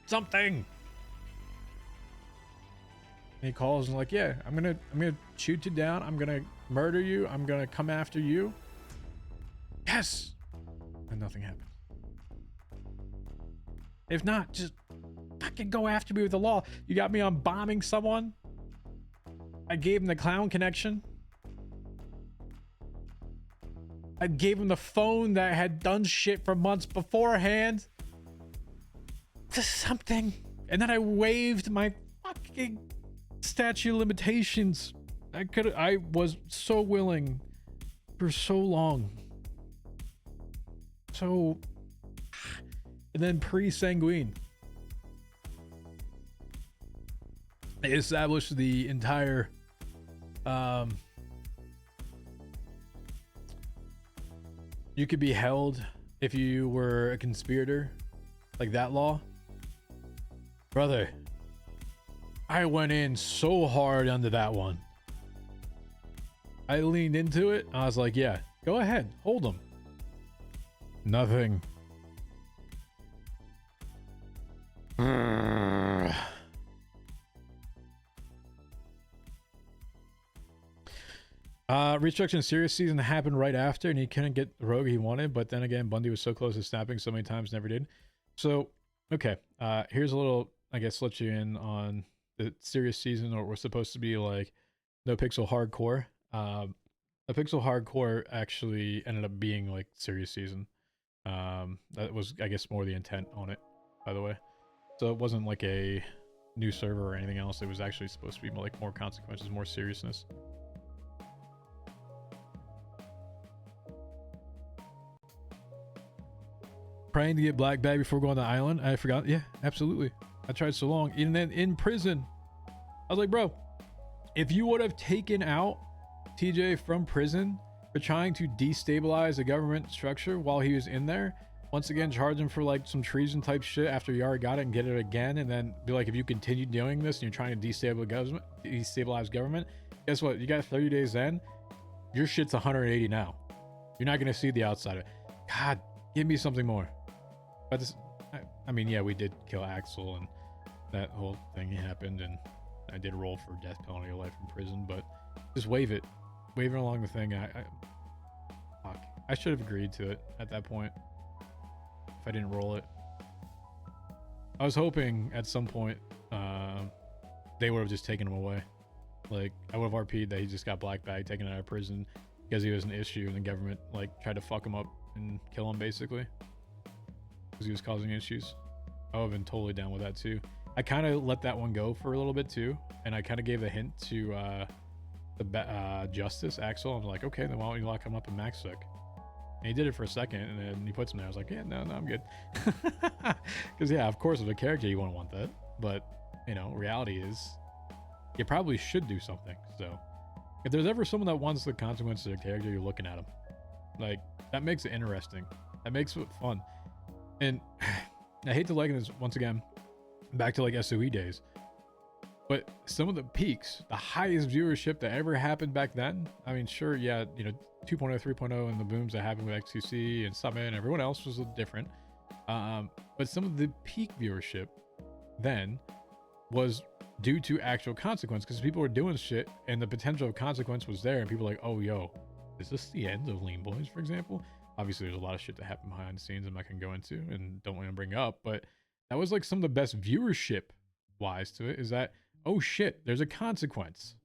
Something. And he calls and, like, yeah, I'm gonna shoot you down. I'm gonna murder you. I'm gonna come after you. Yes. And nothing happened. If not, just fucking go after me with the law. You got me on bombing someone. I gave him the clown connection. I gave him the phone that had done shit for months beforehand. Just something. And then I waived my fucking statute of limitations. I was so willing for so long. So, and then pre-sanguine. They established the entire you could be held if you were a conspirator, like that law. Brother, I went in so hard under that one. I leaned into it. I was like, yeah, go ahead, hold them. Nothing. Restructuring serious season happened right after, and he couldn't get the rogue he wanted, but then again, Bundy was so close to snapping so many times, never did. So, okay, here's a little, I guess, let you in on the serious season, or we're supposed to be like No Pixel Hardcore. No Pixel Hardcore actually ended up being like serious season. That was, I guess, more the intent on it, by the way. So it wasn't like a new server or anything else. It was actually supposed to be like more consequences, more seriousness. Praying to get black bag before going to the island. I forgot. Yeah, absolutely. I tried so long. And then in prison, I was like, bro, if you would have taken out TJ from prison for trying to destabilize the government structure while he was in there, once again, charge him for like some treason type shit after you already got it and get it again, and then be like, if you continue doing this and you're trying to destabilize government, guess what? You got 30 days then. Your shit's 180 now. You're not going to see the outside of it. God Give me something more. But this, I mean, yeah, we did kill Axel and that whole thing happened, and I did roll for death penalty or life in prison, but just wave it. Wave it along the thing. Fuck. I should have agreed to it at that point if I didn't roll it. I was hoping at some point they would have just taken him away. Like, I would have RP'd that he just got black bag taken out of prison because he was an issue and the government like tried to fuck him up and kill him basically because he was causing issues. I would have been totally down with that too. I kind of let that one go for a little bit too, and I kind of gave a hint to the Justice Axel. I was like, okay, then why don't you lock him up in MaxSec? And he did it for a second, and then he puts him there. I was like, yeah, no, I'm good. Because yeah, of course, with a character you wouldn't want that, but you know, reality is you probably should do something. So if there's ever someone that wants the consequences of their character, you're looking at them. Like, that makes it interesting. That makes it fun. And I hate to liken this once again back to like SOE days, but some of the peaks, the highest viewership that ever happened back then, I mean, sure, yeah, you know, 2.0, 3.0 and the booms that happened with XQC and Summit and everyone else was different. But some of the peak viewership then was due to actual consequence, because people were doing shit and the potential of consequence was there, and people were like, oh, yo, is this the end of Lean Boys, for example? Obviously, there's a lot of shit that happened behind the scenes I'm not going to go into and don't want to bring up, but that was like some of the best viewership wise to it, is that, oh shit, there's a consequence.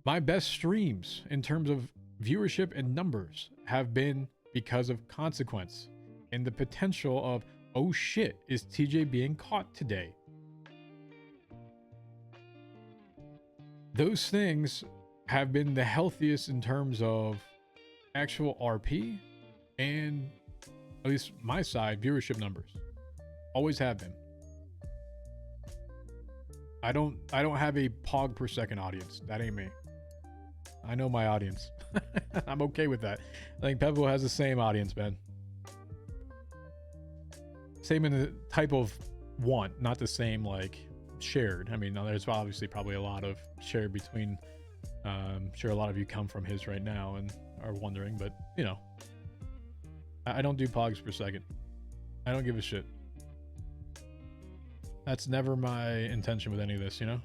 My best streams in terms of viewership and numbers have been because of consequence and the potential of, oh shit, is TJ being caught today? Those things have been the healthiest in terms of actual RP and, at least my side, viewership numbers. Always have been. I don't have a pog per second audience. That ain't me. I know my audience. I'm okay with that. I think Pebble has the same audience, man. Same in the type of want, not the same like shared. I mean, there's obviously probably a lot of shared between. Sure, a lot of you come from his right now and are wondering, but you know, I don't do pogs per second. I don't give a shit. That's never my intention with any of this, you know?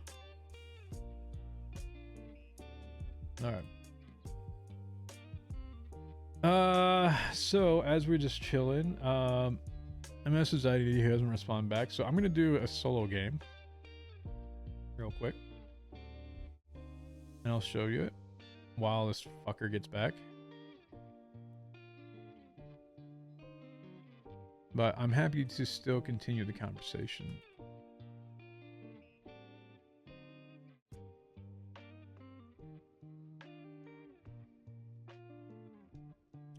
Alright. So as we're just chilling, I messaged IDD who hasn't responded back, so I'm gonna do a solo game real quick. And I'll show you it while this fucker gets back. But I'm happy to still continue the conversation.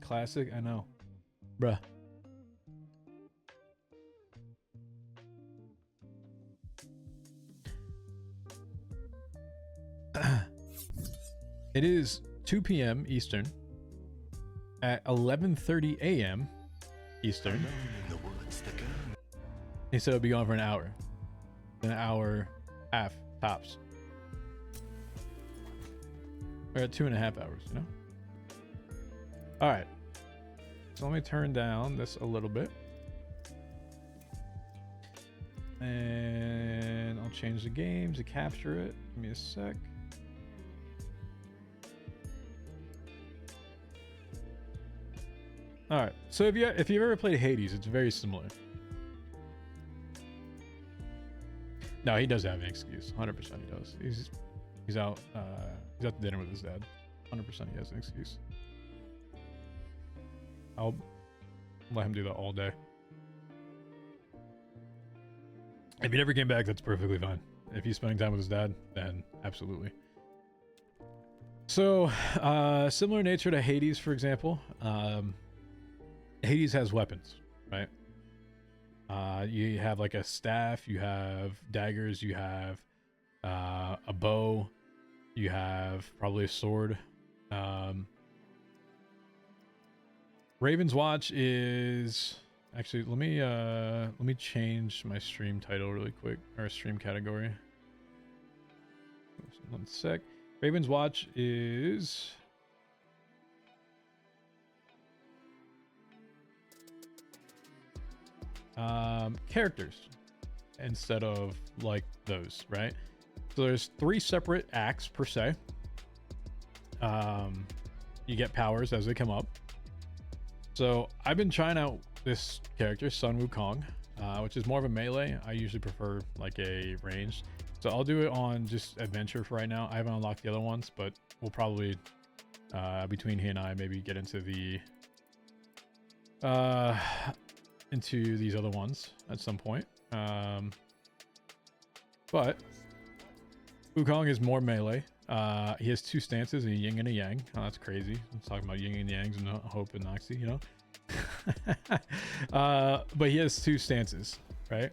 Classic, I know. Bruh. It is 2 p.m. Eastern at 11:30 a.m. Eastern. He said it'll be on for an hour. An hour half, tops. We're at 2.5 hours, you know? Alright. So let me turn down this a little bit. And I'll change the game to capture it. Give me a sec. Alright, so if you've ever played Hades, it's very similar. No, he does have an excuse. 100% he does. He's out to dinner with his dad. 100% he has an excuse. I'll let him do that all day. If he never came back, that's perfectly fine. If he's spending time with his dad, then absolutely. So, similar nature to Hades, for example. Hades has weapons, right? You have like a staff, you have daggers, you have a bow, you have probably a sword. Ravenswatch is actually, let me change my stream title really quick, or stream category. One sec. Ravenswatch is characters instead of like those, right? So there's 3 separate acts per se. You get powers as they come up. So I've been trying out this character, Sun Wukong, which is more of a melee. I usually prefer like a ranged. So I'll do it on just adventure for right now. I haven't unlocked the other ones, but we'll probably between he and I maybe get into the into these other ones at some point. But Wukong is more melee. He has 2 stances, a yin and a yang. Oh, that's crazy. I'm talking about yin and yangs and hope and Noxy, you know. But he has 2 stances, right?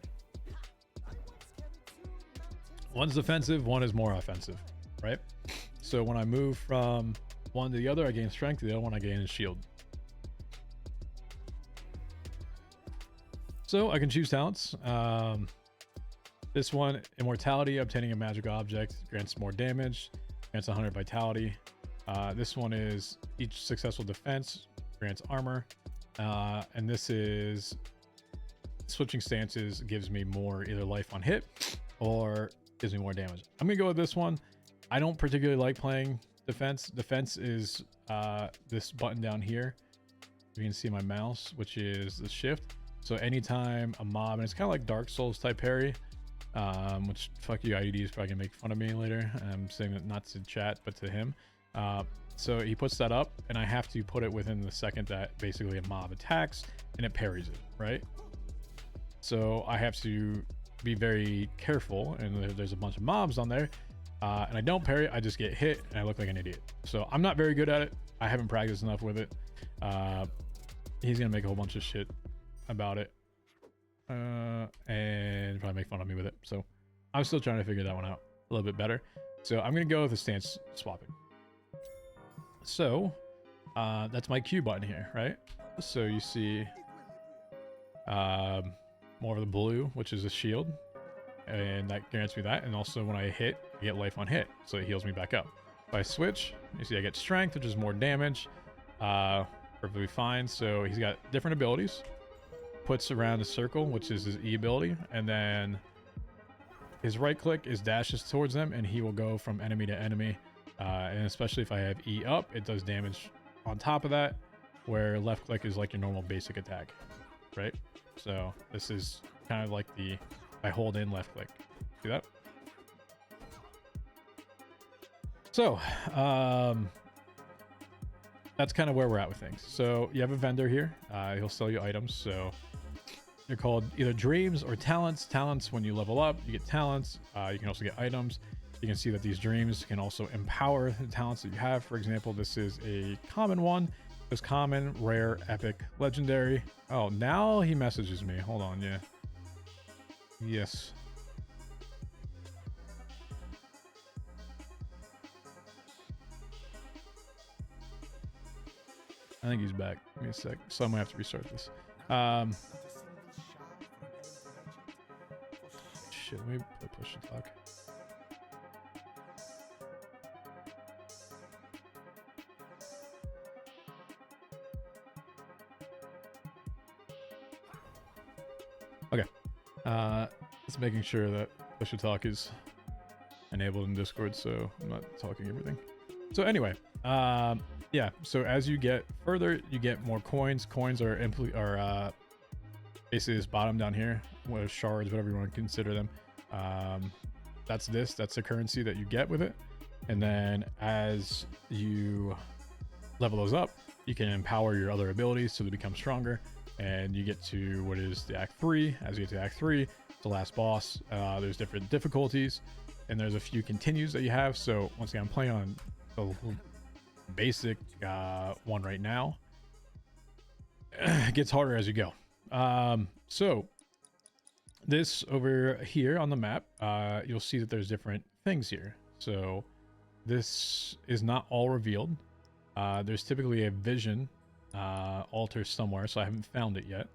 One's defensive, one is more offensive, right? So when I move from one to the other, I gain strength. The other one I gain shield. So I can choose talents. This one, immortality, obtaining a magic object grants more damage, grants 100 vitality. This one is each successful defense grants armor. And this is switching stances gives me more either life on hit or gives me more damage. I'm gonna go with this one. I don't particularly like playing defense. Defense is this button down here. You can see my mouse, which is the shift. So anytime a mob, and it's kind of like Dark Souls type parry, which fuck you IDD is probably gonna make fun of me later. I'm saying that not to chat, but to him. So he puts that up, and I have to put it within the second that basically a mob attacks, and it parries it, right? So I have to be very careful, and there's a bunch of mobs on there, and I don't parry, I just get hit, and I look like an idiot. So I'm not very good at it. I haven't practiced enough with it. He's gonna make a whole bunch of shit about it, and probably make fun of me with it. So I'm still trying to figure that one out a little bit better. So I'm gonna go with the stance swapping. So that's my Q button here, right? So you see more of the blue, which is a shield, and that grants me that. And also when I hit, I get life on hit, so it heals me back up. If I switch, you see I get strength, which is more damage. Perfectly fine. So he's got different abilities. Puts around a circle, which is his E ability, and then his right click is dashes towards them, and he will go from enemy to enemy. And especially if I have E up, it does damage on top of that, where left click is like your normal basic attack, right? So this is kind of like I hold in left click. See that? So that's kind of where we're at with things. So you have a vendor here. He'll sell you items. So they're called either dreams or talents. Talents, when you level up, you get talents. You can also get items. You can see that these dreams can also empower the talents that you have. For example, this is a common one. There's common, rare, epic, legendary. Oh, now he messages me. Hold on, yeah. Yes. I think he's back. Give me a sec. So I'm gonna have to restart this. Shit, let me push the talk. Okay. Just making sure that push to talk is enabled in Discord, so I'm not talking everything. So anyway, yeah, so as you get further, you get more coins. Coins are basically this bottom down here, with shards, whatever you want to consider them. That's the currency that you get with it. And then as you level those up, you can empower your other abilities so they become stronger. And you get to what is the Act 3. As you get to Act 3, the last boss, there's different difficulties, and there's a few continues that you have. So once again, I'm playing on the basic one right now. It gets harder as you go. So this over here on the map, you'll see that there's different things here. So this is not all revealed. There's typically a vision altar somewhere, so I haven't found it yet.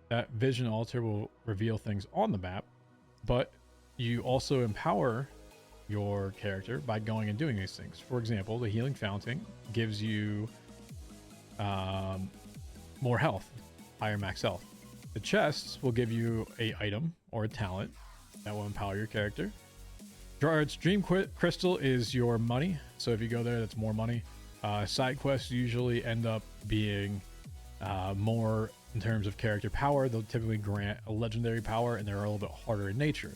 That vision altar will reveal things on the map, but you also empower your character by going and doing these things. For example, the healing fountain gives you more health, higher max health. The chests will give you a item or a talent that will empower your character. Gerard's Dream Crystal is your money, so if you go there, that's more money. Side quests usually end up being more in terms of character power. They'll typically grant a legendary power, and they're a little bit harder in nature.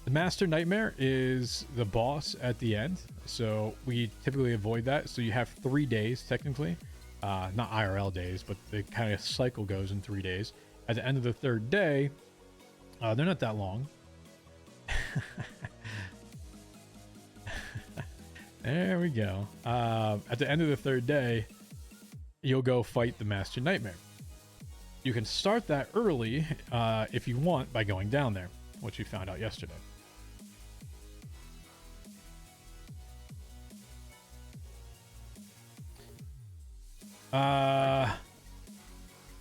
The Master Nightmare is the boss at the end, so we typically avoid that. So you have 3 days technically, not IRL days, but the kind of cycle goes in 3 days. At the end of the 3rd day, they're not that long. There we go. At the end of the 3rd day, you'll go fight the Master Nightmare. You can start that early if you want by going down there, which we found out yesterday.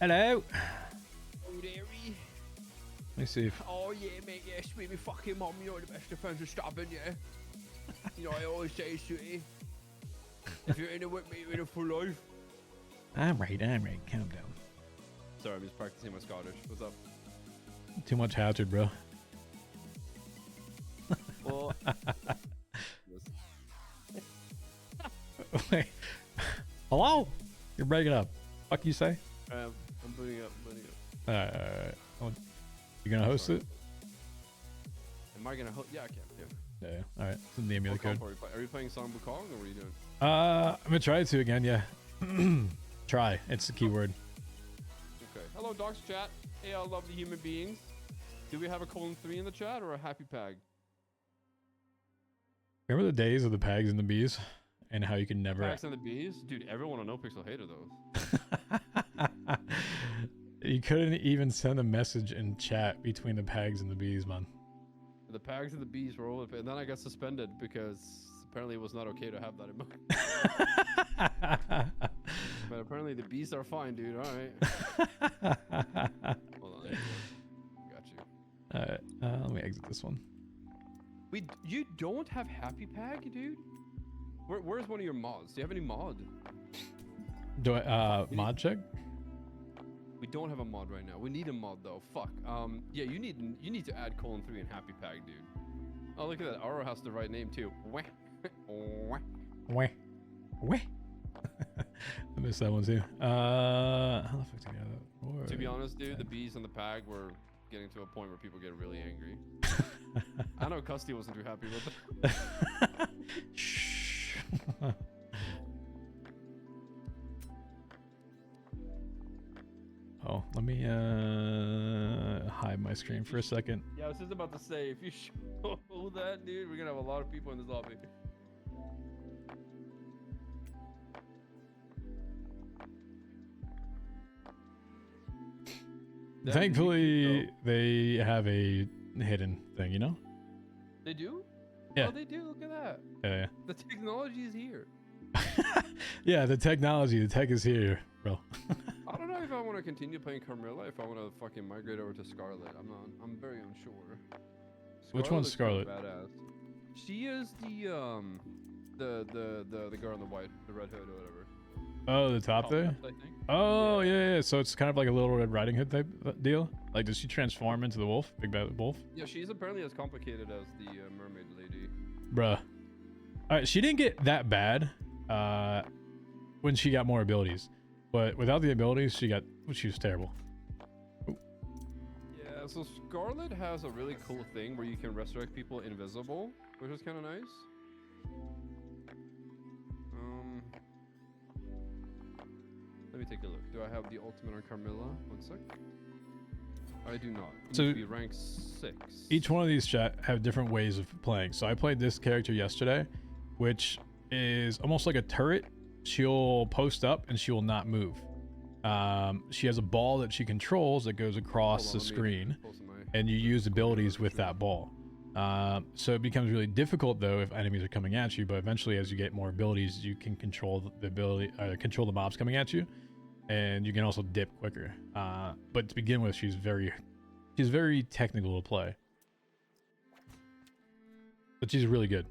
Hello. Let me see if... Oh yeah, mate, yeah, sweet me fucking mum, you know the best defense of stabbing, yeah. You know, I always say, sweetie, if you're in it with me, you're in it for life. I'm right, calm down. Sorry, I'm just practicing my Scottish. What's up? Too much hazard, bro. Well, Wait. Hello? You're breaking up. Fuck you say? I'm putting up. Alright. You gonna host it? Am I gonna host? Yeah, I can. Yeah. Yeah. Alright. Send the emulator code. Are you playing Song Bukong or what are you doing? I'm gonna try to again, yeah. Try. It's the keyword. Okay. Hello, Docs chat. Hey, all lovely human beings. Do we have a :3 in the chat or a happy pag? Remember the days of the pags and the bees? And how you can never... Pags and the bees? Dude, everyone on NoPixel hated those. You couldn't even send a message in chat between the pags and the bees, man. The pags and the bees were all... And then I got suspended because apparently it was not okay to have that emoji. But apparently the bees are fine, dude. All right. Hold on. Got you. Alright, let me exit this one. You don't have happy pag, dude? Where's one of your mods? Do you have any mod? Do I, mod check? We don't have a mod right now. We need a mod though. Fuck. Yeah, you need to add :3 and happy pag, dude. Oh, look at that. Aura has the right name too. Weh. Weh. Weh. I missed that one too. How the fuck did I get that? To be honest, dude, the bees and the pag were getting to a point where people get really angry. I know Custy wasn't too happy with it. Shh. Oh, let me hide my screen for a second. Yeah, I was just about to say, if you show that, dude, we're gonna have a lot of people in this lobby. Thankfully, they have a hidden thing, you know? They do? Yeah. Oh, they do. Look at that. Yeah. The technology is here. Yeah, the tech is here, bro. I don't know if I want to continue playing Carmilla, if I want to fucking migrate over to Scarlet. I'm very unsure. Which one's looks kinda Scarlet? Badass. She is the girl in the white, the red hood or whatever. Oh, the top there? Left, I think. Oh, yeah. So it's kind of like a Little Red Riding Hood type deal? Like, does she transform into the wolf? Big bad wolf? Yeah, she's apparently as complicated as the mermaid lady. Bruh. Alright, she didn't get that bad when she got more abilities. But without the abilities, she was terrible. Ooh. Yeah, so Scarlet has a really cool thing where you can resurrect people invisible, which is kind of nice. Let me take a look. Do I have the ultimate on Carmilla? 1 sec. I do not. It So needs to be rank 6. Each one of these chat have different ways of playing. So I played this character yesterday, which is almost like a turret. She'll post up and she will not move. She has a ball that she controls that goes across the screen, and you use abilities with that ball. So it becomes really difficult though if enemies are coming at you, but eventually as you get more abilities, you can control control the mobs coming at you, and you can also dip quicker. But to begin with, she's very technical to play, but she's really good.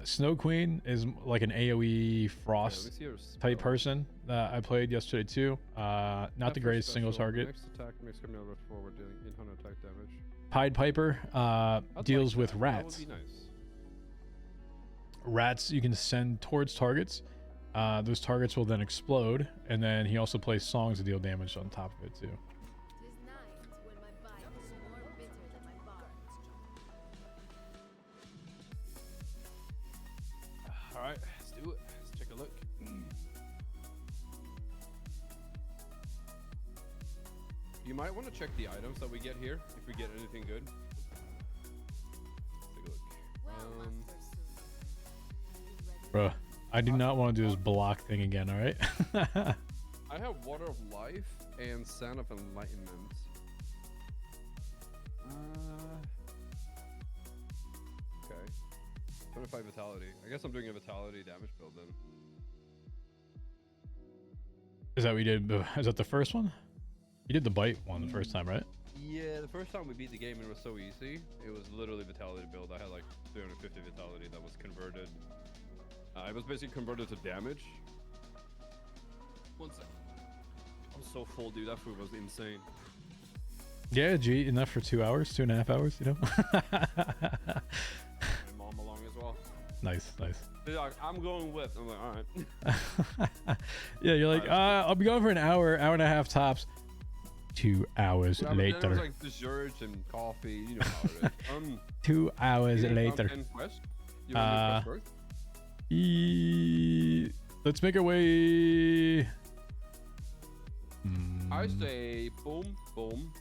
Snow Queen is like an AoE Yeah, frost let me see her type spell. person that I played yesterday too. Not the After greatest single special, target. Next attack makes criminal rush forward, dealing 800 attack damage. Pied Piper I'd deals like with that. rats. That would be nice. Rats you can send towards targets. Those targets will then explode, and then he also plays songs to deal damage on top of it too. 'Tis night when my bite is more bitter than my bark. All right, let's do it. Let's take a look. You might want to check the items that we get here if we get anything good. Let's take a look. Well, monster soon. Be ready. Bruh, I do not want to do this block thing again, alright? I have Water of Life and Sand of Enlightenment. Okay. 25 Vitality. I guess I'm doing a Vitality damage build then. Is that what you did? Is that the first one? You did the bite one the first time, right? Yeah, the first time we beat the game, it was so easy. It was literally Vitality build. I had like 350 Vitality that was converted. It was basically converted to damage. One sec. I'm so full, dude. That food was insane. Yeah, G, enough for 2 hours, 2.5 hours, you know? My mom along as well. Nice, nice. They're like, I'm going with. I'm like, all right. Yeah, you're like, I'll be going for an hour, and a half tops. 2 hours Yeah, but then there was later. like desserts and coffee. You know how it is. 2 hours you wanna later. end quest? You want to do quest first? Let's make our way. I say boom, boom.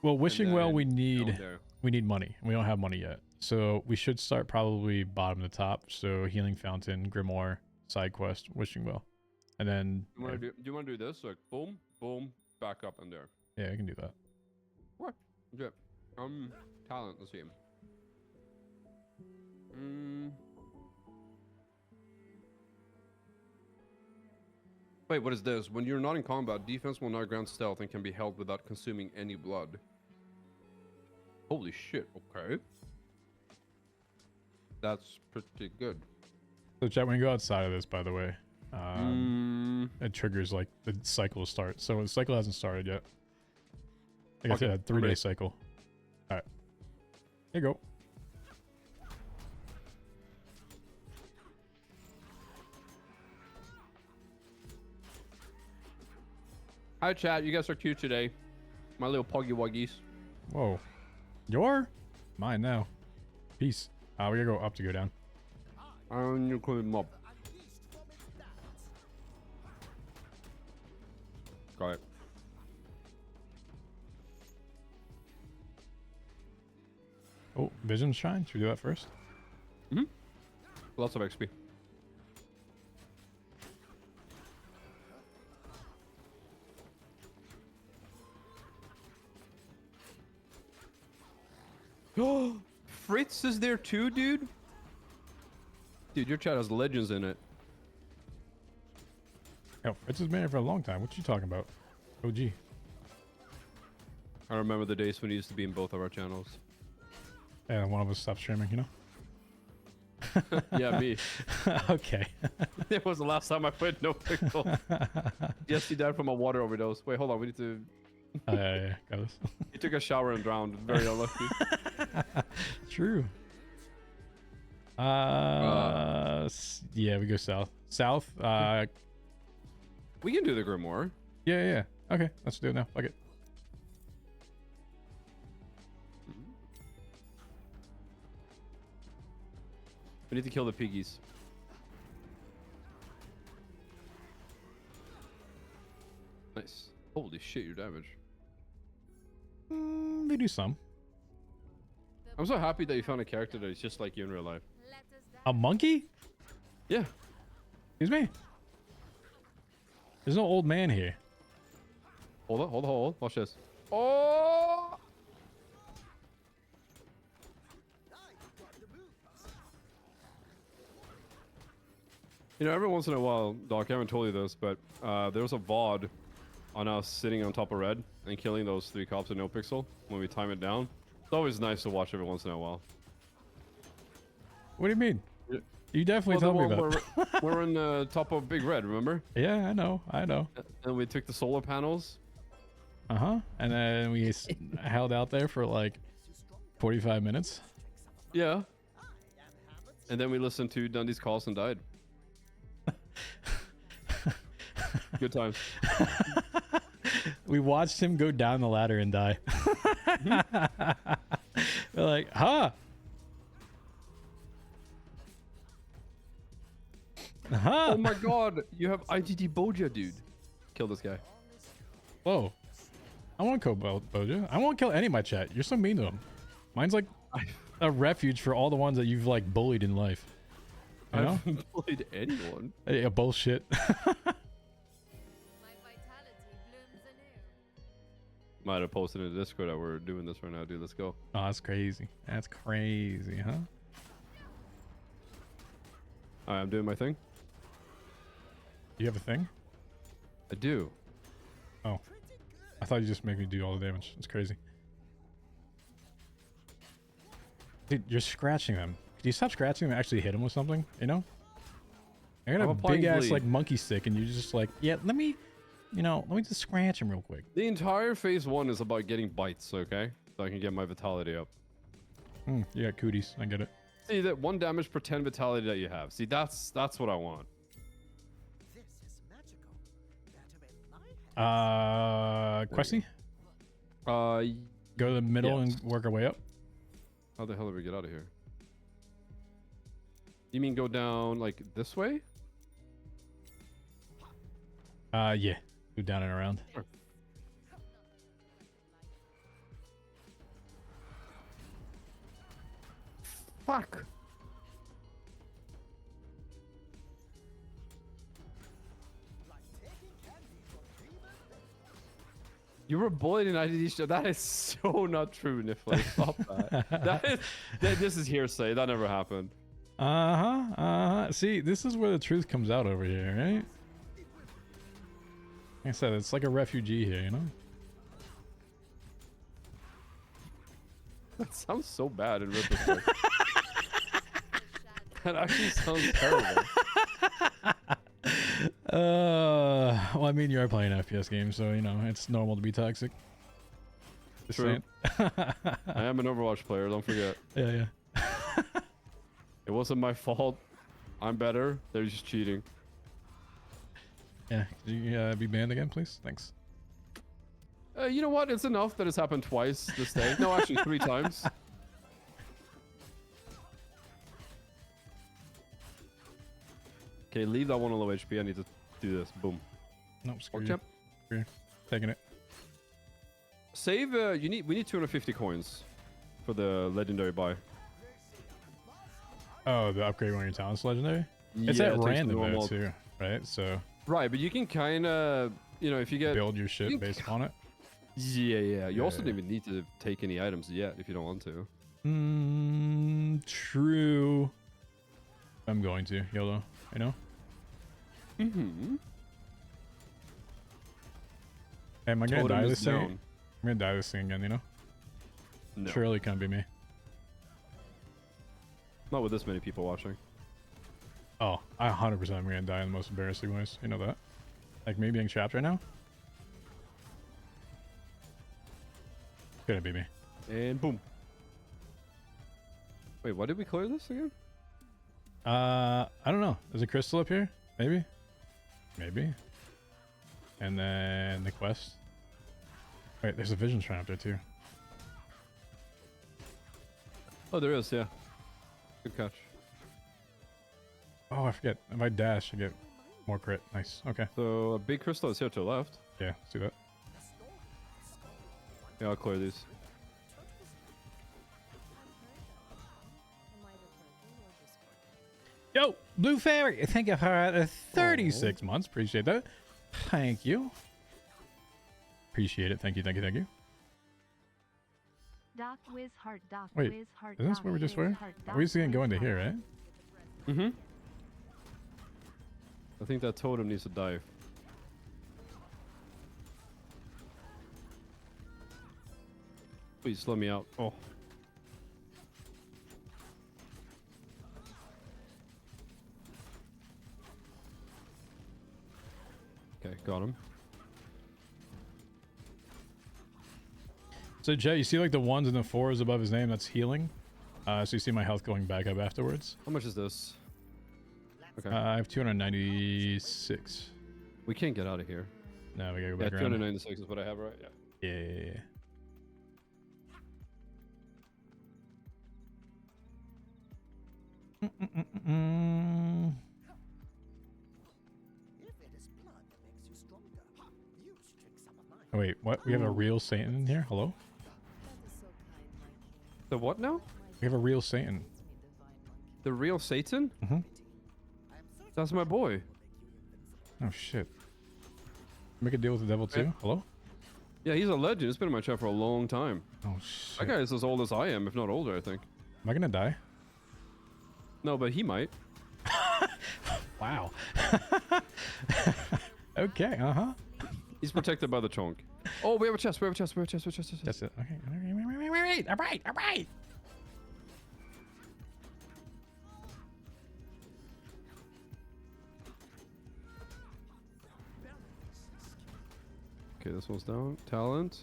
Well, wishing well, we then need down there. money. We don't have money yet, so we should start probably bottom to top. So healing fountain, grimoire, side quest, wishing well, and then Do you want to do this? Like boom, boom, back up and there. yeah, I can do that. What? Yeah. Talent. Let's see. Wait, what is this? When you're not in combat, defense will not grant stealth and can be held without consuming any blood. Holy shit, okay. That's pretty good. So chat, when you go outside of this, by the way, it triggers like the cycle to start. So the cycle hasn't started yet. I guess Okay, it had 3-day ready. cycle. All right, here you go. Hi chat, you guys are cute today. My little puggy wuggies. Whoa, your mine now. Peace. We gotta go up to go down. And you call him up. Got it. Oh, vision shine. Should we do that first? Lots of XP. Fritz is there too, dude? Dude, your chat has legends in it. Oh, Fritz has been here for a long time. What you talking about? OG. I remember the days when he used to be in both of our channels. And one of us stopped streaming, you know? Yeah, me. Okay. It was the last time I played No Pixel. Yes, he died from a water overdose. Wait, hold on. We need to... Yeah, got this. He took a shower and drowned. Very unlucky. True. Yeah, we go south. South. We can do the Grimoire. Yeah. Okay, let's do it now. Fuck it. We need to kill the piggies. Nice. Holy shit, your damage. They do some. I'm so happy that you found a character that is just like you in real life. Let us die. A monkey? Yeah. Excuse me. There's no old man here. Hold on. Watch this. Oh! You know, every once in a while, Doc, I haven't told you this, but there was a VOD on us sitting on top of red and killing those 3 cops in No Pixel when we time it down. It's always nice to watch every once in a while. What do you mean? You definitely Well, told me the that. one we're in the top of Big Red, remember? Yeah, I know. And we took the solar panels. Uh-huh. And then we held out there for like 45 minutes. Yeah. And then we listened to Dundee's calls and died. Good times. We watched him go down the ladder and die. We're like, huh? Huh? Oh my god, you have IDD Boja, dude. Kill this guy. Whoa. I won't kill Boja. I won't kill any of my chat. You're so mean to him. Mine's like a refuge for all the ones that you've like bullied in life. You I know? haven't bullied anyone. Yeah, bullshit. My vitality blooms anew. Might have posted in the Discord that we're doing this right now, dude. Let's go. Oh, that's crazy. That's crazy, huh? Alright, I'm doing my thing. You have a thing? I do. Oh. I thought you just make me do all the damage. It's crazy. Dude, you're scratching them. Could you stop scratching them and actually hit them with something? You know? I got I'm a applying big ass bleed. like monkey stick and you're just like, yeah, let me just scratch him real quick. The entire phase 1 is about getting bites, okay? So I can get my vitality up. You got cooties. I get it. See that 1 damage per 10 vitality that you have. See, that's what I want. Questy? Go to the middle yes. and work our way up. How the hell do we get out of here? You mean go down like this way? Yeah. Go down and around. Sure. Fuck. You were bullied in IDD show. That is so not true, Niflay. Stop that. This is hearsay. That never happened. See, this is where the truth comes out over here, right? Like I said, it's like a refugee here, you know? That sounds so bad in retrospect. That actually sounds terrible. Well, I mean, you are playing FPS games, so, you know, it's normal to be toxic. Just True. saying. I am an Overwatch player, don't forget. Yeah. It wasn't my fault. I'm better. They're just cheating. Yeah, could you be banned again, please? Thanks. You know what? It's enough that it's happened twice this day. No, actually 3 times. Okay, leave that one on low HP. I need to do this. Boom. Nope, screw Or you. jump. Screw you. Taking it. Save. We need 250 coins for the legendary buy. Oh, the upgrade when your talent's legendary? It's Yeah, at it takes random normal- though, too, right? So Right, but you can kind of, you know, if you get. build your shit based upon it. Yeah. You also Yeah. don't even need to take any items yet if you don't want to. True. I'm going to, YOLO, you know? Mm-hmm. Hey, am I gonna Totem die is this thing? down. I'm gonna die this thing again, you know? No. Surely can't be me. Not with this many people watching. Oh, I 100% am gonna die in the most embarrassing ways. You know that? Like me being trapped right now? Couldn't be me. And boom. Wait, why did we clear this again? I don't know. There's a crystal up here? Maybe? Maybe. And then the quest. Wait, there's a vision shrine up there too. Oh, there is, yeah. Good catch. Oh, I forget. If I dash, I get more crit. Nice. Okay. So, a big crystal is here to the left. Yeah, let's do that. Yeah, I'll clear these. Yo, Blue Fairy, thank you for 36 months. Appreciate that. Thank you. Appreciate it. Thank you. DocWizard, Wait, DocWizard. Isn't this where we just were? We just didn't go into here, right? Mm-hmm. I think that totem needs to dive. Please let me out. Oh. Okay, got him. So Jay, you see like the 1s and the 4s above his name? That's healing. So you see my health going back up afterwards. How much is this? Okay. I have 296. We can't get out of here. No, we gotta go Yeah, back around. 296 is what I have, right? Yeah. Yeah. Oh, wait, what? We have a real Satan in here? Hello? The what now? We have a real Satan. The real Satan? Mm-hmm. That's my boy. Oh, shit. Make a deal with the devil, too? Hello? Yeah, he's a legend. It's been in my chat for a long time. Oh, shit. That guy is as old as I am, if not older, I think. Am I gonna die? No, but he might. Wow. Okay, uh-huh. He's protected by the chunk. Oh, we have a chest. We have a chest. We have a chest. We have a chest. That's it. Okay. Wait. All right. Okay, this one's down. Talent.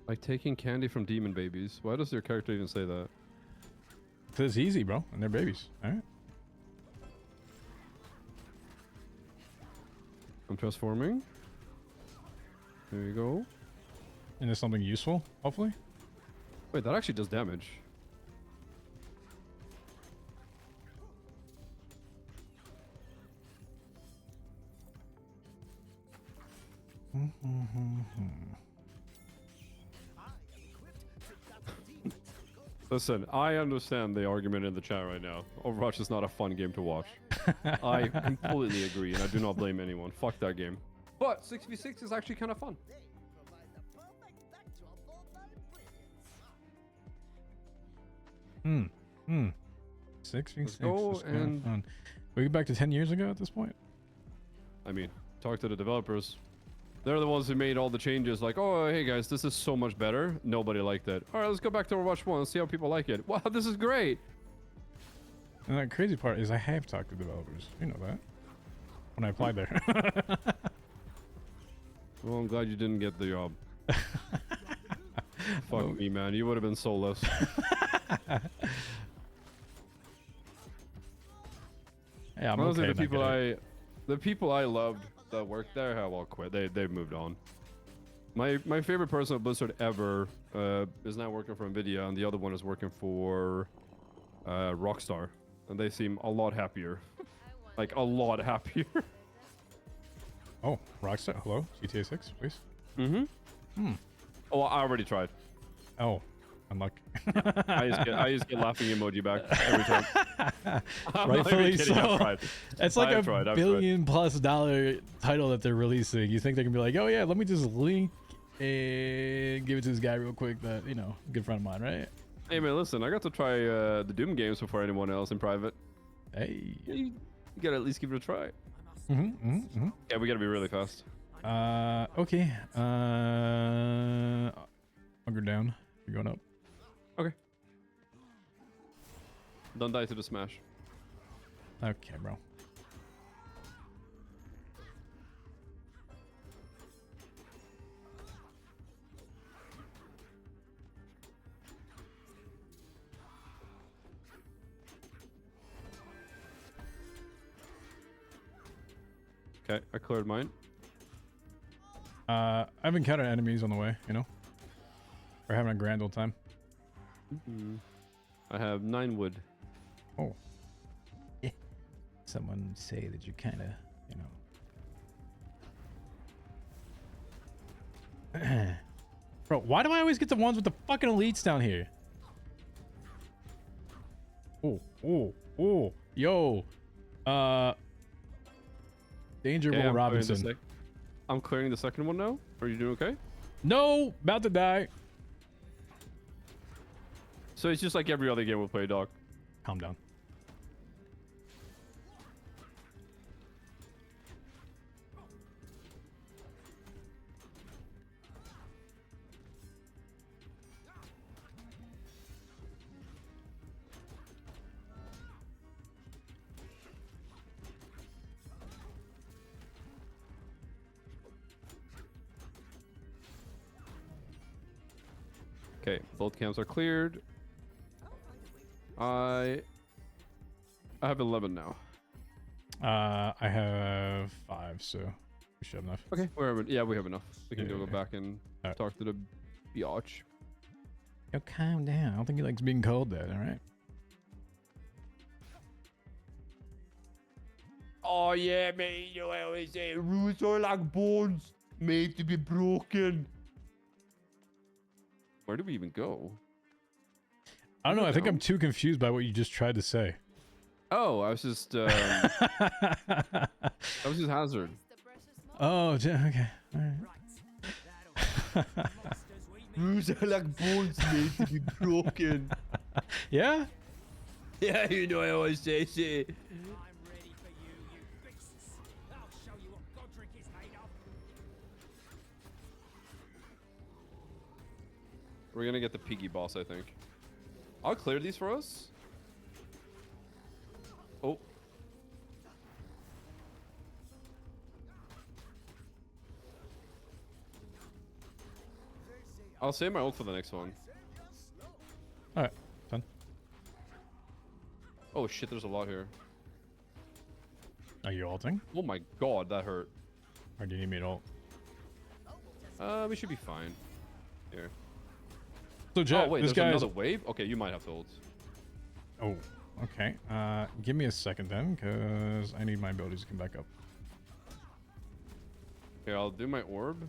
Like taking candy from demon babies. Why does your character even say that? Cause it's easy, bro, and they're babies. All right. I'm transforming. There you go. And there's something useful, hopefully. Wait, that actually does damage. Listen, I understand the argument in the chat right now. Overwatch is not a fun game to watch. I completely agree, and I do not blame anyone. Fuck that game. But 6v6 is actually kind of fun. Six. Go and we get back to 10 years ago at this point. I mean, talk to the developers. They're the ones who made all the changes. Like, oh, hey guys, this is so much better. Nobody liked it. All right, let's go back to Overwatch 1 and see how people like it. Wow, this is great. And the crazy part is I have talked to developers. You know that. When I applied there. Well, I'm glad you didn't get the job. Fuck me, man. You would have been soulless. Yeah, I'm Honestly, okay. the people I loved that worked there have all quit. They've moved on. My favorite person at Blizzard ever is now working for Nvidia, and the other one is working for Rockstar, and they seem a lot happier. Like a lot happier. Oh, Rockstar. Hello, GTA 6, please. Oh, I already tried. Oh, unlucky. I just get laughing emoji back every time. I'm not Rightfully even kidding, I've so. tried. It's like I've a tried. $billion+ title that they're releasing. You think they can be like, oh yeah, let me just link and give it to this guy real quick that, you know, good friend of mine, right? Hey man, listen, I got to try the Doom games before anyone else in private. Hey. You gotta at least give it a try. Mm-hmm. Yeah, we gotta be really fast. Okay. I'll go down. You're going up. Okay. Don't die to the smash. Okay, bro. Okay, I cleared mine. I've encountered enemies on the way, you know? We're having a grand old time. I have 9 wood. Oh. Yeah. Someone say that you kind of, you know. Bro, why do I always get the ones with the fucking elites down here? Oh. Yo. Danger Okay, Will I'm clearing the Robinson. I'm clearing the second one now. Are you doing okay? No, about to die. So it's just like every other game we'll play, Doc. Calm down. Okay, both camps are cleared. I have 11 now. I have 5, so we should have enough. Okay, yeah, we have enough. We can Yeah. go back and Alright. talk to the biatch. Yo, calm down. I don't think he likes being called that, alright? Oh yeah, mate. You know I always say rules are like bones, made to be broken. Where do we even go? I don't know. I think down? I'm too confused by what you just tried to say. Oh, I was just that was just hazard. The precious moment. Oh, okay. All right. Rules are like bones made to be broken. Yeah? Yeah, you know I always say shit. I'm ready for you, you beasts. I'll show you what Godric is made of. We're gonna get the piggy boss, I think. I'll clear these for us. Oh. I'll save my ult for the next one. Alright, done. Oh shit, there's a lot here. Are you ulting? Oh my god, that hurt. Or do you need me to ult? We should be fine. Here. So, Jet, Oh wait, this there's guy's... another wave? Okay, you might have to ult. Oh, okay. Give me a second then, because I need my abilities to come back up. Here, I'll do my orb.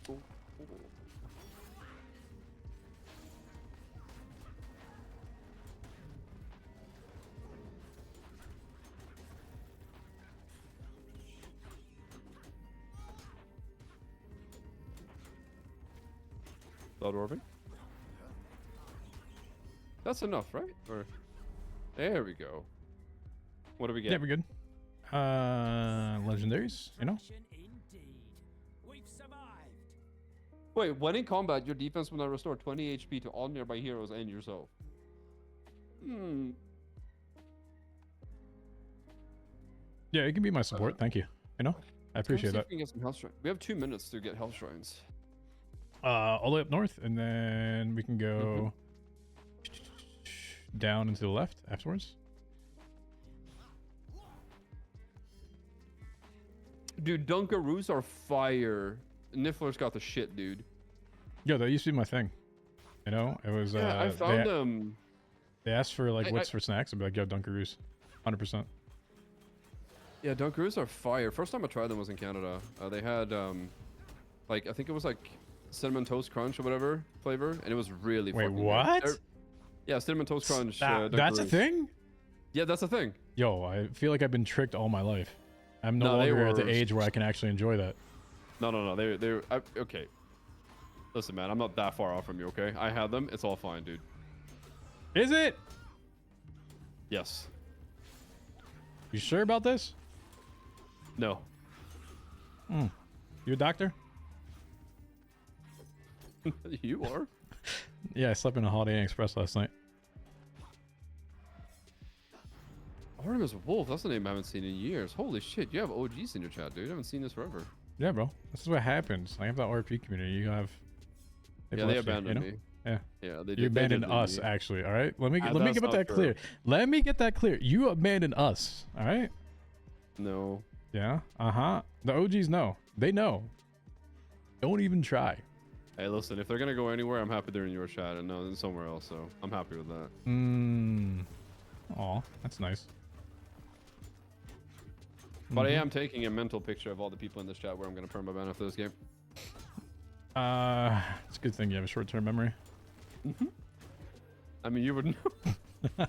Oh, oh. Blood orbing. That's enough, right? Or there we go. What do we get? Yeah, we're good. Legendaries, you know? Indeed. We've survived. Wait, when in combat, your defense will now restore 20 HP to all nearby heroes and yourself. Hmm. Yeah, it can be my support. Thank you. You know? I appreciate that. We can get some health shrines. We have 2 minutes to get health shrines. All the way up north, and then we can go down and to the left afterwards. Dude, Dunkaroos are fire. Niffler's got the shit, dude. Yo, that used to be my thing. You know, it was. Yeah, I found them. They asked for like what's for snacks. I'd be like, yo, Dunkaroos, 100%. Yeah, Dunkaroos are fire. First time I tried them was in Canada. They had like I think it was like cinnamon toast crunch or whatever flavor, and it was really Wait, fucking good. what? Yeah, cinnamon toast crunch. That's a Dunkaroos. thing? Yeah, that's a thing. Yo, I feel like I've been tricked all my life. I'm no No, they longer at the were- age where I can actually enjoy that. No. They're okay. Listen, man, I'm not that far off from you. Okay, I had them. It's all fine, dude. Is it? Yes. You sure about this? No. You a doctor? You are. Yeah, I slept in a Holiday Inn Express last night. Artemis Wolf. That's a name I haven't seen in years. Holy shit, you have OGs in your chat, dude. I haven't seen this forever. Yeah, bro. This is what happens. I have that RP community. You have. Yeah, they left you, abandoned you know? me. Yeah. Yeah, they You did. abandoned leave us, me. actually. All right. Let me Ah, let me that's get not that true. clear. Let me get that clear. You abandoned us. All right. No. Yeah. The OGs know. They know. Don't even try. Hey, listen. If they're gonna go anywhere, I'm happy they're in your chat and no, somewhere else. So I'm happy with that. Aw, that's nice. But I am taking a mental picture of all the people in this chat where I'm gonna permaban after this game. It's a good thing you have a short-term memory. I mean, you would know.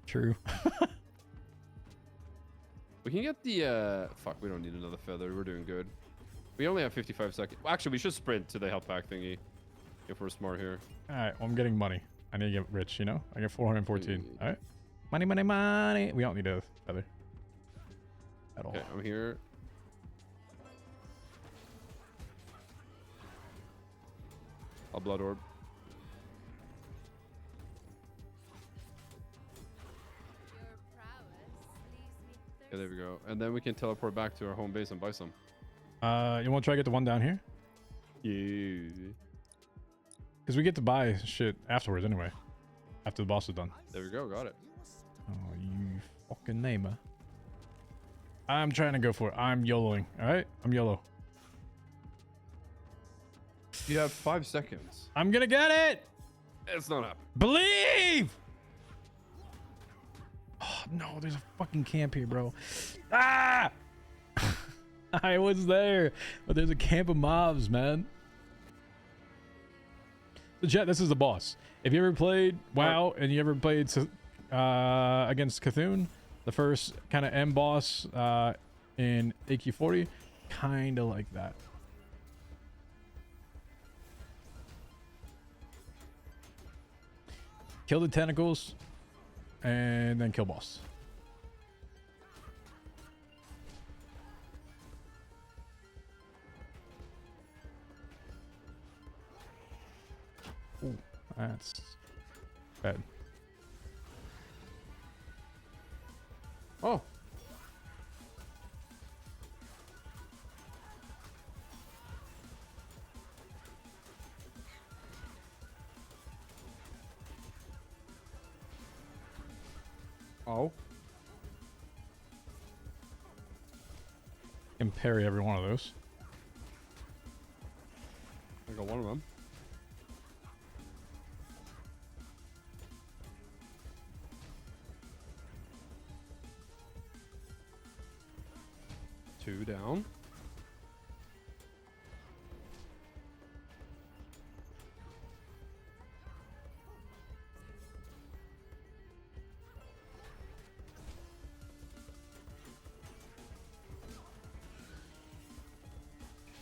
True. We can get the fuck. We don't need another feather. We're doing good. We only have 55 seconds. Well, actually, we should sprint to the health pack thingy if we're smart here. All right. Well, I'm getting money. I need to get rich. You know. I get 414. Mm. All right. Money, money, money. We don't need a feather at all. Okay, I'm here. A blood orb. Your prowess leaves me Okay, there we go. And then we can teleport back to our home base and buy some. You want to try to get the one down here? Yeah. Because we get to buy shit afterwards anyway. After the boss is done. There we go. Got it. Oh, you fucking namer. I'm trying to go for it. I'm YOLOing. Alright? I'm YOLO. You have 5 seconds. I'm gonna get it! It's not happening. Believe! Oh, no, there's a fucking camp here, bro. Ah! I was there, but there's a camp of mobs, man. So, chat, this is the boss. If you ever played WoW and you ever played against Cthulhu, the first kind of M boss in AQ40, kind of like that. Kill the tentacles, and then kill boss. Ooh, that's bad. Oh. Oh. Can parry every one of those. I got one of them. Two down.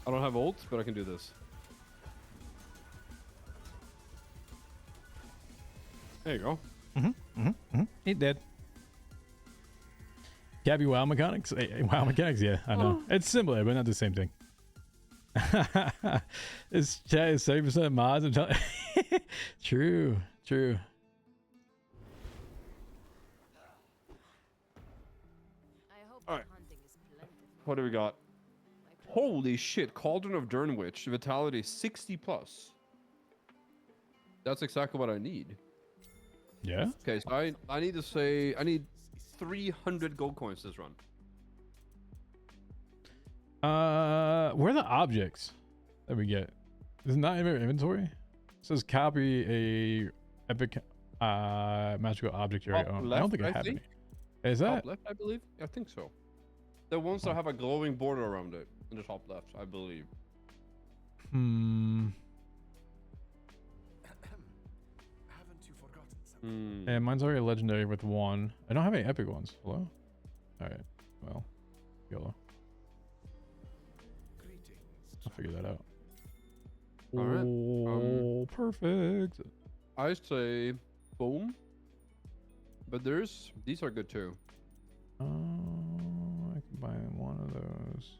I don't have ults, but I can do this. There you go. He did. Gabby, WoW mechanics? WoW mechanics, yeah, I know. It's similar, but not the same thing. It's chat is 70% mods. And true, true. I hope Alright. the hunting is plentiful. What do we got? Holy shit, Cauldron of Durnwich, vitality 60 plus. That's exactly what I need. Yeah? Okay, so I need to say, I need 300 gold coins this run. Where are the objects that we get? Is it not in our inventory? It says copy a epic magical object you already Top own. I don't left, think I I have think. any. Is that? Top left, I believe? I think so. The ones that have a glowing border around it in the top left, I believe. Haven't you forgotten something? And mine's already legendary with one. I don't have any epic ones. Hello? Alright. Well, YOLO. Greetings. I'll figure that out. Alright, Oh, perfect. I say boom. But these are good too. I can buy one of those.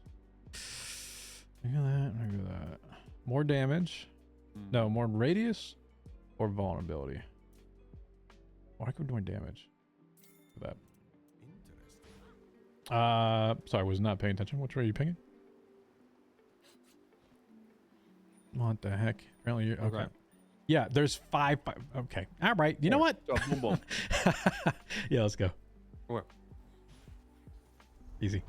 Look at that. Look at that. More damage. No, more radius or vulnerability. Why could we do damage for that? Interesting. Sorry, was not paying attention. Which way are you pinging? What the heck? Apparently you're okay. Yeah, there's five. Okay. All right. You know what? So, boom, boom. Yeah, let's go. Okay. Easy.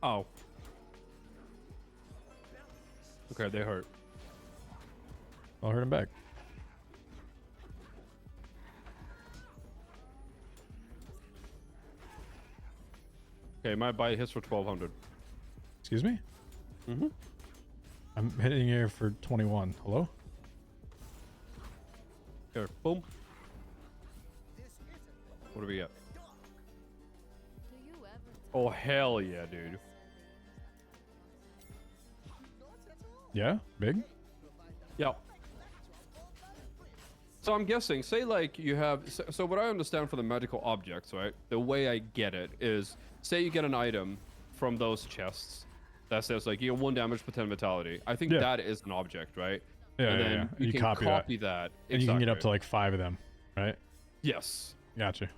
Oh. Okay, they hurt. I'll hurt him back. Okay, my bite hits for 1200. Excuse me? Mm-hmm. I'm hitting here for 21. Hello? Here, boom. What do we get? Do you ever Oh, hell yeah, dude. Yeah? Big? Yeah. So I'm guessing, say like you have, so what I understand for the magical objects, right? The way I get it is, say you get an item from those chests that says like you get 1 damage per 10 vitality. I think Yeah. that is an object, right? Yeah, And yeah, then yeah. you can copy that. that. And you can get up to Exactly. like 5 of them. right? Yes. Gotcha.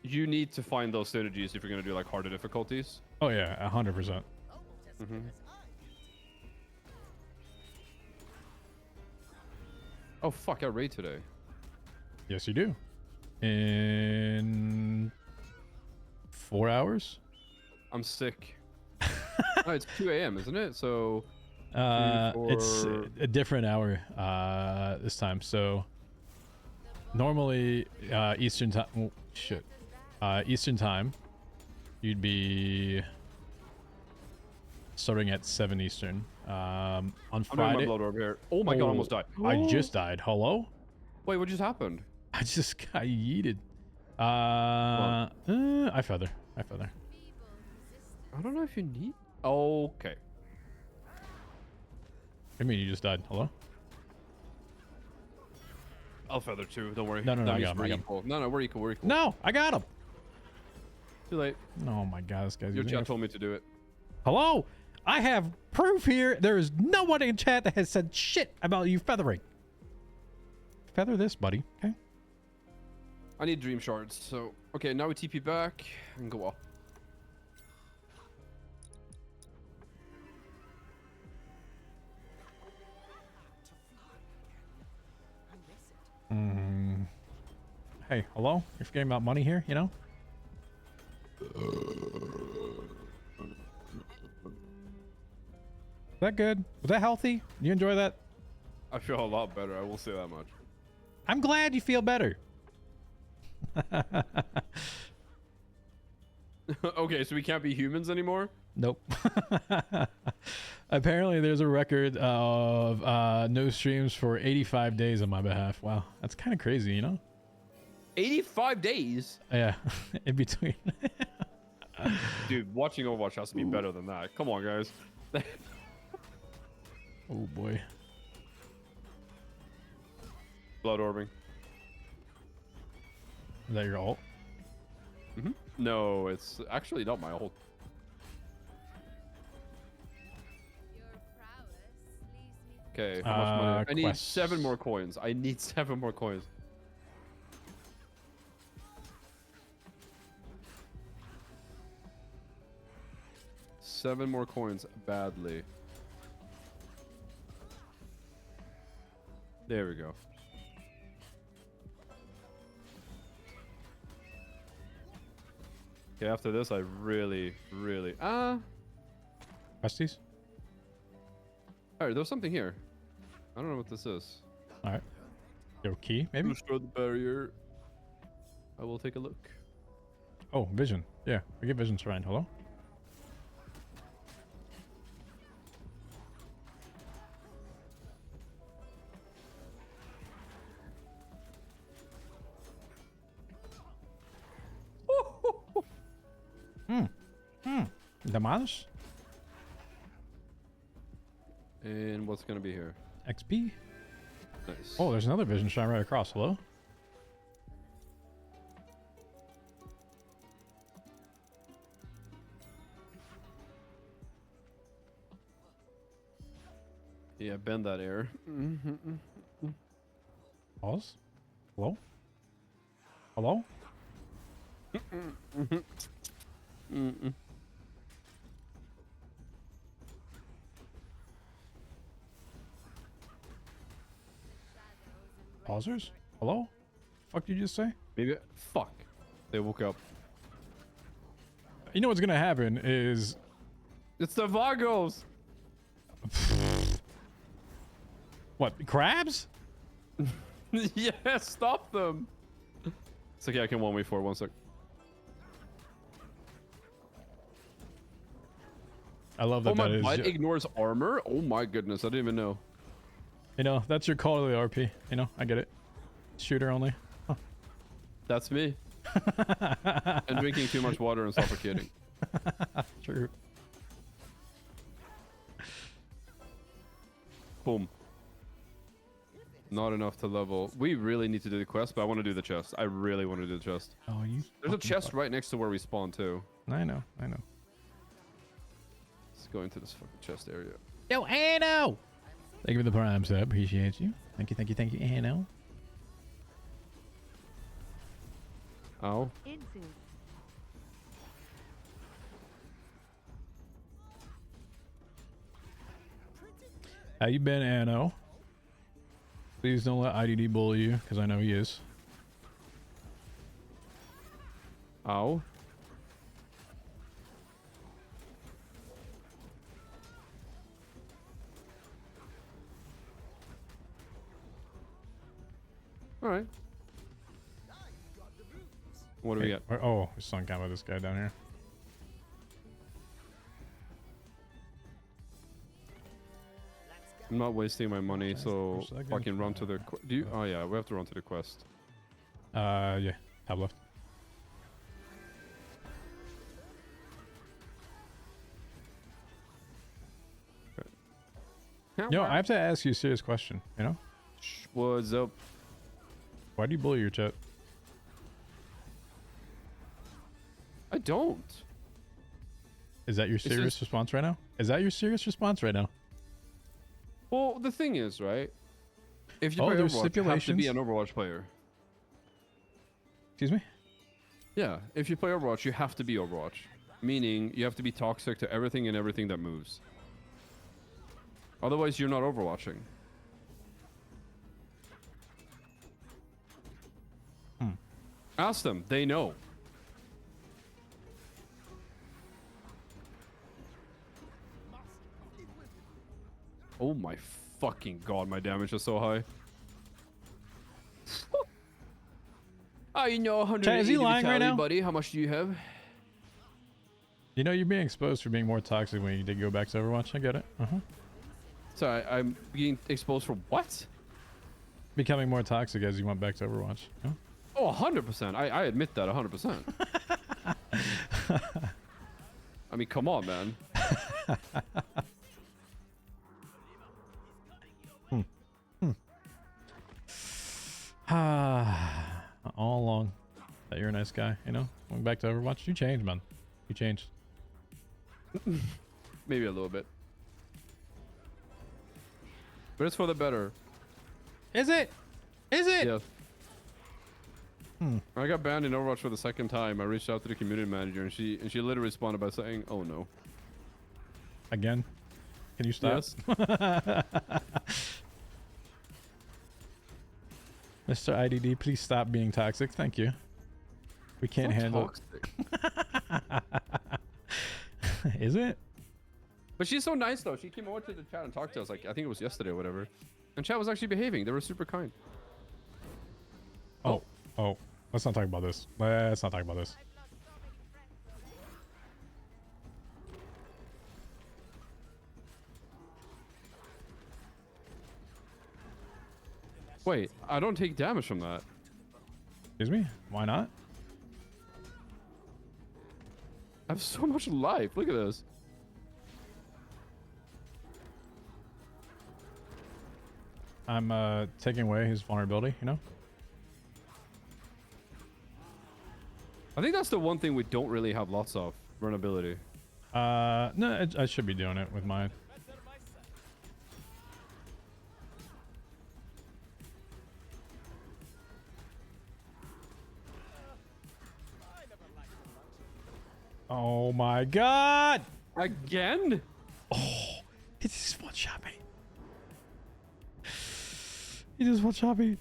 You need to find those synergies if you're gonna do like harder difficulties. Oh yeah, 100%. Mm-hmm. Oh fuck! I raid today. Yes, you do. In 4 hours. I'm sick. Oh, it's 2 a.m., isn't it? So It's a different hour this time. So normally Eastern time. Oh, shit. Eastern time, you'd be starting at 7 Eastern. On I'm doing Friday. my blood over here. Oh my god! I almost died. I just died. Hello? Wait, what just happened? I just got yeeted. I feather. I don't know if you need. Okay. I mean, you just died. Hello? I'll feather too. Don't worry. No, That I means got him. we're I got him. equal. No, we're equal. We're equal. No, I got him. Too late. Oh my god, this guy's Your using chat told me to do it. Hello? I have proof here. There is no one in chat that has said shit about you feathering. Feather this, buddy. Okay. I need dream shards. So okay, now we TP back and go off. Hey, hello? You're forgetting about money here, you know? Is that good? Was that healthy? You enjoy that? I feel a lot better. I will say that much. I'm glad you feel better. Okay, so we can't be humans anymore? Nope. Apparently there's a record of no streams for 85 days on my behalf. Wow, that's kind of crazy, you know? 85 days? Yeah, in between. Dude, watching Overwatch has to be better than that. Come on, guys. Oh boy. Blood orbing. Is that your ult? Mm-hmm. No, it's actually not my ult. Your prowess leaves me Okay, how much money? I need quests. 7 more coins. I need 7 more coins. Seven more coins badly. There we go. Okay, after this, I really. Questies? Alright, there's something here. I don't know what this is. Alright. Your key, maybe? Destroy the barrier. I will take a look. Oh, vision. Yeah, we get vision shrine. Hello? Damage? And what's gonna be here? XP? Nice. Oh, there's another vision shrine right across. Hello? Yeah, bend that air. Pause? Hello? Hello? Pausers? Hello? Fuck did you just say? Maybe. Fuck. They woke up. You know what's gonna happen is It's the Vagos! what? Crabs? Yeah, stop them! It's okay, I can 1v4. 1 sec. I love that. Oh, my that is. bite ignores armor? Oh my goodness, I didn't even know. You know, that's your call to the RP. You know, I get it. Shooter only. Huh. That's me. And drinking too much water and suffocating. True. Boom. Not enough to level. We really need to do the quest, but I want to do the chest. I really want to do the chest. Oh, you. There's a fucking chest fuck. right next to where we spawn too. I know. I know. Let's go into this fucking chest area. Yo, Anno! Thank you for the prime sub. Appreciate you. Thank you, Anno. Ow. Insu. How you been, Anno? Please don't let IDD bully you, because I know he is. Ow. All right. What do we got? Oh, we sunk out with this guy down here. I'm not wasting my money, so First second. fucking run to the. Do you? Oh yeah, we have to run to the quest. Yeah, tab left. Yo, I have to ask you a serious question, you know? What's up? Why do you bully your chat? I don't. Is that your serious just- response right now? Is that your serious response right now? Well, the thing is, right? If you Oh, play there's Overwatch, you have to be stipulations? an Overwatch player. Excuse me? Yeah, if you play Overwatch, you have to be Overwatch. Meaning, you have to be toxic to everything and everything that moves. Otherwise, you're not Overwatching. Ask them. They know. Oh my fucking god, my damage is so high. Oh, you know, 180 Chat, is he lying right vitality, now? buddy. How much do you have? You know, you're being exposed for being more toxic when you did go back to Overwatch. I get it. Sorry, I'm being exposed for what? Becoming more toxic as you went back to Overwatch. Yeah? Oh, 100%. I admit that 100%. I mean, come on, man. All along that you're a nice guy, you know? Going back to Overwatch, you changed, man. You changed. Maybe a little bit. But it's for the better. Is it? Is it? Yeah. I got banned in Overwatch for the second time. I reached out to the community manager and she literally responded by saying, "Oh no." Again? Can you stop? Yes. Mr. IDD, please stop being toxic. Thank you. We can't handle Toxic. it. Is it? But she's so nice though. She came over to the chat and talked to us. Like, I think it was yesterday or whatever. And chat was actually behaving. They were super kind. Oh. Oh. Let's not talk about this. Let's not talk about this. Wait, I don't take damage from that. Excuse me? Why not? I have so much life. Look at this. I'm taking away his vulnerability, you know? I think that's the one thing we don't really have lots of. Vulnerability. No, I should be doing it with mine. Oh my god! Again? He just one shot me. He just one shot me.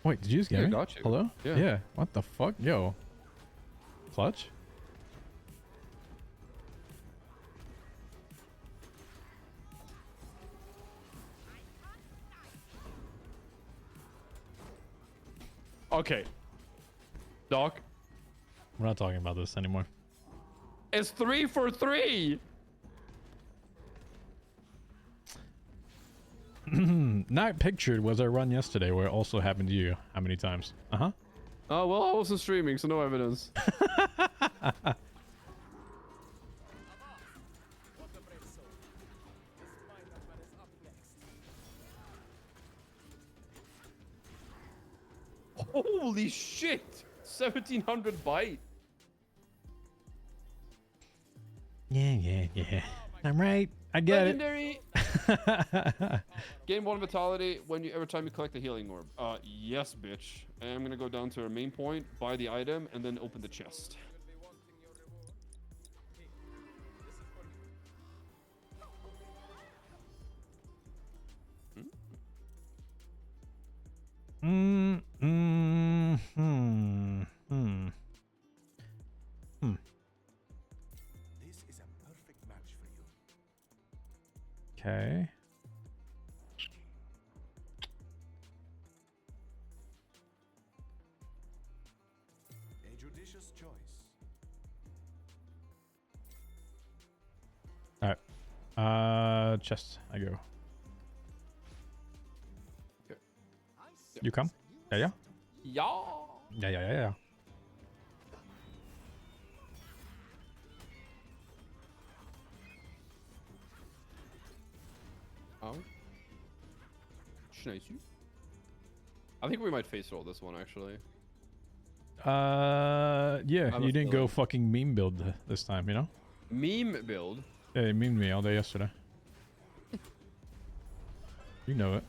Wait, did you just get Yeah, me? got you. Hello? Yeah. Yeah. What the fuck? Yo. Clutch? Okay. Doc, We're not talking about this anymore. it's 3 for 3. Not pictured was our run yesterday where it also happened to you. How many times? Uh-huh. Oh, well, I wasn't streaming, so no evidence. Holy shit! 1700 byte. Yeah. I'm right. I get it. Legendary. Gain 1 vitality every time you collect a healing orb. Yes, bitch. I'm gonna go down to our main point, buy the item, and then open the chest. This is a perfect match for you. Okay. A judicious choice. All right. Chest. I go. Okay. You come? Yeah, yeah. Yeah. Yeah, yeah, yeah, yeah. Oh. Nice. I think we might face roll this one actually. Yeah, have you a didn't go feeling. fucking meme build this time, you know? Meme build. Yeah, you memed me all day yesterday. You know it.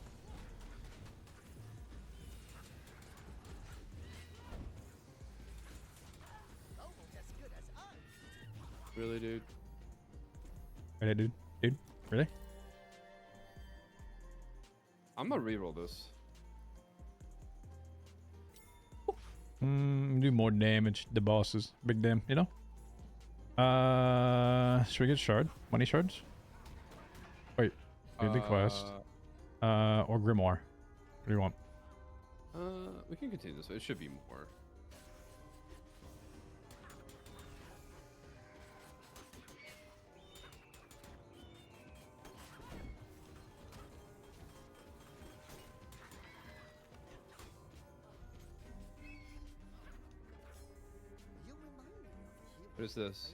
Really, dude? Really, dude? Dude? Really? I'm gonna reroll this. Do more damage. The bosses. Big damn, you know? Should we get shard? Money shards? Wait. Do the quest. Or Grimoire. What do you want? We can continue this way. It should be more. What is this?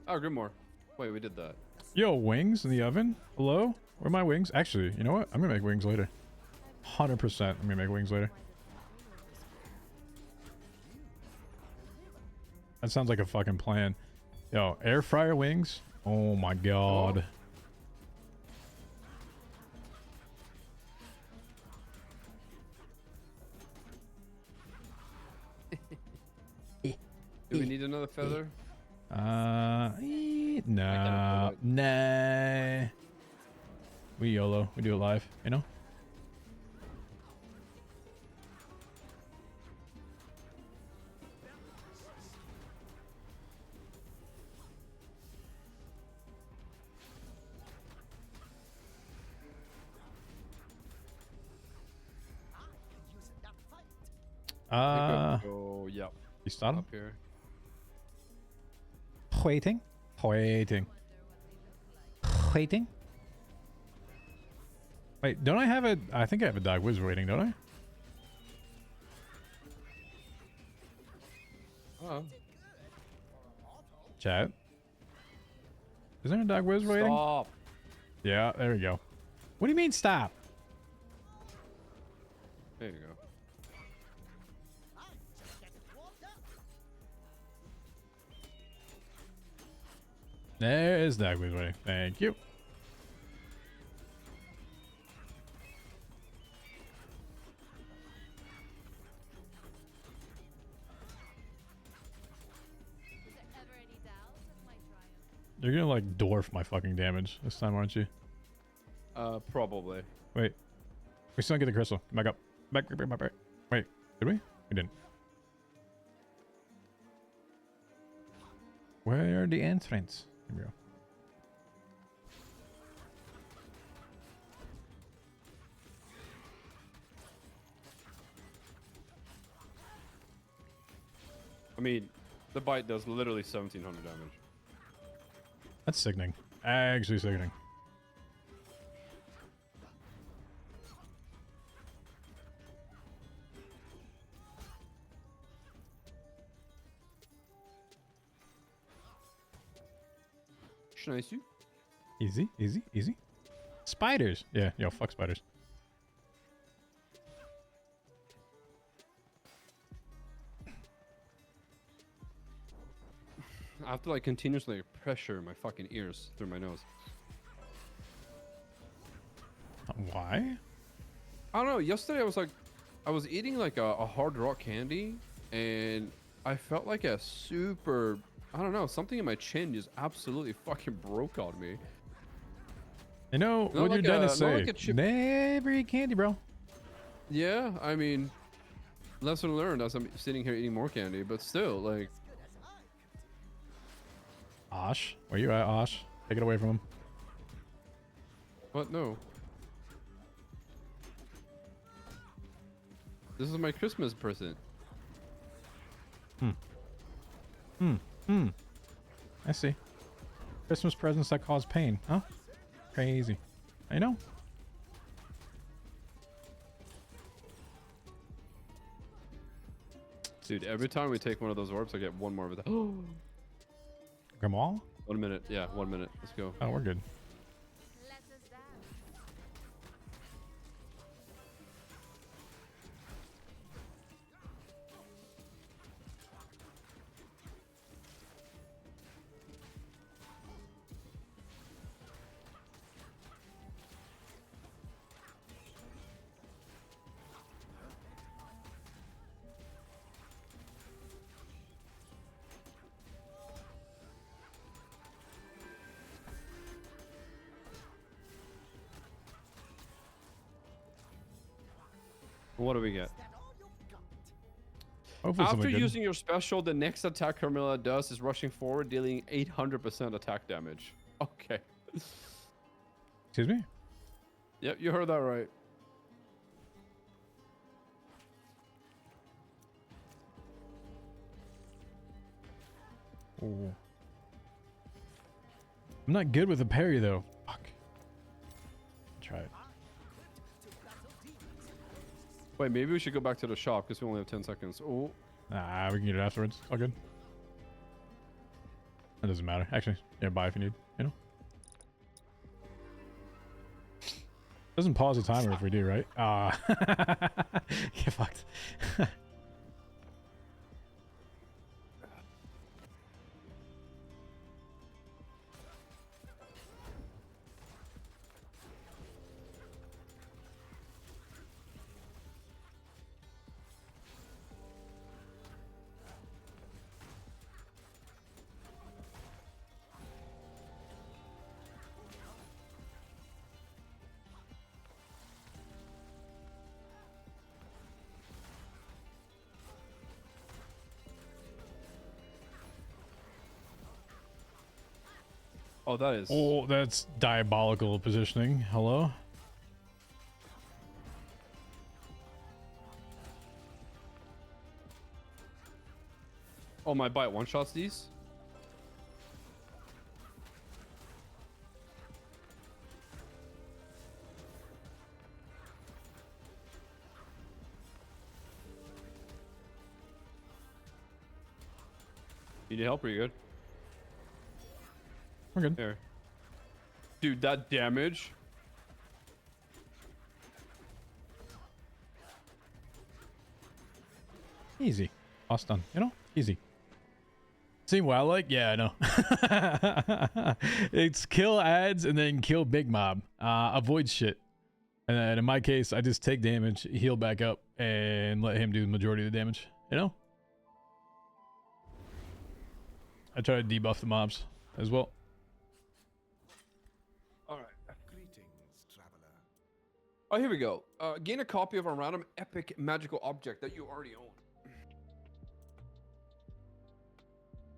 Oh, Grimoire. Wait, we did that. Yo, wings in the oven? Hello? Where are my wings? Actually, you know what? I'm gonna make wings later. 100% I'm gonna make wings later. That sounds like a fucking plan. Yo, air fryer wings? Oh my god. Do we need another feather? No. Nah. We YOLO. We do it live, you know? Oh, yeah. You start him? Up here. Waiting. Waiting. Waiting. Wait, don't I have a... I think I have a DocWizard waiting, don't I? Oh. Chat. Is there a DocWizard waiting? Stop. Yeah, there we go. What do you mean stop? There you go. There is DocWizard waiting. Thank you. Is there ever any doubt of my triumph? You're gonna like dwarf my fucking damage this time, aren't you? Probably. Wait. We still don't get the crystal. Back up. Back. Wait. Did we? We didn't. Where are the entrants? Here we go. I mean, the bite does literally 1700 damage. That's sickening. Actually sickening. Nice. Easy, easy, easy. Spiders. Yeah, yo, fuck spiders. I have to like continuously pressure my fucking ears through my nose. Why? I don't know. Yesterday I was eating like a hard rock candy, and I felt like a super, I don't know, something in my chin just absolutely fucking broke on me. You know Not what like your dentist not say? like a chip. Never eat candy, bro. Yeah, I mean, lesson learned as I'm sitting here eating more candy, but still, like, Osh, where you at, Osh? Take it away from him. what? No. This is my Christmas present. I see. Christmas presents that cause pain, huh? Crazy. I know. Dude, every time we take one of those orbs, I get one more of it. Grimoire? 1 minute. Yeah, 1 minute. Let's go. Oh, we're good. Let us down. What do we get? Hopefully After something good. using your special, the next attack Carmilla does is rushing forward, dealing 800% attack damage. Okay. Excuse me? Yep, you heard that right. Ooh. I'm not good with a parry though. Fuck. Try it. Wait, maybe we should go back to the shop because we only have 10 seconds. Oh, Nah, we can get it afterwards. All good. That doesn't matter. Actually, yeah, buy if you need. You know. Doesn't pause the timer if we do, right? Ah, get fucked. oh, that is. Oh, that's diabolical positioning. Hello? Oh, my bite one shots these? You need help or you good? We're good. Here. Dude, that damage. Easy. Boss done. You know? Easy. See what I like? Yeah, I know. It's kill ads and then kill big mob. Avoid shit. And then in my case, I just take damage, heal back up, and let him do the majority of the damage. You know? I try to debuff the mobs as well. Alright. Greetings, traveler. Oh, here we go. Gain a copy of a random epic magical object that you already own.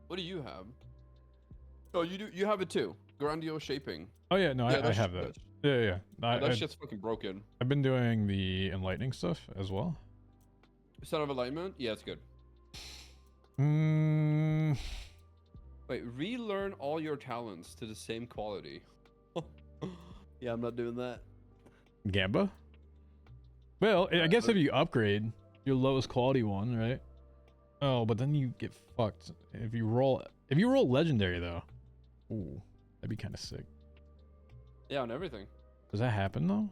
What do you have? Oh, you do. You have it too. Grandiose shaping. Oh yeah, no, Yeah, I that's have that. Yeah. That shit's fucking broken. I've been doing the enlightening stuff as well. Son of Enlightenment? Yeah, it's good. Wait, relearn all your talents to the same quality. Yeah, I'm not doing that. Gamba? Well, I guess if you upgrade your lowest quality one, right? Oh, but then you get fucked. If you roll legendary though. Ooh, that'd be kind of sick. Yeah, on everything. Does that happen though?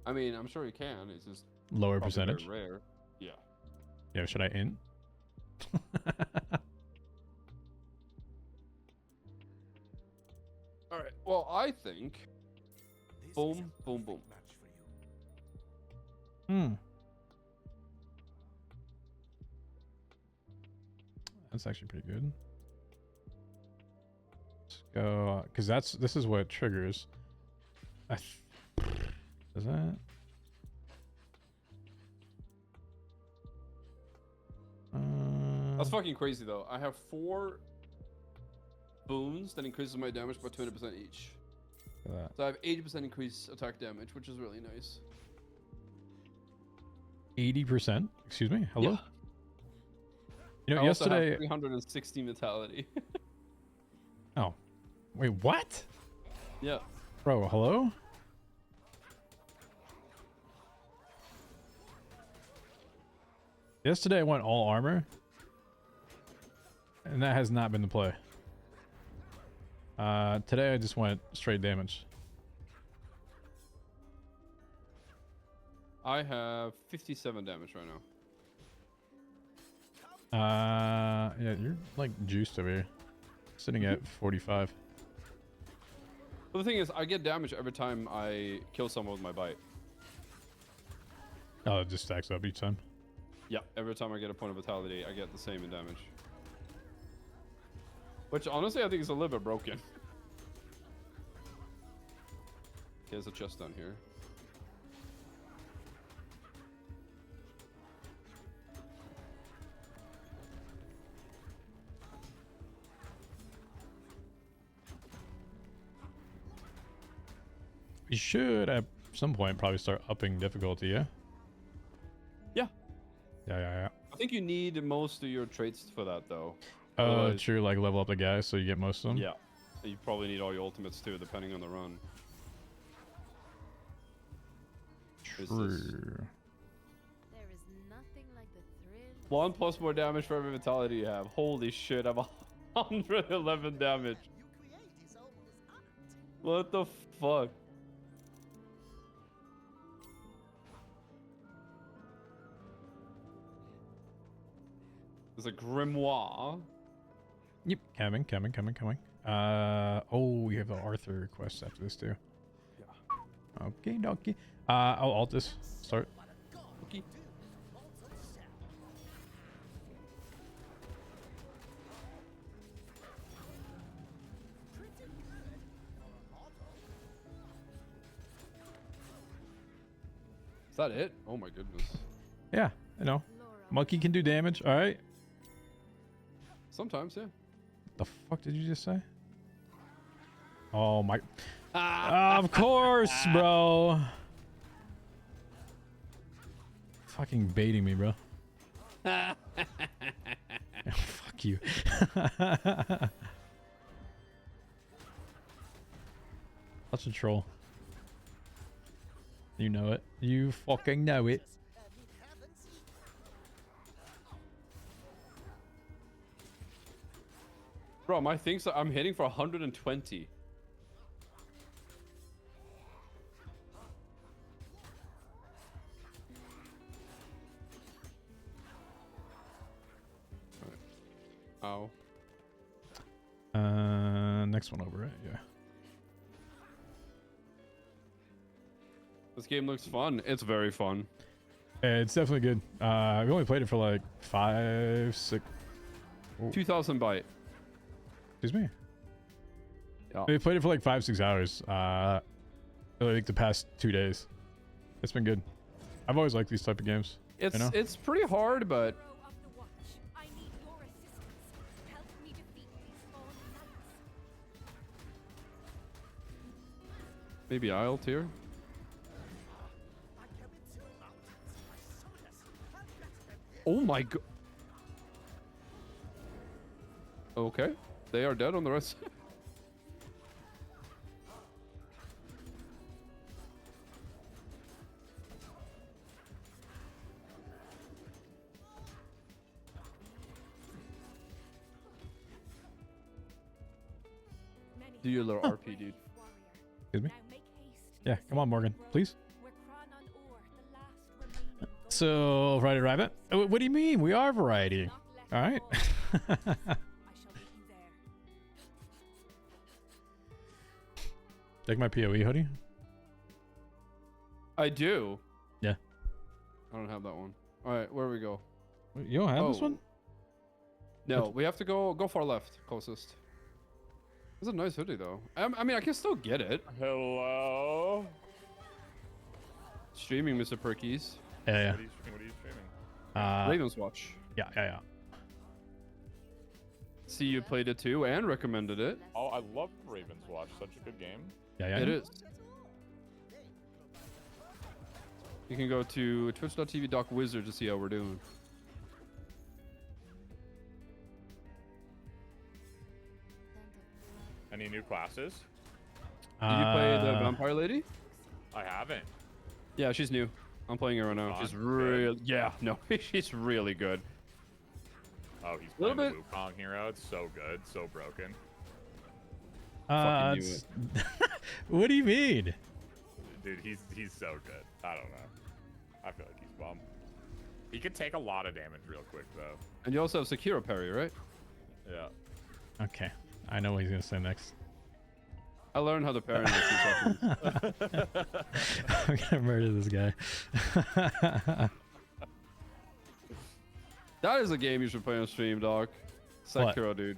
I mean, I'm sure you can. It's just Lower probably very percentage? rare. Yeah. Yeah, should I int? All right. Well, I think Boom, boom, boom. Match for you. Hmm. That's actually pretty good. Let's go, because this is what triggers. Is that? That's fucking crazy though. I have 4 booms that increases my damage by 20% each. Look at that. So I have 80% increase attack damage, which is really nice. 80%? Excuse me? Hello? Yeah. You know, I also have yesterday... 360 mentality. Oh. Wait, what? Yeah. Bro, hello? Yesterday I went all armor. And that has not been the play. Today I just went straight damage. I have 57 damage right now. Yeah, you're like juiced over here. Sitting at 45. But the thing is, I get damage every time I kill someone with my bite. Oh, it just stacks up each time. Yeah, every time I get a point of vitality, I get the same in damage. Which honestly, I think is a little bit broken. There's a chest down here. You should at some point probably start upping difficulty, yeah? Yeah. Yeah. I think you need most of your traits for that, though. Oh, Otherwise- true. Like level up the guy so you get most of them. Yeah. You probably need all your ultimates too, depending on the run. Is this- True. There is nothing like the thrill. 1 plus more damage for every vitality you have. Holy shit, I'm 111 damage. What the fuck? There's a grimoire. Yep. Coming. Oh, we have an Arthur quest after this too. Yeah. Okay, dokie. I'll alt this. Start. Okay. Is that it? Oh my goodness. Yeah, I know. Laura, Monkey can do damage. All right. Sometimes, yeah. The fuck did you just say? Oh my. Of course, bro. Fucking baiting me, bro. Fuck you. Such a troll. You know it. You fucking know it. Bro, my things are, I'm hitting for 120. Ow. Next one over, right? Yeah. This game looks fun. It's very fun. It's definitely good. We only played it for like 5, 6. 2000 byte. Excuse me. Yeah. We played it for like 5, 6 hours. I think the past 2 days. It's been good. I've always liked these type of games. It's know? it's pretty hard, but hero of the watch, I need your assistance. Help me defeat these fallen knights. maybe I'll tier. Oh my god. Okay. They are dead on the rest. Do your little RP, dude. Excuse me? Yeah, come on, Morgan, please. So, variety rabbit? What do you mean? We are variety. All right. Take my PoE hoodie. I do. Yeah. I don't have that one. All right, where do we go? You don't have this Oh. one? No, we have to go far left, closest. It's a nice hoodie though. I mean, I can still get it. Hello. Streaming, Mr. Perkies. Yeah, What are you streaming? yeah. Ravenswatch. Yeah. See, you played it too and recommended it. Oh, I love Ravenswatch. Such a good game. Yeah. It is. You can go to twitch.tv DocWizard to see how we're doing. Any new classes? Did you play the vampire lady? I haven't. Yeah, she's new. I'm playing her right now. She's Fun. real. Yeah, no, she's really good. Oh, he's Little playing the bit. Wukong hero. It's so good, so broken. Fucking knew it's- what do you mean? Dude, he's so good. I don't know. I feel like he's bum. He could take a lot of damage real quick though. And you also have Sekiro parry, right? Yeah. Okay, I know what he's gonna say next. I learned how to parry in like 2 seconds. I'm gonna murder this guy. That is a game you should play on stream, dog. What? Sekiro, dude.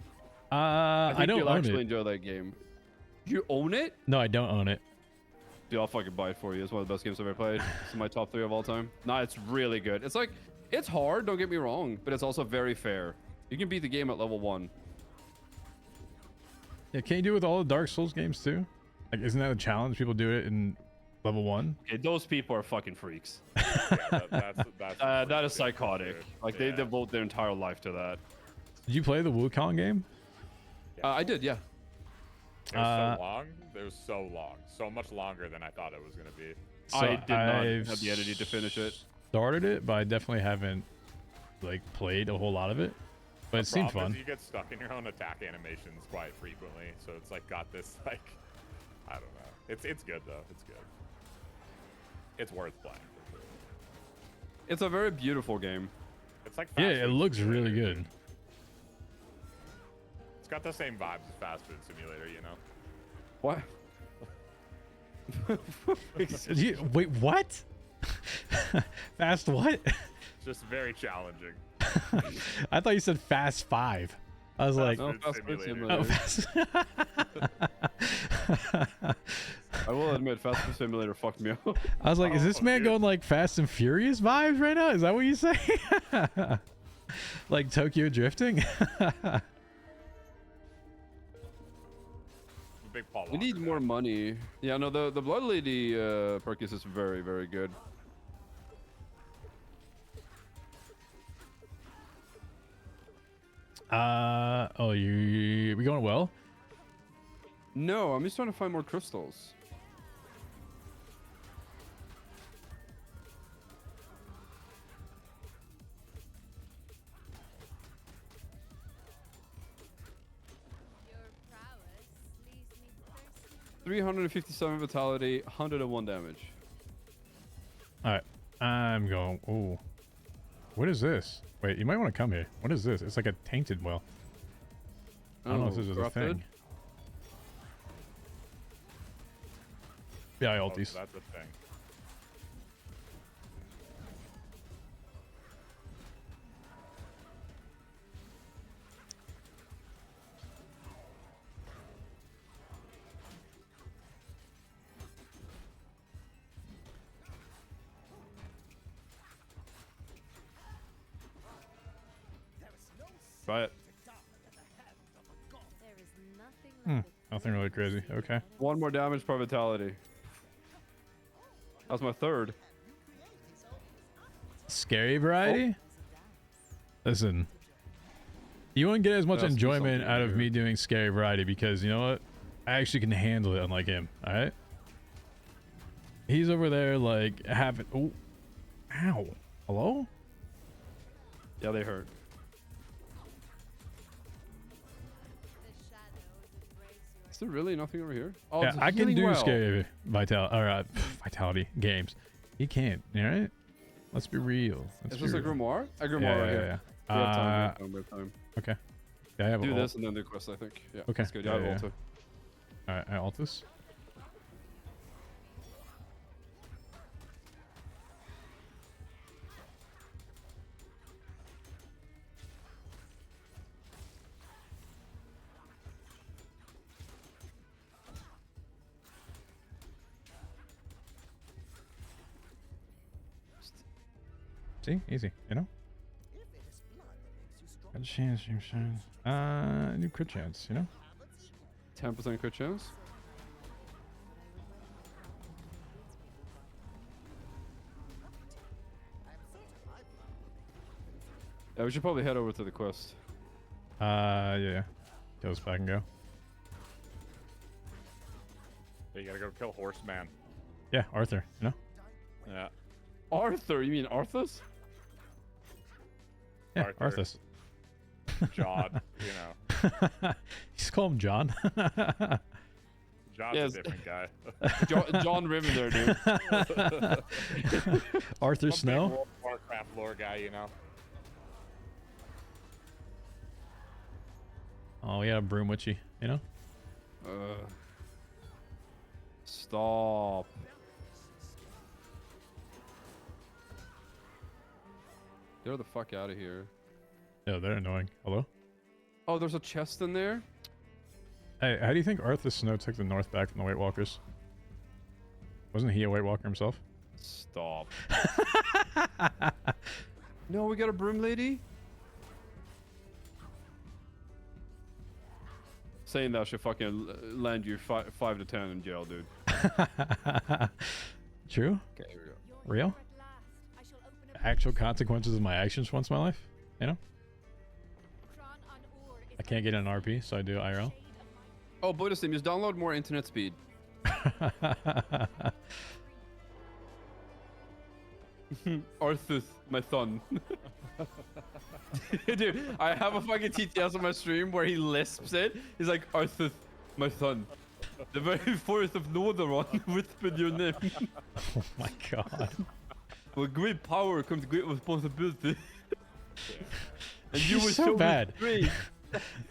I think don't you'll own actually it. enjoy that game. You own it? No, I don't own it. Dude, I'll fucking buy it for you. It's one of the best games I've ever played. It's in my top 3 of all time. Nah, it's really good. It's like, it's hard, don't get me wrong, but it's also very fair. You can beat the game at level 1. Yeah, can't you do it with all the Dark Souls games too? Like, isn't that a challenge? People do it in level 1. Okay, those people are fucking freaks. Yeah, that's That is psychotic. Dude. Like, they Yeah. devote their entire life to that. Did you play the Wukong game? I did, yeah. It was so long. It was so long. So much longer than I thought it was gonna be. So I did not I've have the energy to finish it. Started it, but I definitely haven't like played a whole lot of it. But it seemed Problem is fun. You get stuck in your own attack animations quite frequently, so it's like got this like, I don't know. It's good though. It's good. It's worth playing for sure. It's a very beautiful game. It's like Yeah, Fast it Food looks Simulator, really good. dude. It's got the same vibes as Fast Food Simulator, you know. What? Wait, what? Fast what? It's just very challenging. I thought you said Fast 5. I was like, No, Fast Food Fast Food Simulator. oh, Simulator. Fast. I will admit, Fast Food Simulator fucked me up. I was like, is this Oh, man dude. going like Fast and Furious vibes right now? Is that what you say? Like Tokyo drifting? Big Paul We need Walker more guy. money. Yeah, no, the Blood Lady Perkins is very, very good. We going well? No, I'm just trying to find more crystals. Your prowess leaves me thirsty. 357 vitality, 101 damage. All right, I'm going. Oh, what is this? Wait, you might want to come here. What is this? It's like a tainted well. I don't know if this is a corrupted? thing. Yeah, I Oh, ulties. so that's a thing. Try it. There is nothing like the Nothing really crazy. Okay. 1 more damage per vitality. That's my 3rd. Scary variety? Listen. You won't get as much There has to be enjoyment something out of here. me doing scary variety because you know what? I actually can handle it unlike him. Alright? He's over there like having oh ow. Hello? Yeah, they hurt. the shadows embrace your Is there really nothing over here? Oh, Yeah, it's a I can healing do well. scary vitality or vitality games. He can't, alright? Let's be real. Let's Is be this a real. grimoire? A grimoire Yeah, right yeah, here. yeah. We have time, we have time. Okay. Yeah, I have Do ult. this and then do quest, I think. Yeah, Okay, that's good. yeah, Yeah, I yeah, have ult Alright, I ult this. See, easy. You know. Got a chance, new crit chance. You know. 10% crit chance. Yeah, we should probably head over to the quest. Yeah. Kill us back and go. You gotta go kill Horseman. Yeah, Arthur. You know. Yeah. Arthur? You mean Arthus? Yeah, Arthur. Arthas. John, you know. He's called him John. John's Yes. a different guy. John Riven there, dude. Arthur I'm a big Snow. World of Warcraft lore guy, you know. Oh, we got a broom witchy. You know. Stop. Get the fuck out of here. Yeah, they're annoying. Hello. Oh, there's a chest in there? Hey, how do you think Arthur Snow took the North back from the White Walkers? Wasn't he a White Walker himself? Stop. No, we got a broom lady? Saying that should fucking land you 5 to 10 in jail, dude. True? Okay, here we go. Real? At last, I shall open a Actual consequences of my actions once in my life? You know? Cron on ore is I can't get an RP, so I do IRL. shade of my Oh, Buddha Steam, just download more internet speed. Arthur, my son. Dude, I have a fucking TTS on my stream where he lisps it. He's like, Arthur, my son. The very forest of Northern whispered your name. Oh my god. With great power comes great responsibility. And you You're were so bad. restrained.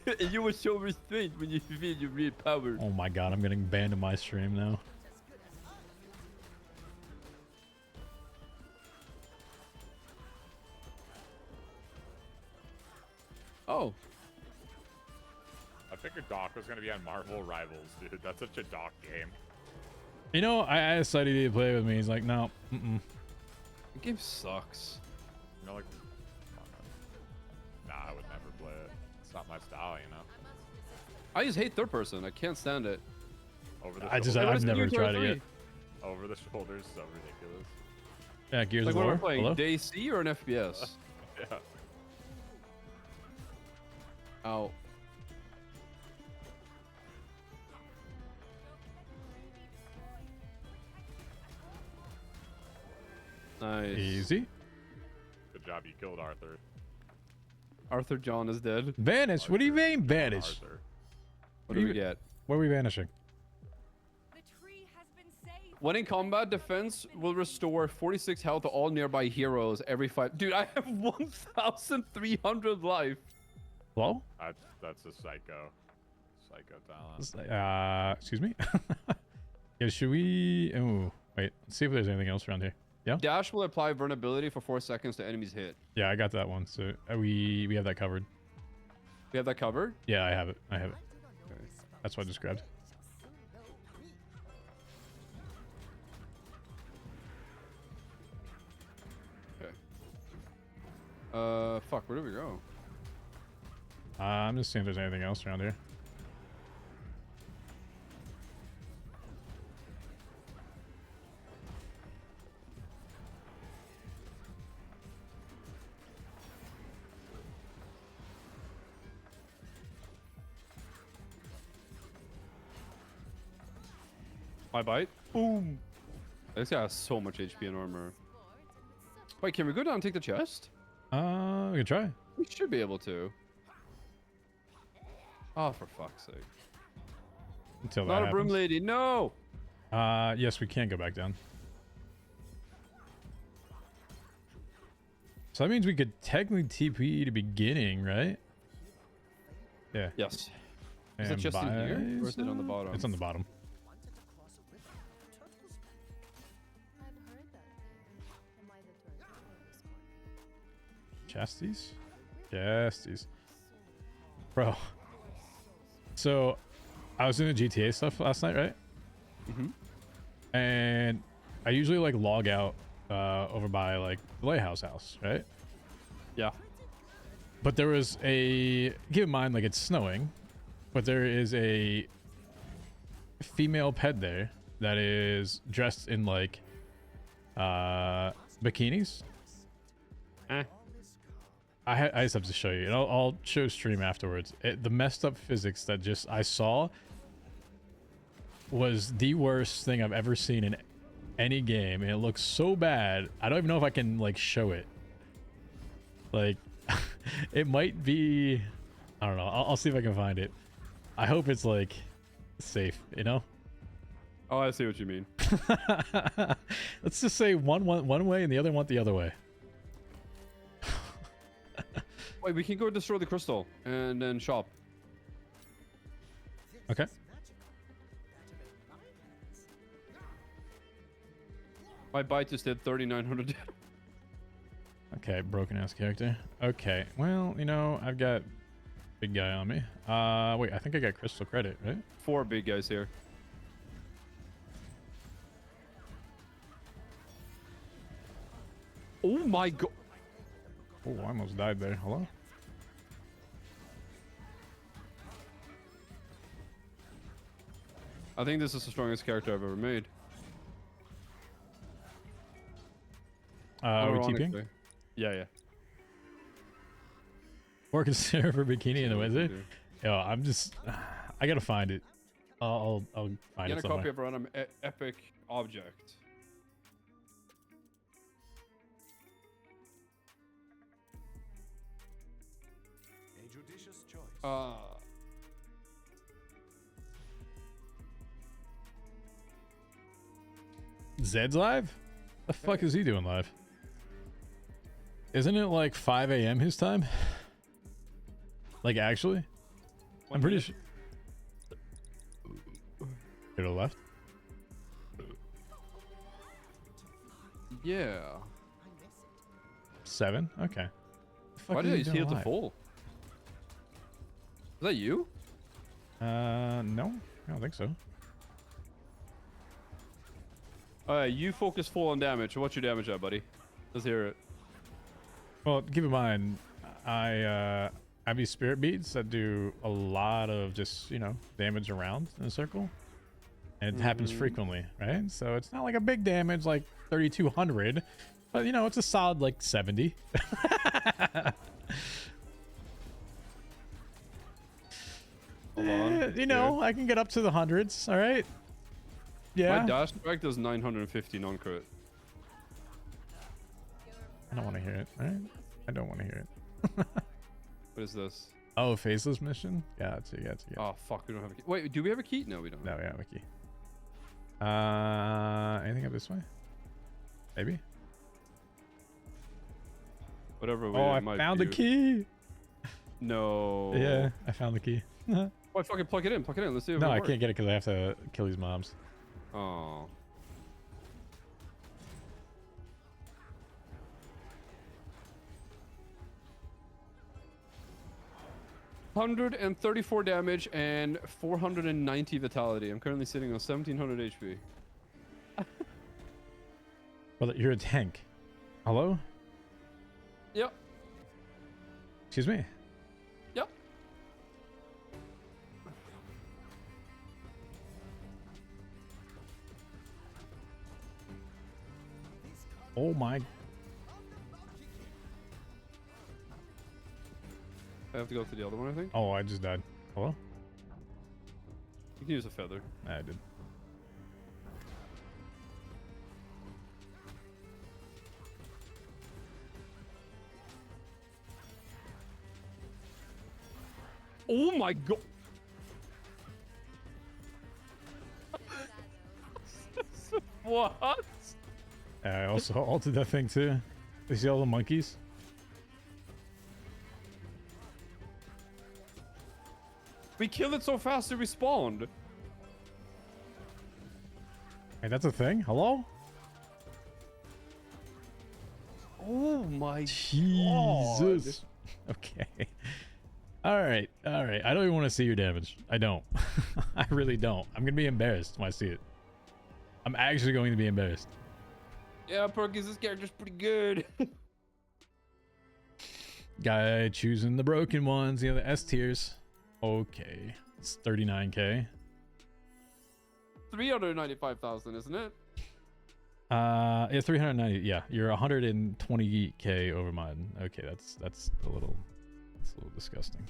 And you were so restrained when you feel your real power. Oh my god, I'm getting banned in my stream now. Oh. I figured Doc was gonna be on Marvel Rivals, dude. That's such a Doc game. You know, I asked IDD to play with me. He's like, no. The game sucks. You know, like, nah, I would never play it. It's not my style, you know. I just hate third person. I can't stand it. Over the I've shoulders. never tried it yet. Over the shoulders, so ridiculous. Yeah, Gears Like of what War. we're playing, Hello? DC or an FPS? Yeah. Ow. Nice. Easy. Good job, you killed Arthur. Arthur John is dead. Vanish. What do you mean vanish? Arthur. What do we get? Where are we vanishing? The tree has been saved. When in combat, defense will restore 46 health to all nearby heroes every 5. Dude, I have 1,300 life. Hello? That's a psycho talent. Excuse me? Yeah, should we... Oh, wait. Let's see if there's anything else around here. Yeah? Dash will apply vulnerability for 4 seconds to enemies hit. Yeah, I got that one. So we have that covered. We have that covered? Yeah, I have it. I have it. Okay. That's what I just grabbed. Okay. Fuck, where do we go? I'm just seeing if there's anything else around here. My bite? Boom! This guy has so much HP and armor. Wait, can we go down and take the chest? We can try. We should be able to. Oh, for fuck's sake. Until Not that a broom happens. lady, no! Yes, we can go back down. So that means we could technically TP to beginning, right? Yeah. Yes. Is And it just in here? Or is it on the Bison? bottom? It's on the bottom. I've heard that. Am I the turtle or this one? Chasties? Chasties. Bro. So, I was doing the GTA stuff last night, right? Mm-hmm. And I usually like log out over by like the lighthouse house, right? Yeah. But there was a, keep in mind, like it's snowing, but there is a female pet there that is dressed in like bikinis. I just have to show you, and I'll show stream afterwards. The messed up physics that just I saw was the worst thing I've ever seen in any game, and it looks so bad. I don't even know if I can like show it. Like, it might be, I don't know. I'll see if I can find it. I hope it's like safe, you know? Oh, I see what you mean. Let's just say one way and the other went the other way. Wait, we can go destroy the crystal and then shop. Okay. My bite just did 3,900. Okay, broken ass character. Okay, well, you know, I've got big guy on me. Wait, I think I got crystal credit, right? 4 big guys here. Oh my god. Oh, I almost died there. Hello? I think this is the strongest character I've ever made. Are we TPing? Ironically. Yeah. Or consider for bikini in the wizard? Dude. Yo, I'm just, I gotta find it. I'll find Get it a somewhere. copy of a random epic object. A judicious choice. Zed's live? The fuck is he doing live? Isn't it like 5 a.m. his time? Like actually? I'm pretty sure. To the left? Yeah. 7? Okay. The fuck Why is did I he see doing it to live? full? Is that you? No. I don't think so. You focus full on damage. What's your damage at, buddy? Let's hear it. Well, keep in mind, I have these spirit beads that do a lot of just, you know, damage around in a circle. And it happens frequently, right? So it's not like a big damage like 3,200, but you know, it's a solid like 70. Hold on. You know, I can get up to the hundreds, all right? Yeah. My dash strike does 950 non-crit. I don't want to hear it, all right? I don't want to hear it. What is this? Oh, faceless mission? Gotcha. Oh, fuck. We don't have a key. Wait, do we have a key? No, we don't. No, we have a key. Anything up this way? Maybe? Whatever. Oh, I found the key. No. Yeah, I found the key. No, Why fucking plug it in? Plug it in. Let's see if it I works. can't get it because I have to kill these mobs. Oh. $134 damage and 490 vitality. I'm currently sitting on 1700 HP. Brother, you're a tank. Hello? Yep. Excuse me? Yep. Oh my. I have to go to the other one, I think. Oh, I just died. Hello? You can use a feather. I did. Oh my god. What? I also altered that thing too. You see all the monkeys? We killed it so fast it respawned. Hey, that's a thing? Hello? Oh my Jesus. Okay. Alright. I don't even want to see your damage. I don't. I really don't. I'm going to be embarrassed when I see it. I'm actually going to be embarrassed. Yeah, Perkins, this character's pretty good. Guy choosing the broken ones, the S tiers. Okay, it's 39k. 395,000, isn't it? Yeah, 390. Yeah, you're 120k over mine. Okay, that's a little disgusting.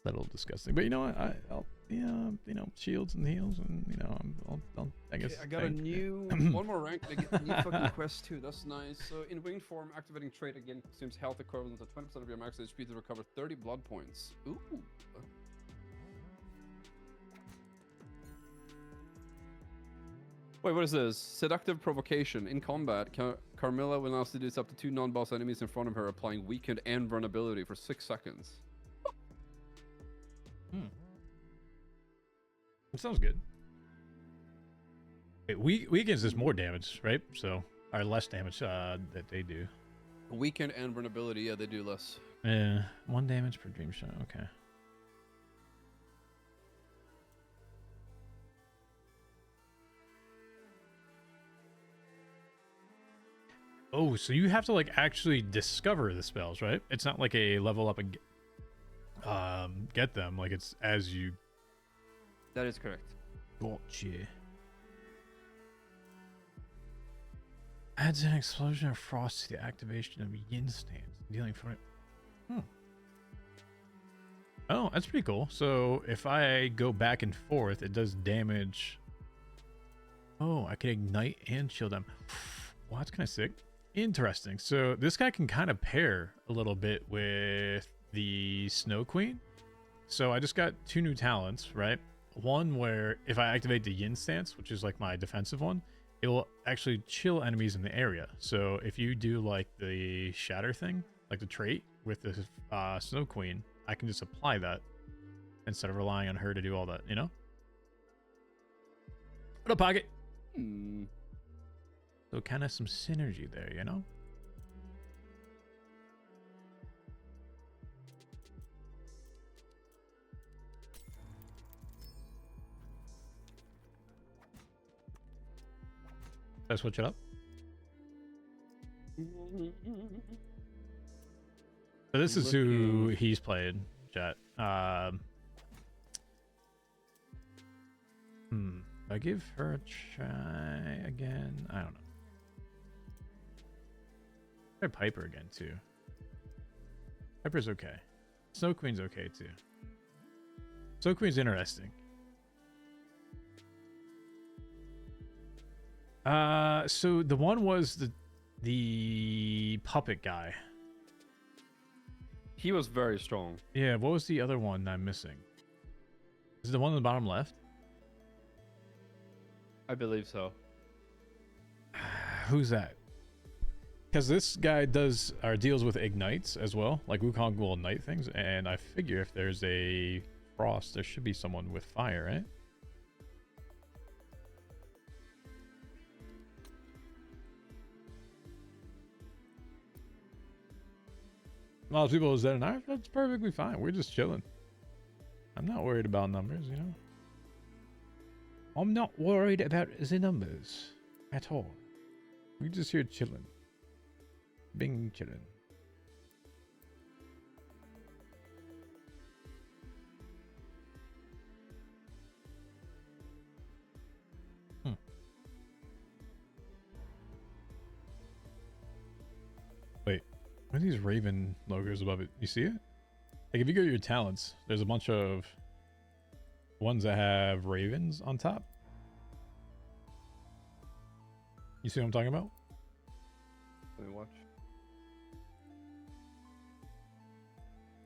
A little disgusting. But you know what? I'll shields and heals, and I guess. Okay, I got a new one more rank. I get a new fucking quest too. That's nice. So in winged form, activating trait again consumes health equivalent to 20% of your max HP to recover 30 blood points. Ooh. Wait, what is this? Seductive provocation. In combat, Carmilla will now seduce up to 2 non-boss enemies in front of her, applying weakened and vulnerability for 6 seconds. That sounds good. Wait, weakens is more damage, right? So, or less damage that they do. Weakened and vulnerability, yeah, they do less. Yeah, 1 damage per dream shot. Okay. Oh, so you have to like actually discover the spells, right? It's not like a level up and get them. Like it's as you. That is correct. Gotcha. Adds an explosion of frost to the activation of yin stance, dealing from it. Oh, that's pretty cool. So if I go back and forth, it does damage. Oh, I can ignite and chill them. Well, that's kind of sick. Interesting. So this guy can kind of pair a little bit with the Snow Queen. So I just got 2 new talents, right? One where if I activate the Yin Stance, which is like my defensive one, it will actually chill enemies in the area. So if you do like the Shatter thing, like the trait with the Snow Queen, I can just apply that instead of relying on her to do all that, you know? What up, Pocket? So kind of some synergy there, you know? Should I switch it up? So this is who he's played, chat. I give her a try again. I don't know. Try Piper again too. Piper's okay. Snow Queen's okay too. Snow Queen's interesting. So the one was the puppet guy. He was very strong. Yeah, what was the other one I'm missing? Is it the one on the bottom left? I believe so. Who's that? Because this guy does or deals with ignites as well. Like Wukong will ignite things, and I figure if there's a frost, there should be someone with fire, right? A lot of people is that an Irish? That's perfectly fine. We're just chilling. I'm not worried about numbers, you know. I'm not worried about the numbers at all. We're just here chilling. Being chilling. Wait, what are these Raven logos above it? You see it? Like if you go to your talents, there's a bunch of ones that have ravens on top. You see what I'm talking about? Let me watch.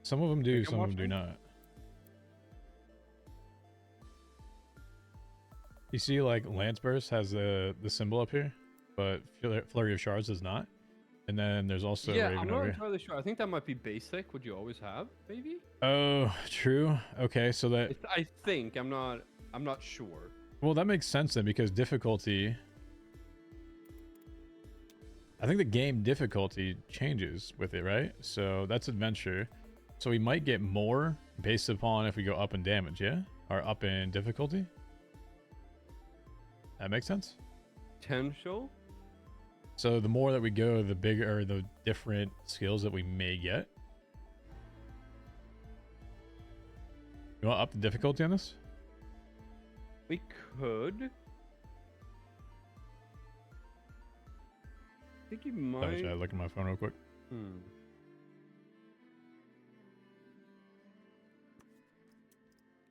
Some of them do, some of them do not. You see, like Lance Burst has the symbol up here, but Flurry of Shards does not. And then there's also Raven I'm not over here. entirely sure. I think that might be basic. Would you always have? Maybe. Oh, true. Okay, so that I think I'm not sure. well, that makes sense then because difficulty. I think the game difficulty changes with it, right? So that's adventure. So we might get more based upon if we go up in damage, yeah? Or up in difficulty? That makes sense? Potential. So the more that we go, the bigger the different skills that we may get. You want to up the difficulty on this? We could. I think you might. Sorry, should I look at my phone real quick?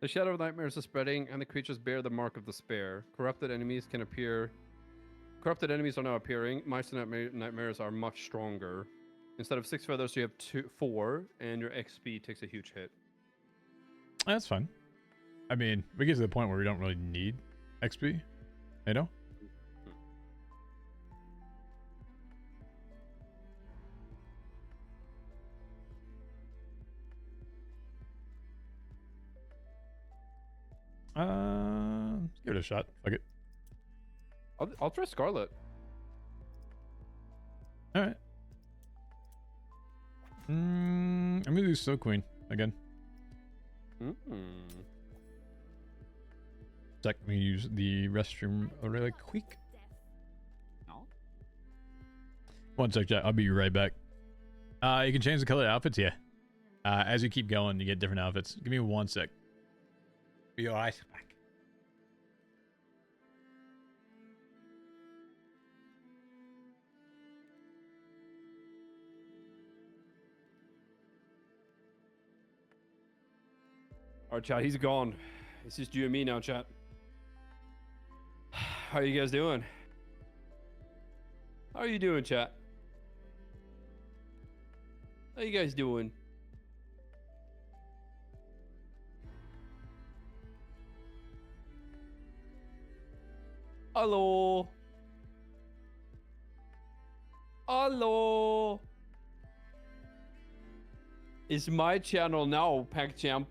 The shadow of nightmares is spreading, and the creatures bear the mark of despair. Corrupted enemies can appear. Corrupted enemies are now appearing. Monster nightmares are much stronger. Instead of 6 feathers, you have 4, and your XP takes a huge hit. That's fine. I mean, we get to the point where we don't really need XP, you know? Let's give it a shot. Fuck it. I'll try Scarlet. All right. I'm gonna do Snow Queen again. Sec, let me use the restroom really quick. No. 1 sec, chat. I'll be right back. You can change the color of outfits, yeah. As you keep going, you get different outfits. Give me 1 sec. Be alright. Back. Alright, chat, he's gone. It's just you and me now, chat. How are you guys doing? How are you doing, chat? How you guys doing? Hello? Hello? It's my channel now, PackChamp.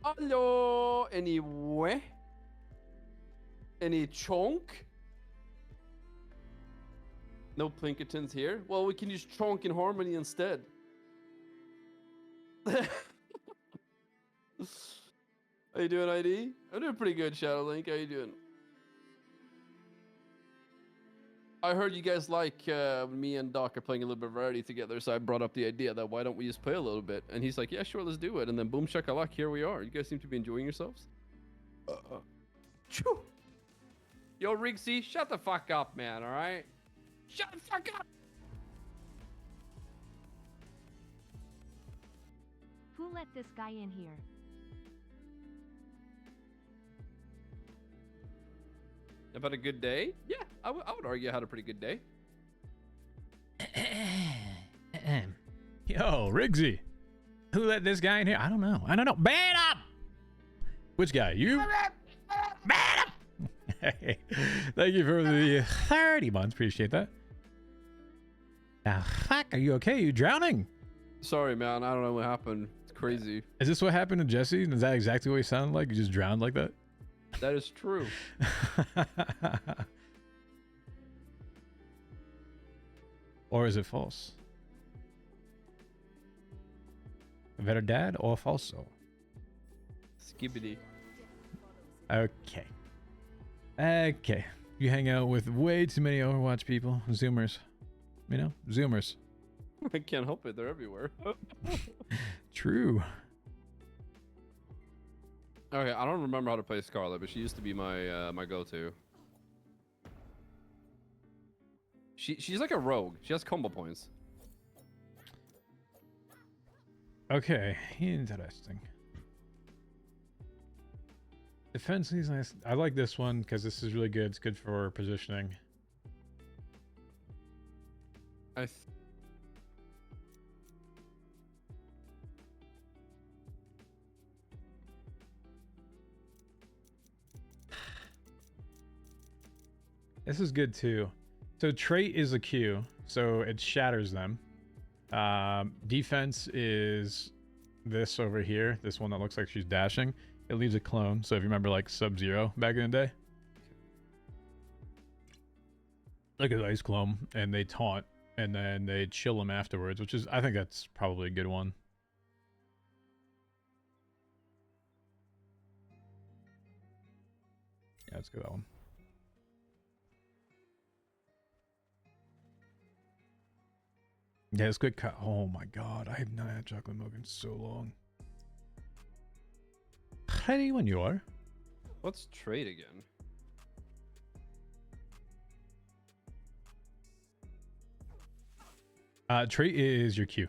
Hello? Anyway? Any chonk? No Plinketons here? Well, we can use chonk and harmony instead. How you doing, ID? I'm doing pretty good, Shadow Link. How you doing? I heard you guys like me and Doc are playing a little bit of variety together, so I brought up the idea that why don't we just play a little bit? And he's like, yeah, sure, let's do it. And then boom shakalak, here we are. You guys seem to be enjoying yourselves. Choo. Yo, Rigsy, shut the fuck up, man, all right? Shut the fuck up! Who let this guy in here? About a good day? Yeah, I would argue I had a pretty good day. Yo, Rigsy. Who let this guy in here? I don't know. Ban up! Which guy? You? Ban up! Hey, thank you for the 30 months. Appreciate that. Now, fuck, are you okay? Are you drowning? Sorry, man. I don't know what happened. It's crazy. Is this what happened to Jesse? Is that exactly what he sounded like? You just drowned like that? That is true. Or is it false? Verdad or falso? Skibbity. Okay. Okay. You hang out with way too many Overwatch people. Zoomers. You know? Zoomers. I can't help it. They're everywhere. True. Okay, I don't remember how to play Scarlet, but she used to be my my go-to. She's like a rogue. She has combo points. Okay, interesting. Defense is nice. I like this one because this is really good. It's good for positioning. This is good too. So trait is a Q, so it shatters them. Defense is this over here, this one that looks like she's dashing. It leaves a clone, so if you remember like Sub-Zero back in the day. Look at Ice Clone, and they taunt, and then they chill them afterwards, which is, I think that's probably a good one. Yeah, let's go that one. Yeah, it's good. Oh my god, I have not had chocolate milk in so long. Ready when you are. What's trade again? Trait is your Q.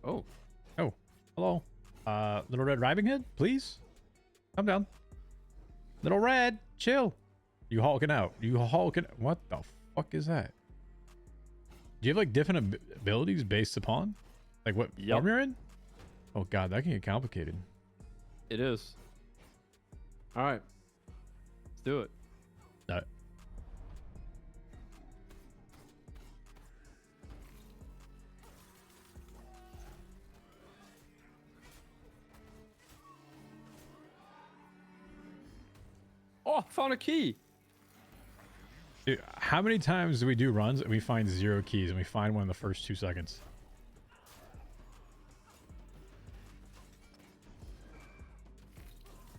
Oh. Oh, hello. Little Red Riding Hood, please. Come down. Little Red, chill. You hulking out. You hulking. What the fuck is that? Do you have like different abilities based upon like what form you're in? Oh god, that can get complicated. It is. All right. Let's do it. Oh, found a key. Dude, how many times do we do runs and we find 0 keys and we find one in the first 2 seconds?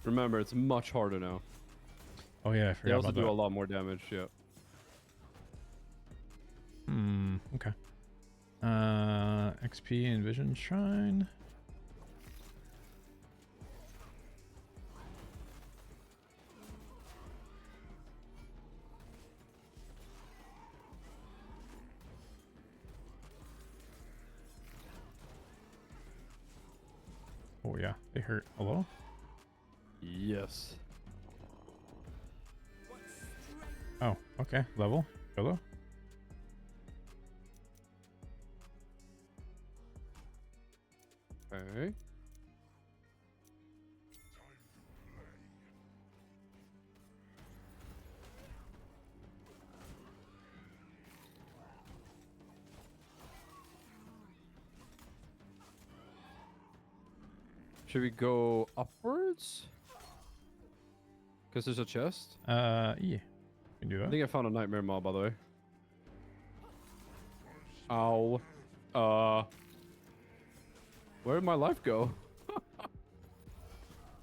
Remember, it's much harder now. Oh yeah, I They forgot also about do that. a lot more damage. Yeah. Okay. XP and Vision Shrine. Oh yeah, they hurt. Hello? Yes. Oh, okay. Level. Hello? Okay. Should we go upwards? Because there's a chest. Yeah. You can do I that. think I found a nightmare mob, by the way. Ow. Where did my life go? Come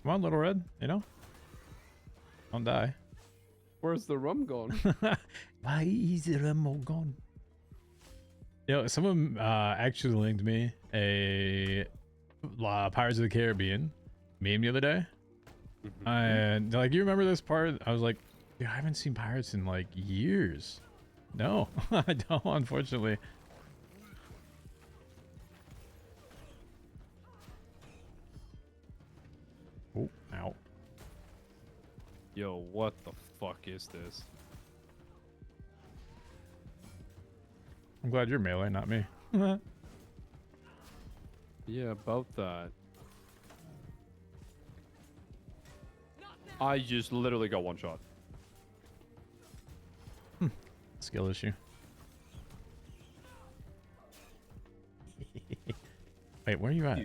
on, Little Red. You know? Don't die. Where's the rum gone? Why is the rum gone? You know, someone actually linked me a Pirates of the Caribbean meme the other day. And they're like, you remember this part? I was like, dude, I haven't seen Pirates in like years. No, I don't, unfortunately. Oh, ow. Yo, what the fuck is this? I'm glad you're melee, not me. Yeah, about that. I just literally got one shot. Skill issue. Wait, where are you at?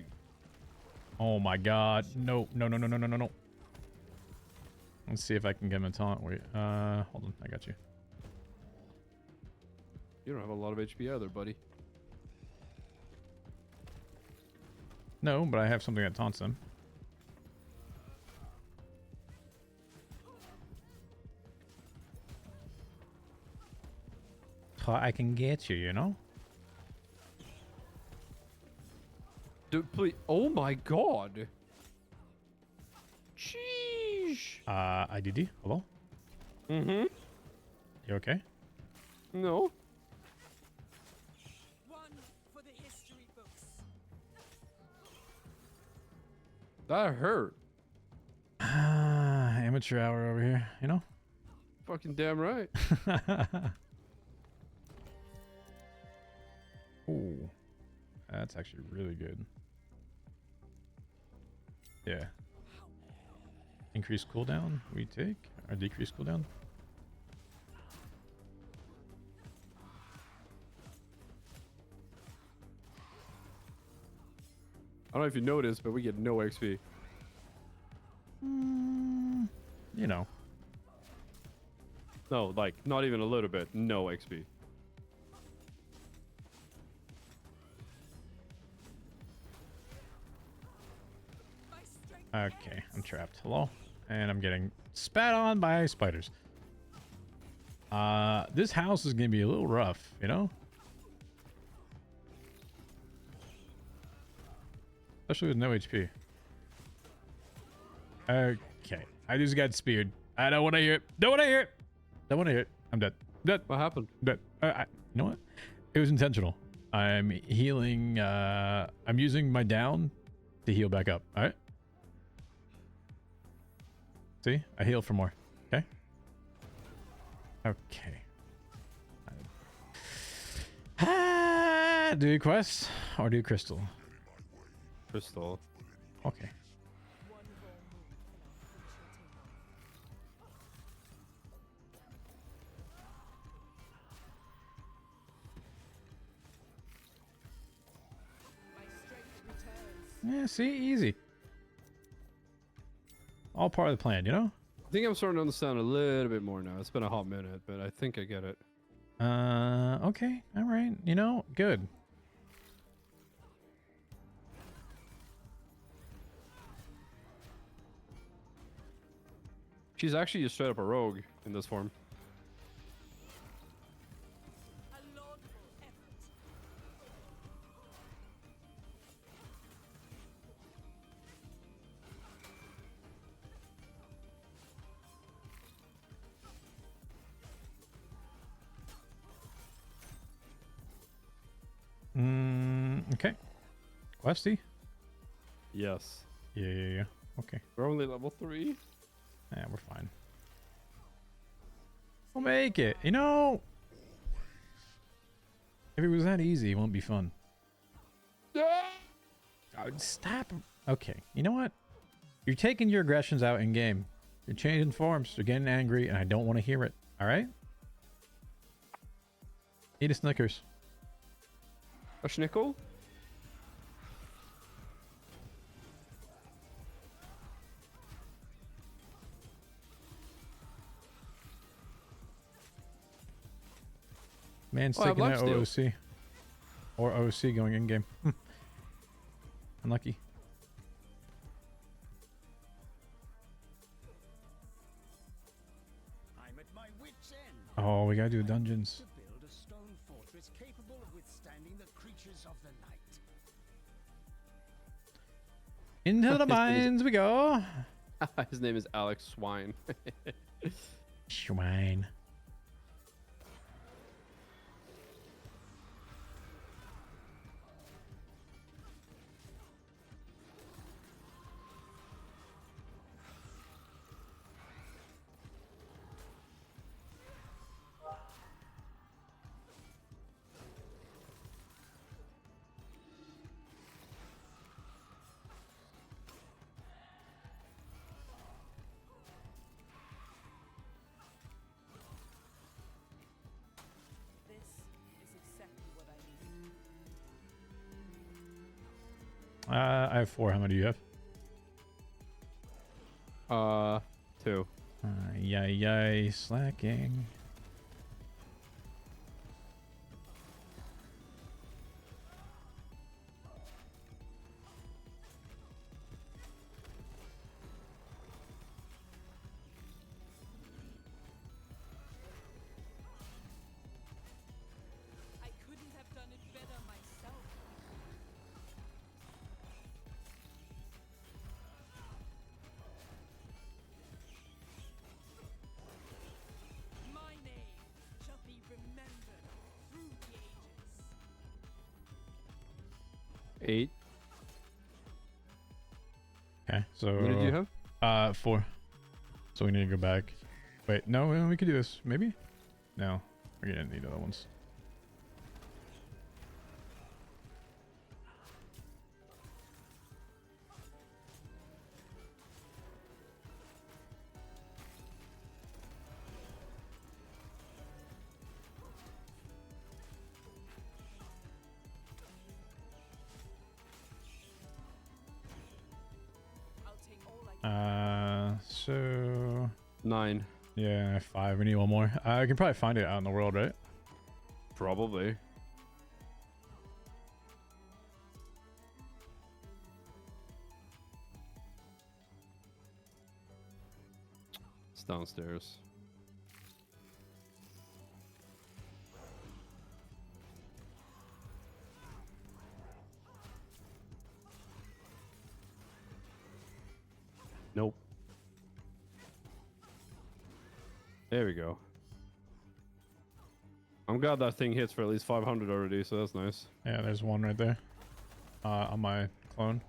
Oh my god. No, no, no, no, no, no, no, no. Let's see if I can get him a taunt. Wait, hold on. I got you. You don't have a lot of HP either, buddy. No, but I have something that taunts him. So I can get you, you know? Dude, please. Oh my god. Sheesh. IDD, hello? Mm-hmm. You okay? No. That hurt. Amateur hour over here, you know? Fucking damn right. Ooh. That's actually really good. Yeah. Increase cooldown we take? Or decrease cooldown? I don't know if you noticed, but we get no XP. You know. No, like, not even a little bit. No XP. Okay, I'm trapped. Hello? And I'm getting spat on by spiders. This house is gonna be a little rough, you know? Especially with no HP. Okay. I just got speared. I don't want to hear it. Don't want to hear it. Don't want to hear it. I'm dead. Dead. What happened? Dead. You know what? It was intentional. I'm healing. I'm using my down to heal back up. All right. See? I heal for more. Okay. Okay. Do you quest or do you crystal? Crystal. Okay. Yeah, see? Easy. All part of the plan, you know? I think I'm starting to understand a little bit more now. It's been a hot minute, but I think I get it. Okay. All right. You know, good. She's actually just straight up a rogue in this form. Okay. Questy? Yes. Yeah. Okay. We're only level 3. Yeah, we're fine. We'll make it. You know, if it was that easy, it won't be fun. Oh, stop. Okay. You know what? You're taking your aggressions out in game. You're changing forms. You're getting angry, and I don't want to hear it. All right? Eat a Snickers. A schnickel? Man's Oh, I have taking that lifesteal. OOC. Or OC going in game. Unlucky. I'm at my wit's end. Oh, we gotta do dungeons. To build a stone fortress capable of withstanding the creatures of the night. Into the mines we go. His name is Alex Swine. Swine. This is exactly what I need. I have 4. How many do you have? 2. Yay, slacking. I couldn't have done it better myself. My name shall be remembered through the ages. 8. Okay, so What did you have? 4. So we need to go back. Wait, no, we could do this. Maybe? No, we're gonna need other ones. I'll take all I can. So 9. yeah, I have 5. We need one more. I can probably find it out in the world, right? Probably. It's downstairs. Nope. There we go. I'm glad that thing hits for at least 500 already, so that's nice. Yeah, there's one right there. On my clone.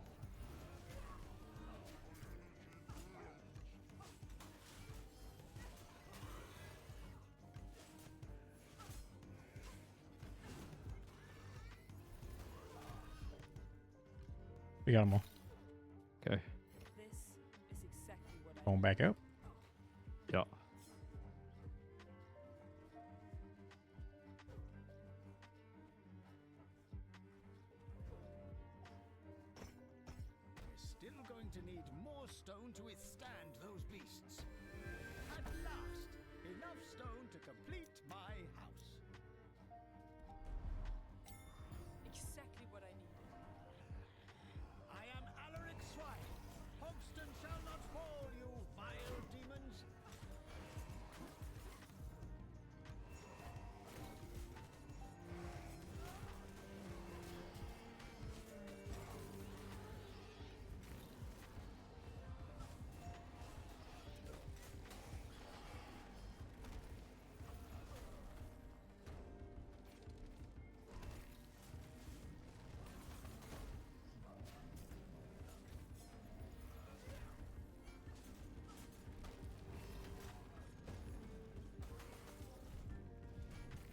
We got them all. Okay. This is exactly what I Going back up. Yeah. We're still going to need more stone to withstand those beasts. At last, enough stone to complete my house. exactly what I needed. I am Alaric Swine. Hogston shall not fall, you vile demons.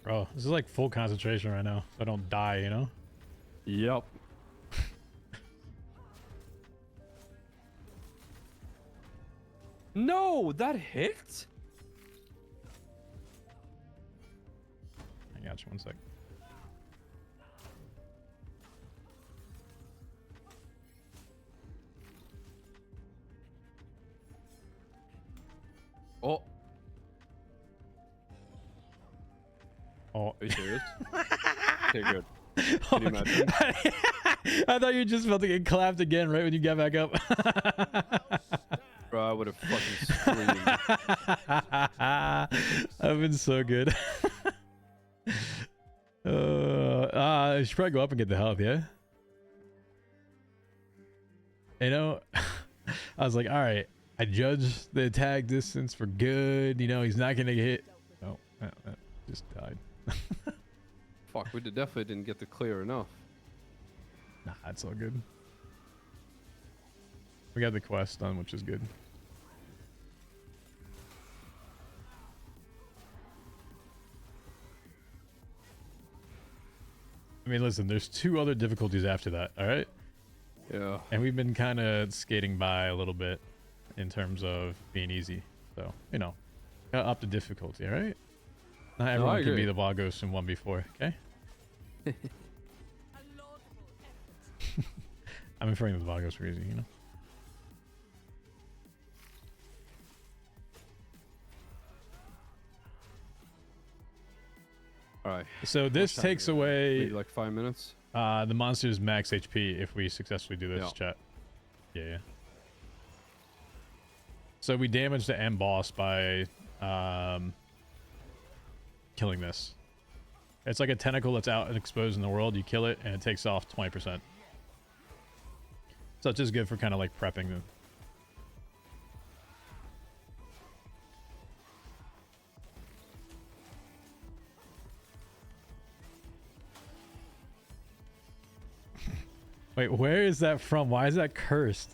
Bro, this is like full concentration right now, so I don't die, you know? Yep. No, that hit? I got you, one sec. Oh, Oh. are you serious? Okay, good. Can you imagine? I thought you just about to get clapped again right when you got back up. Bro, I would have fucking screamed. I've been so good. I should probably go up and get the health, yeah? You know, I was like, all right, I judged the attack distance for good. You know, he's not going to get hit. Oh, just died. Fuck, we definitely didn't get the clear enough. Nah, it's all good. We got the quest done, which is good. I mean, listen, there's 2 other difficulties after that, all right? Yeah. And we've been kind of skating by a little bit in terms of being easy. So, you know, gotta up the difficulty, all right? Not everyone can be agree. the Vagos in 1v4, okay? A laudable effort. I'm referring to the Vagos for easy, you know? Alright. So this What time takes is it? away Maybe like 5 minutes? the monster's max HP if we successfully do this, Yeah. chat. Yeah. So we damage the end boss by killing this. It's like a tentacle that's out and exposed in the world. You kill it and it takes off 20%. So it's just good for kind of like prepping them. Wait, where is that from? Why is that cursed?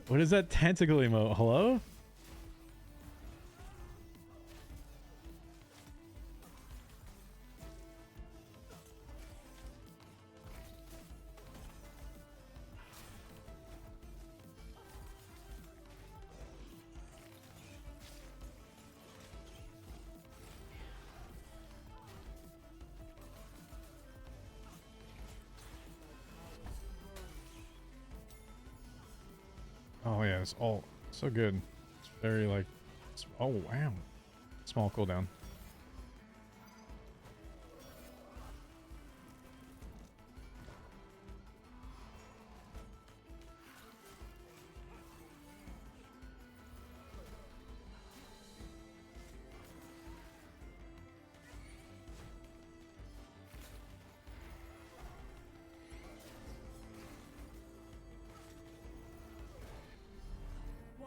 What is that tentacle emote? Hello? Oh yeah, it's all so good. It's very like, oh wow, small cooldown.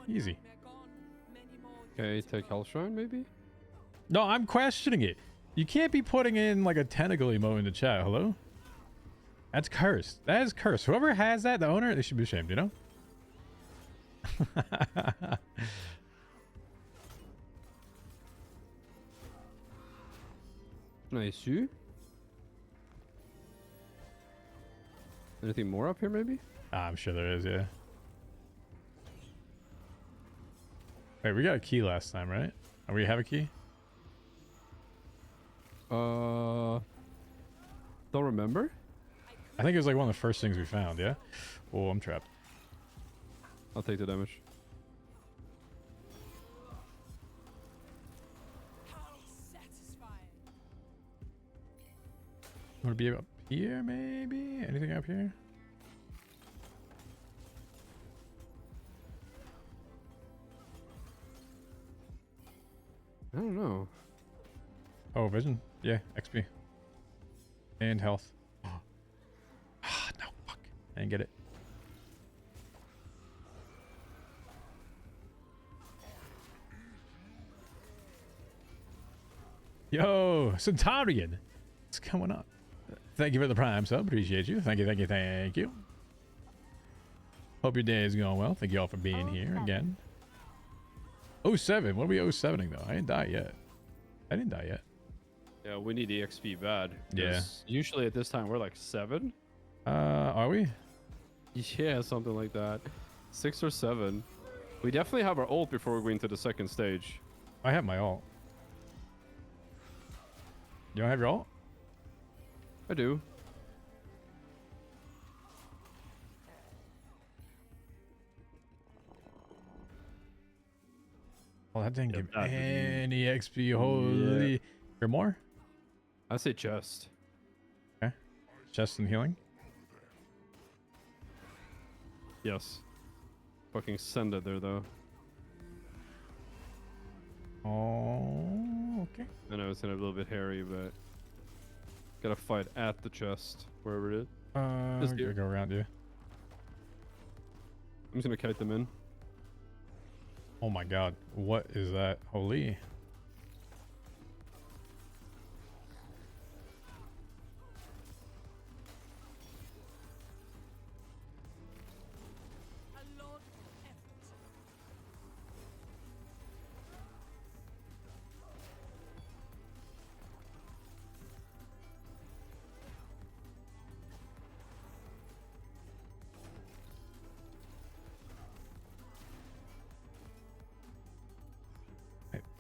Easy. Okay, take Hell Shrine maybe? No, I'm questioning it. You can't be putting in like a tentacle emote in the chat. Hello? That's cursed. That is cursed. Whoever has that, the owner, they should be ashamed, you know? Nice. Anything more up here maybe? I'm sure there is, yeah. Wait, we got a key last time, right? Oh, we have a key? Don't remember. I think it was like one of the first things we found, yeah? Oh, I'm trapped. I'll take the damage. Want to be up here, maybe? Anything up here? I don't know. Oh, vision. Yeah, XP. And health. Ah, no, fuck. I didn't get it. Yo, Centaurian. What's coming up? Thank you for the prime sub. Appreciate you. Thank you, thank you, thank you. Hope your day is going well. Thank you all for being here again. 07. What are we 07ing though? I didn't die yet. I didn't die yet. Yeah, we need EXP bad. Yeah. Usually at this time we're like 7. Are we? Yeah, something like that. 6 or 7. We definitely have our ult before we go into the second stage. I have my ult. You don't have your ult? I do. Well, that didn't Yeah, give that would be- any XP. Holy. Or more? I say chest. Okay. Chest and healing. Yes. Fucking send it there though. Oh, okay. I know it's gonna be a little bit hairy, but gotta fight at the chest wherever it is. Just Gotta here. go around you. I'm just gonna kite them in. Oh my god. What is that? Holy.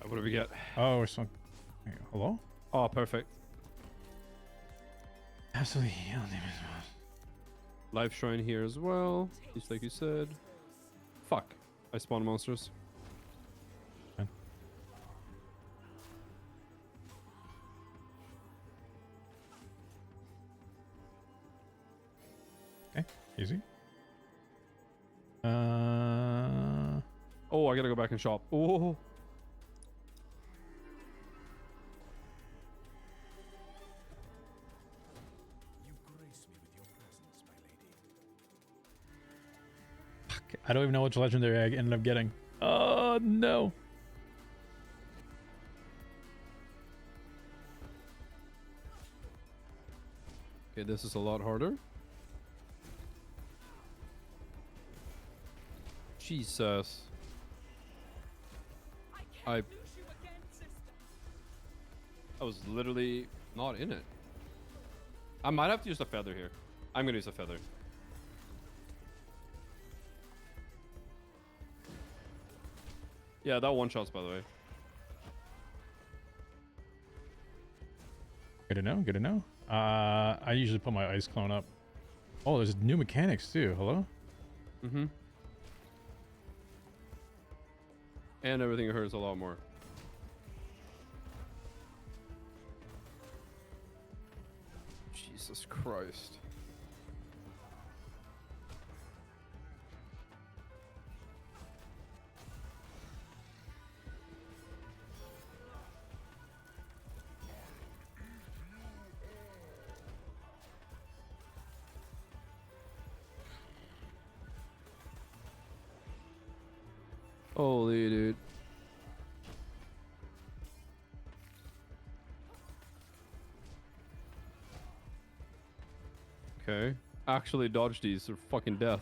What do we get? Oh, we're so. Wait, hello? Oh, perfect. Absolutely. Life shrine here as well, just like you said. Fuck. I spawned monsters. Fine. Okay, easy. Oh, I gotta go back and shop. Oh. I don't even know which legendary I ended up getting. Oh no. Okay, this is a lot harder. Jesus. I was literally not in it. I might have to use a feather here. I'm gonna use a feather. Yeah, that one shots, by the way. Good to know, good to know. I usually put my ice clone up. Oh, there's new mechanics too. Hello? Mm-hmm. And everything hurts a lot more. Jesus Christ. Holy dude. Okay. Actually dodge these or fucking death.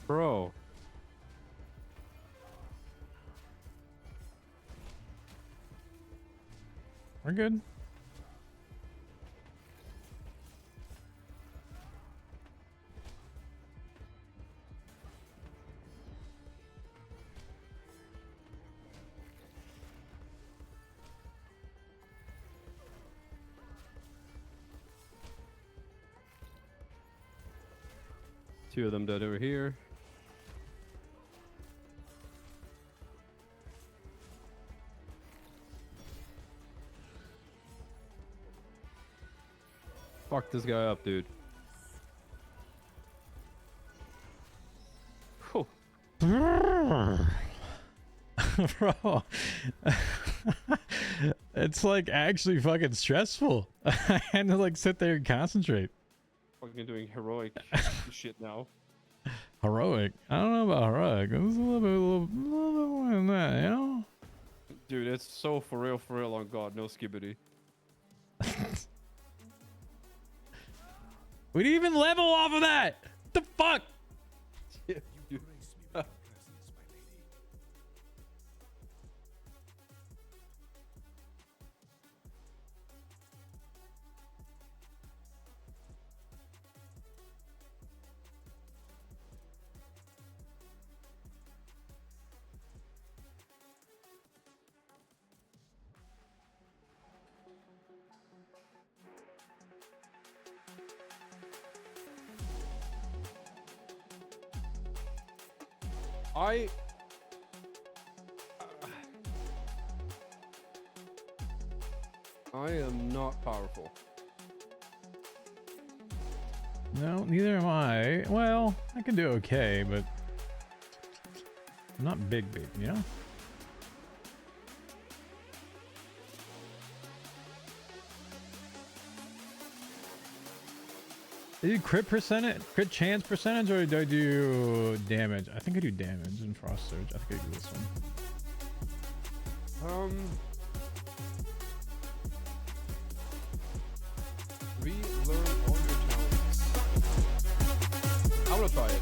Bro. We're good. Two of them dead over here. Fuck this guy up, dude. Whew. Bro. It's like actually fucking stressful. I had to like sit there and concentrate. Fucking doing heroic shit now. Heroic? I don't know about heroic. This is a little bit more than that, you know? Dude, it's so for real on God, no skibbity. We didn't even level off of that! What the fuck? Yeah, dude. I am not powerful. No, neither am I. Well, I can do okay, but I'm not big, you know? Do you crit percentage, crit chance percentage, or do I do damage? I think I do damage in Frost Surge. I think I do this one. Relearn all your talents. I'm gonna try it.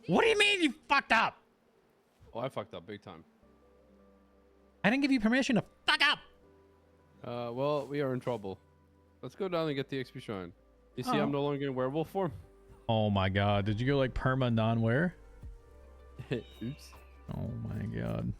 What do you mean you fucked up? Oh, I fucked up big time. I didn't give you permission to fuck up. Well, we are in trouble. Let's go down and get the XP shrine. You see, I'm no longer in werewolf form. Oh my god, did you go like perma non-wear? Oops. Oh my god.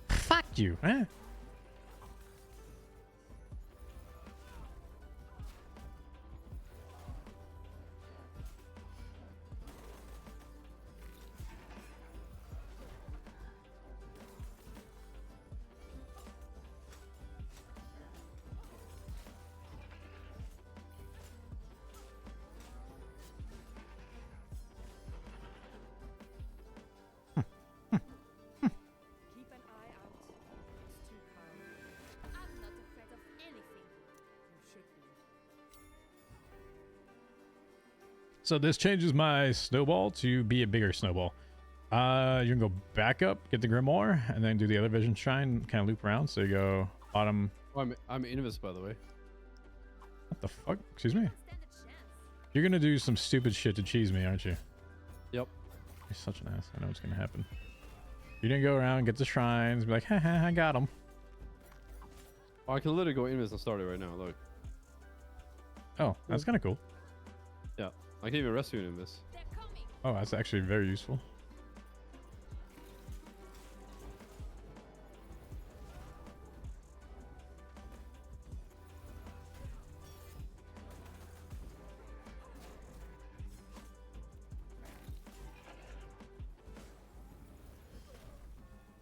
Fuck you, huh? Keep an eye out. It's too kind. I'm not afraid of anything. You should be. So this changes my snowball to be a bigger snowball. You can go back up, get the Grimoire, and then do the other vision shrine, kind of loop around. So you go bottom. Oh, I'm Invis, by the way. What the fuck? Excuse me? Stand a chance. You're gonna do some stupid shit to cheese me, aren't you? Yep. You're such an ass. I know what's gonna happen. You're gonna go around, get the shrines, be like, haha, I got them. Oh, I can literally go Invis and start it right now. Look. Oh, that's kind of cool. Yeah. I can even rescue an Invis. They're coming. Oh, that's actually very useful.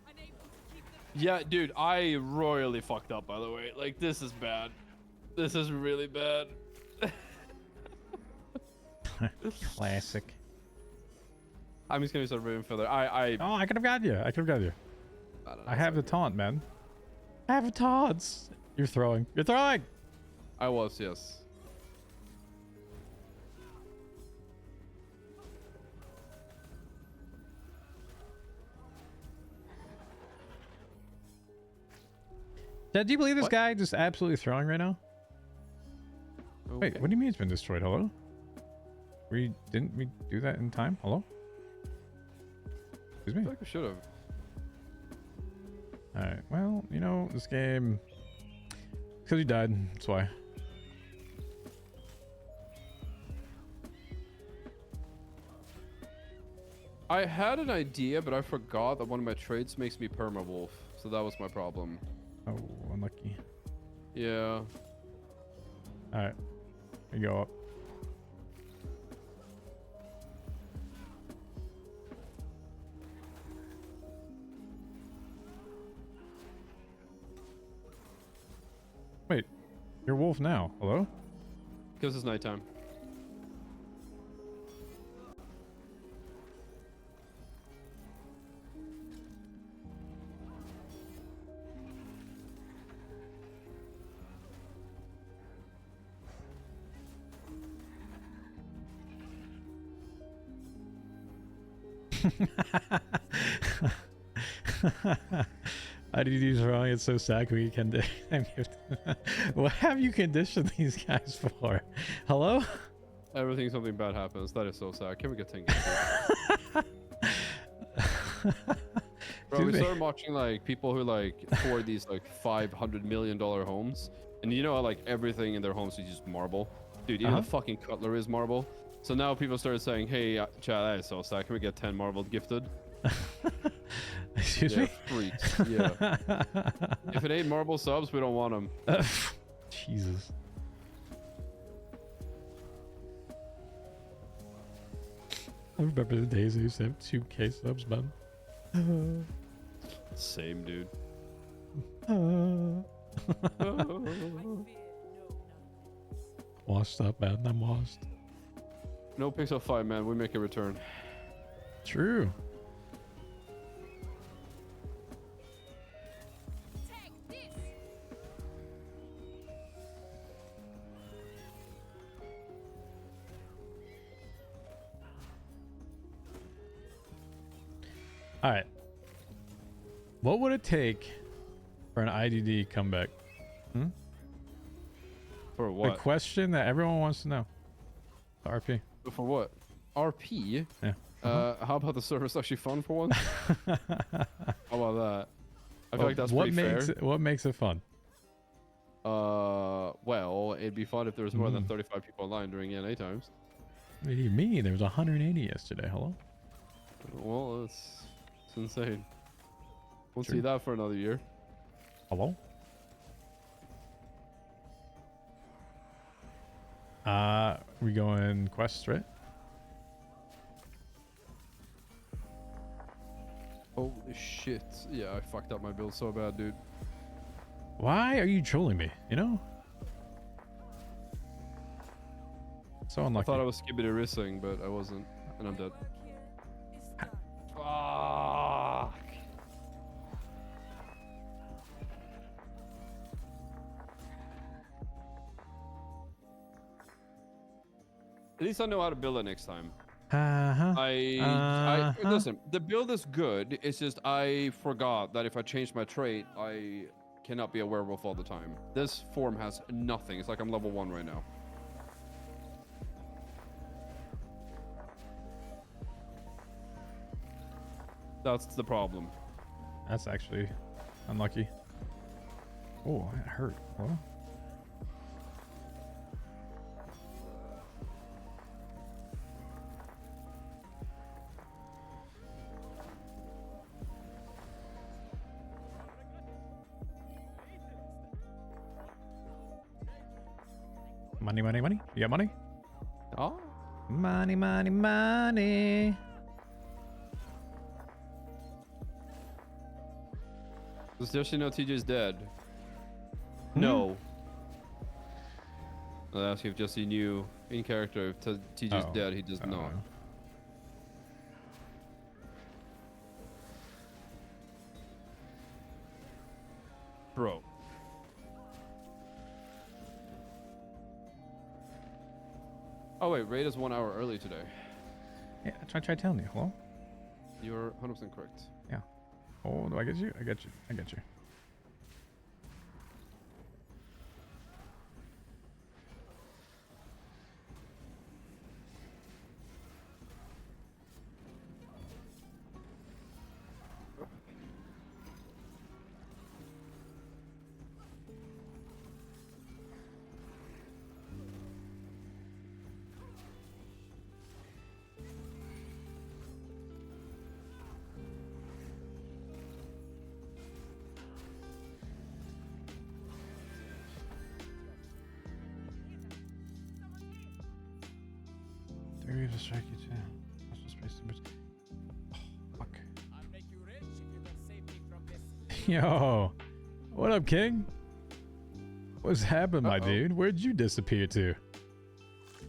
Unable to keep them. Yeah, dude, I royally fucked up, by the way. Like, this is bad. This is really bad. Classic. I'm just gonna start moving further. Oh, I could have got you. I could have got you. don't know, I have the it's okay. taunt, man. I have a taunts. You're throwing. You're throwing. I was, yes. Dad, do you believe this What? guy just absolutely throwing right now? Wait, Okay. what do you mean it's been destroyed? Hello? Didn't we do that in time? Hello? Excuse I me? feel like we should have. Alright, well, you know, this game... Because you died, that's why. I had an idea, but I forgot that one of my traits makes me perma-wolf. So that was my problem. Oh, unlucky. Yeah. Alright. We go up. Wait, you're wolf now. Hello? Because it's nighttime. IDD's wrong. It's so sad we can. What have you conditioned these guys for? Hello? Everything something bad happens. That is so sad. Can we get 10 Bro, we Excuse me. started watching like people who like afford these like $500 million homes, and you know how like everything in their homes is just marble. Dude, even the fucking cutlery is marble. So now people started saying, "Hey, Chad, that is so sad. Can we get 10 marble gifted?" Excuse Yeah, me? freaks. Yeah. If it ain't marble subs, we don't want them. Jesus. I remember the days I used to have 2K subs, man. Same, dude. Washed up, man. I'm washed. No Pixel 5, man. We make a return. True. Take this. All right. What would it take for an IDD comeback? For The what? question that everyone wants to know. RP. For what? RP? Yeah. How about the service actually fun for once? How about that? I feel like that's what pretty makes fair. what makes it fun? Well, it'd be fun if there was more than 35 people online during NA times. What do you mean? There was 180 yesterday. Hello? Well, it's insane. Won't Sure. see that for another year. Hello? We going quests, right? Holy shit. Yeah, I fucked up my build so bad, dude. Why are you trolling me? You know? So I unlucky. thought I was skibbity rissing, but I wasn't. And I'm dead. Fuck. At least I know how to build it next time. Uh-huh. I listen. The build is good. It's just I forgot that if I change my trait, I cannot be a werewolf all the time. This form has nothing. It's like I'm level 1 right now. That's the problem. That's actually unlucky. Oh, that hurt. Hello? Money, money, money. You got money? Oh. Money, money, money. Does Yoshi know TJ's dead? Hmm? No. I'll ask you if Jesse knew in character if TJ's dead. He does I don't not. know. Bro. Oh wait, raid is 1 hour early today. Yeah, try telling you. Hello? You're 100% correct. Yeah. Oh, do I get you? I get you. I get you. There to strike you too. That's just space too much. Oh, fuck. I'll make you rich if you can save me from this. Yo, what up, King? What's happened, my Uh-oh. dude? Where'd you disappear to?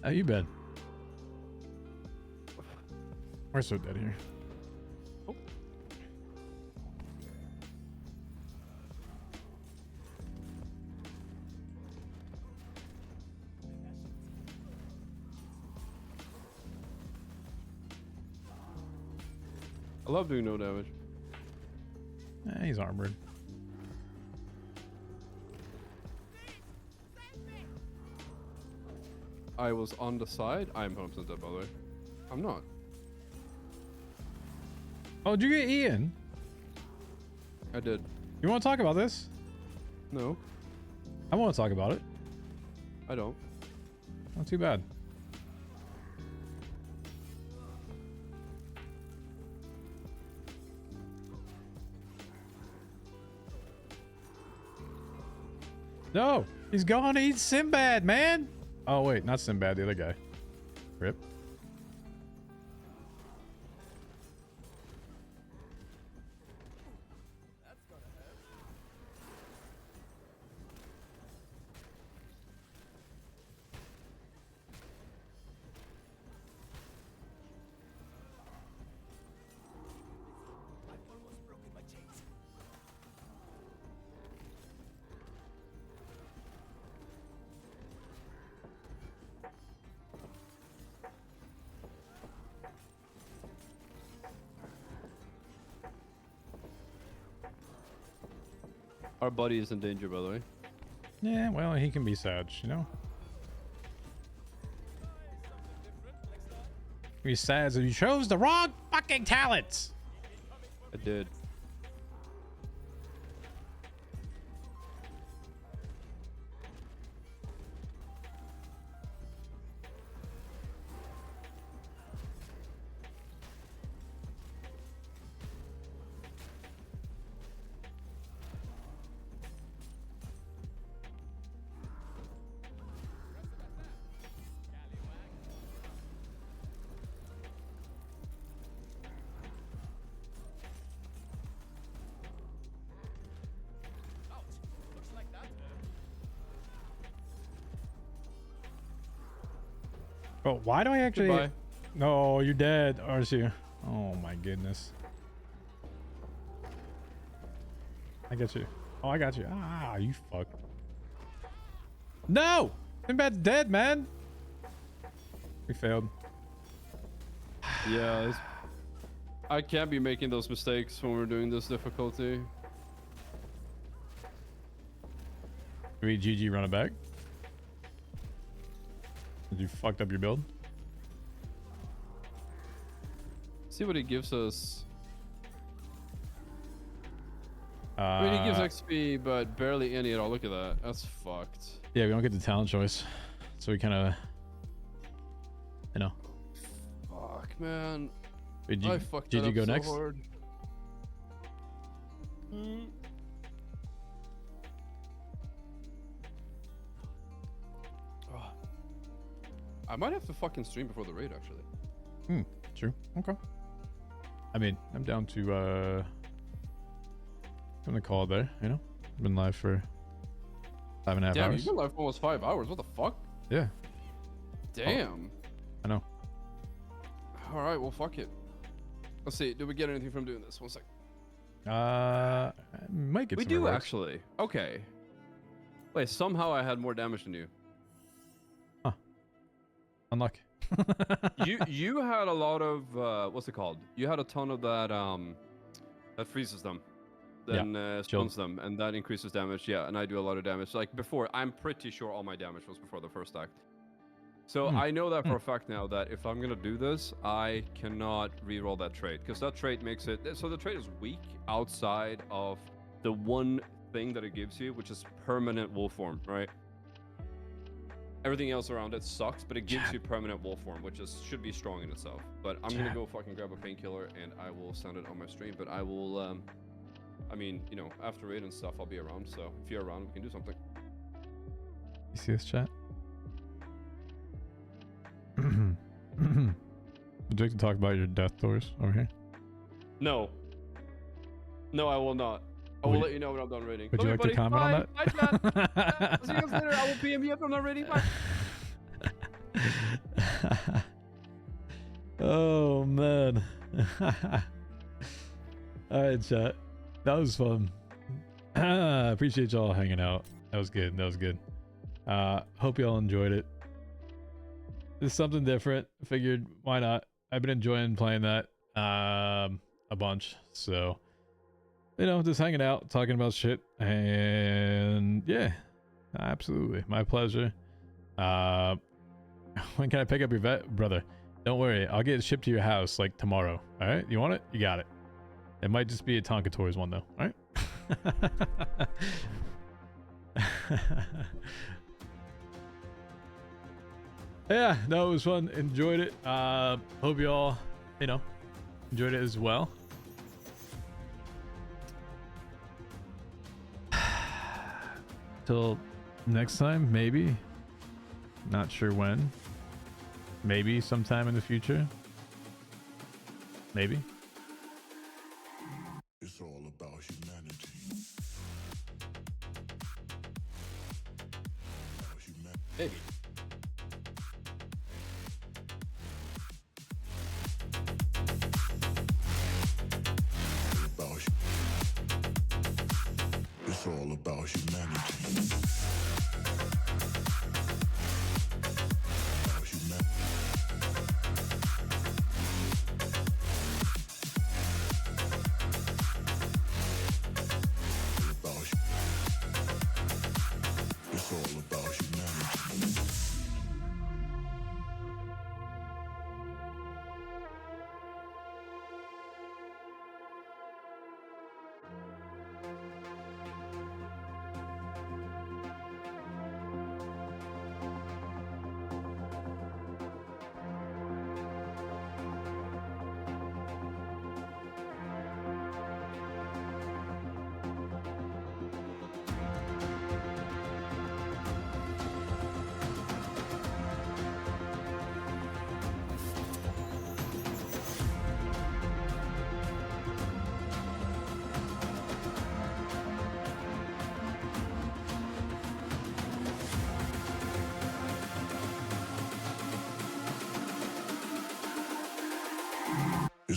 How you been? We're so dead here. Oh. I love doing no damage. He's armored. I was on the side. I'm 100% dead, by the way. I'm not. Oh, did you get Ian? I did. You want to talk about this? No, I want to talk about it. I don't. Not too bad. No, he's going to eat Sinbad, man. Oh wait, not Sinbad, the other guy. Rip. Our buddy is in danger, by the way. Yeah, well, he can be sad, you know? He's sad so you chose the wrong fucking talents. I did. Bro, why do I actually... Goodbye. No, you're dead, aren't you? Oh my goodness. I got you. Oh, I got you. Ah, you fuck. No! Sinbad's dead, man! We failed. Yeah, I can't be making those mistakes when we're doing this difficulty. Do we GG run it back? Did you fucked up your build? See what he gives us. I mean, he gives XP, but barely any at all. Look at that. That's fucked. Yeah, we don't get the talent choice. So we kind of... You know. Fuck, man. Wait, I fucked that GG up go so next? hard. Oh. I might have to fucking stream before the raid, actually. True. Okay. I mean, I'm down to I'm gonna call it there, you know? Been live for 5.5 Damn, hours. you've been live for almost 5 hours. What the fuck? Yeah. Damn. I know. All right, well, fuck it. Let's see. Did we get anything from doing this? 1 sec. Might get We some do rewards. actually. Okay. Wait, somehow I had more damage than you. Unlucky. you had a lot of what's it called? You had a ton of that that freezes them, then stuns them, and that increases damage. Yeah, and I do a lot of damage. Like before, I'm pretty sure all my damage was before the first act. So I know that for a fact now that if I'm gonna do this, I cannot reroll that trait because that trait makes it so the trait is weak outside of the one thing that it gives you, which is permanent wolf form, right? Everything else around it sucks, but it gives you permanent wolf form, which should be strong in itself. But I'm gonna go fucking grab a painkiller and I will send it on my stream. But I will, I mean, you know, after raid and stuff, I'll be around. So if you're around, we can do something. You see this chat? Would you like to talk about your death doors over here? No. No, I will not. I will let you know when I'm done raiding. Would you like to comment on that? Bye, chat. See you guys later. I will PM you if I'm not raiding. Bye. Oh man. Alright, chat. That was fun. Appreciate y'all hanging out. That was good. That was good. Hope y'all enjoyed it. It's something different. Figured why not? I've been enjoying playing that a bunch. So, you know, just hanging out, talking about shit, and yeah, absolutely, my pleasure. When can I pick up your vet, brother? Don't worry, I'll get it shipped to your house like tomorrow. All right, you want it? You got it. It might just be a Tonka Toys one though. All right. Yeah, no, it was fun. Enjoyed it. Hope you all, you know, enjoyed it as well. Till next time, maybe. Not sure when. Maybe sometime in the future. Maybe. It's all about humanity. Maybe. It's all about humanity. It's all about humanity.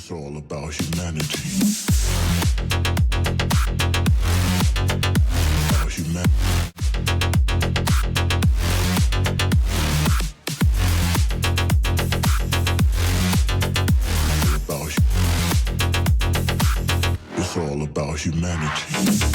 It's all about humanity. About humanity. It's all about humanity.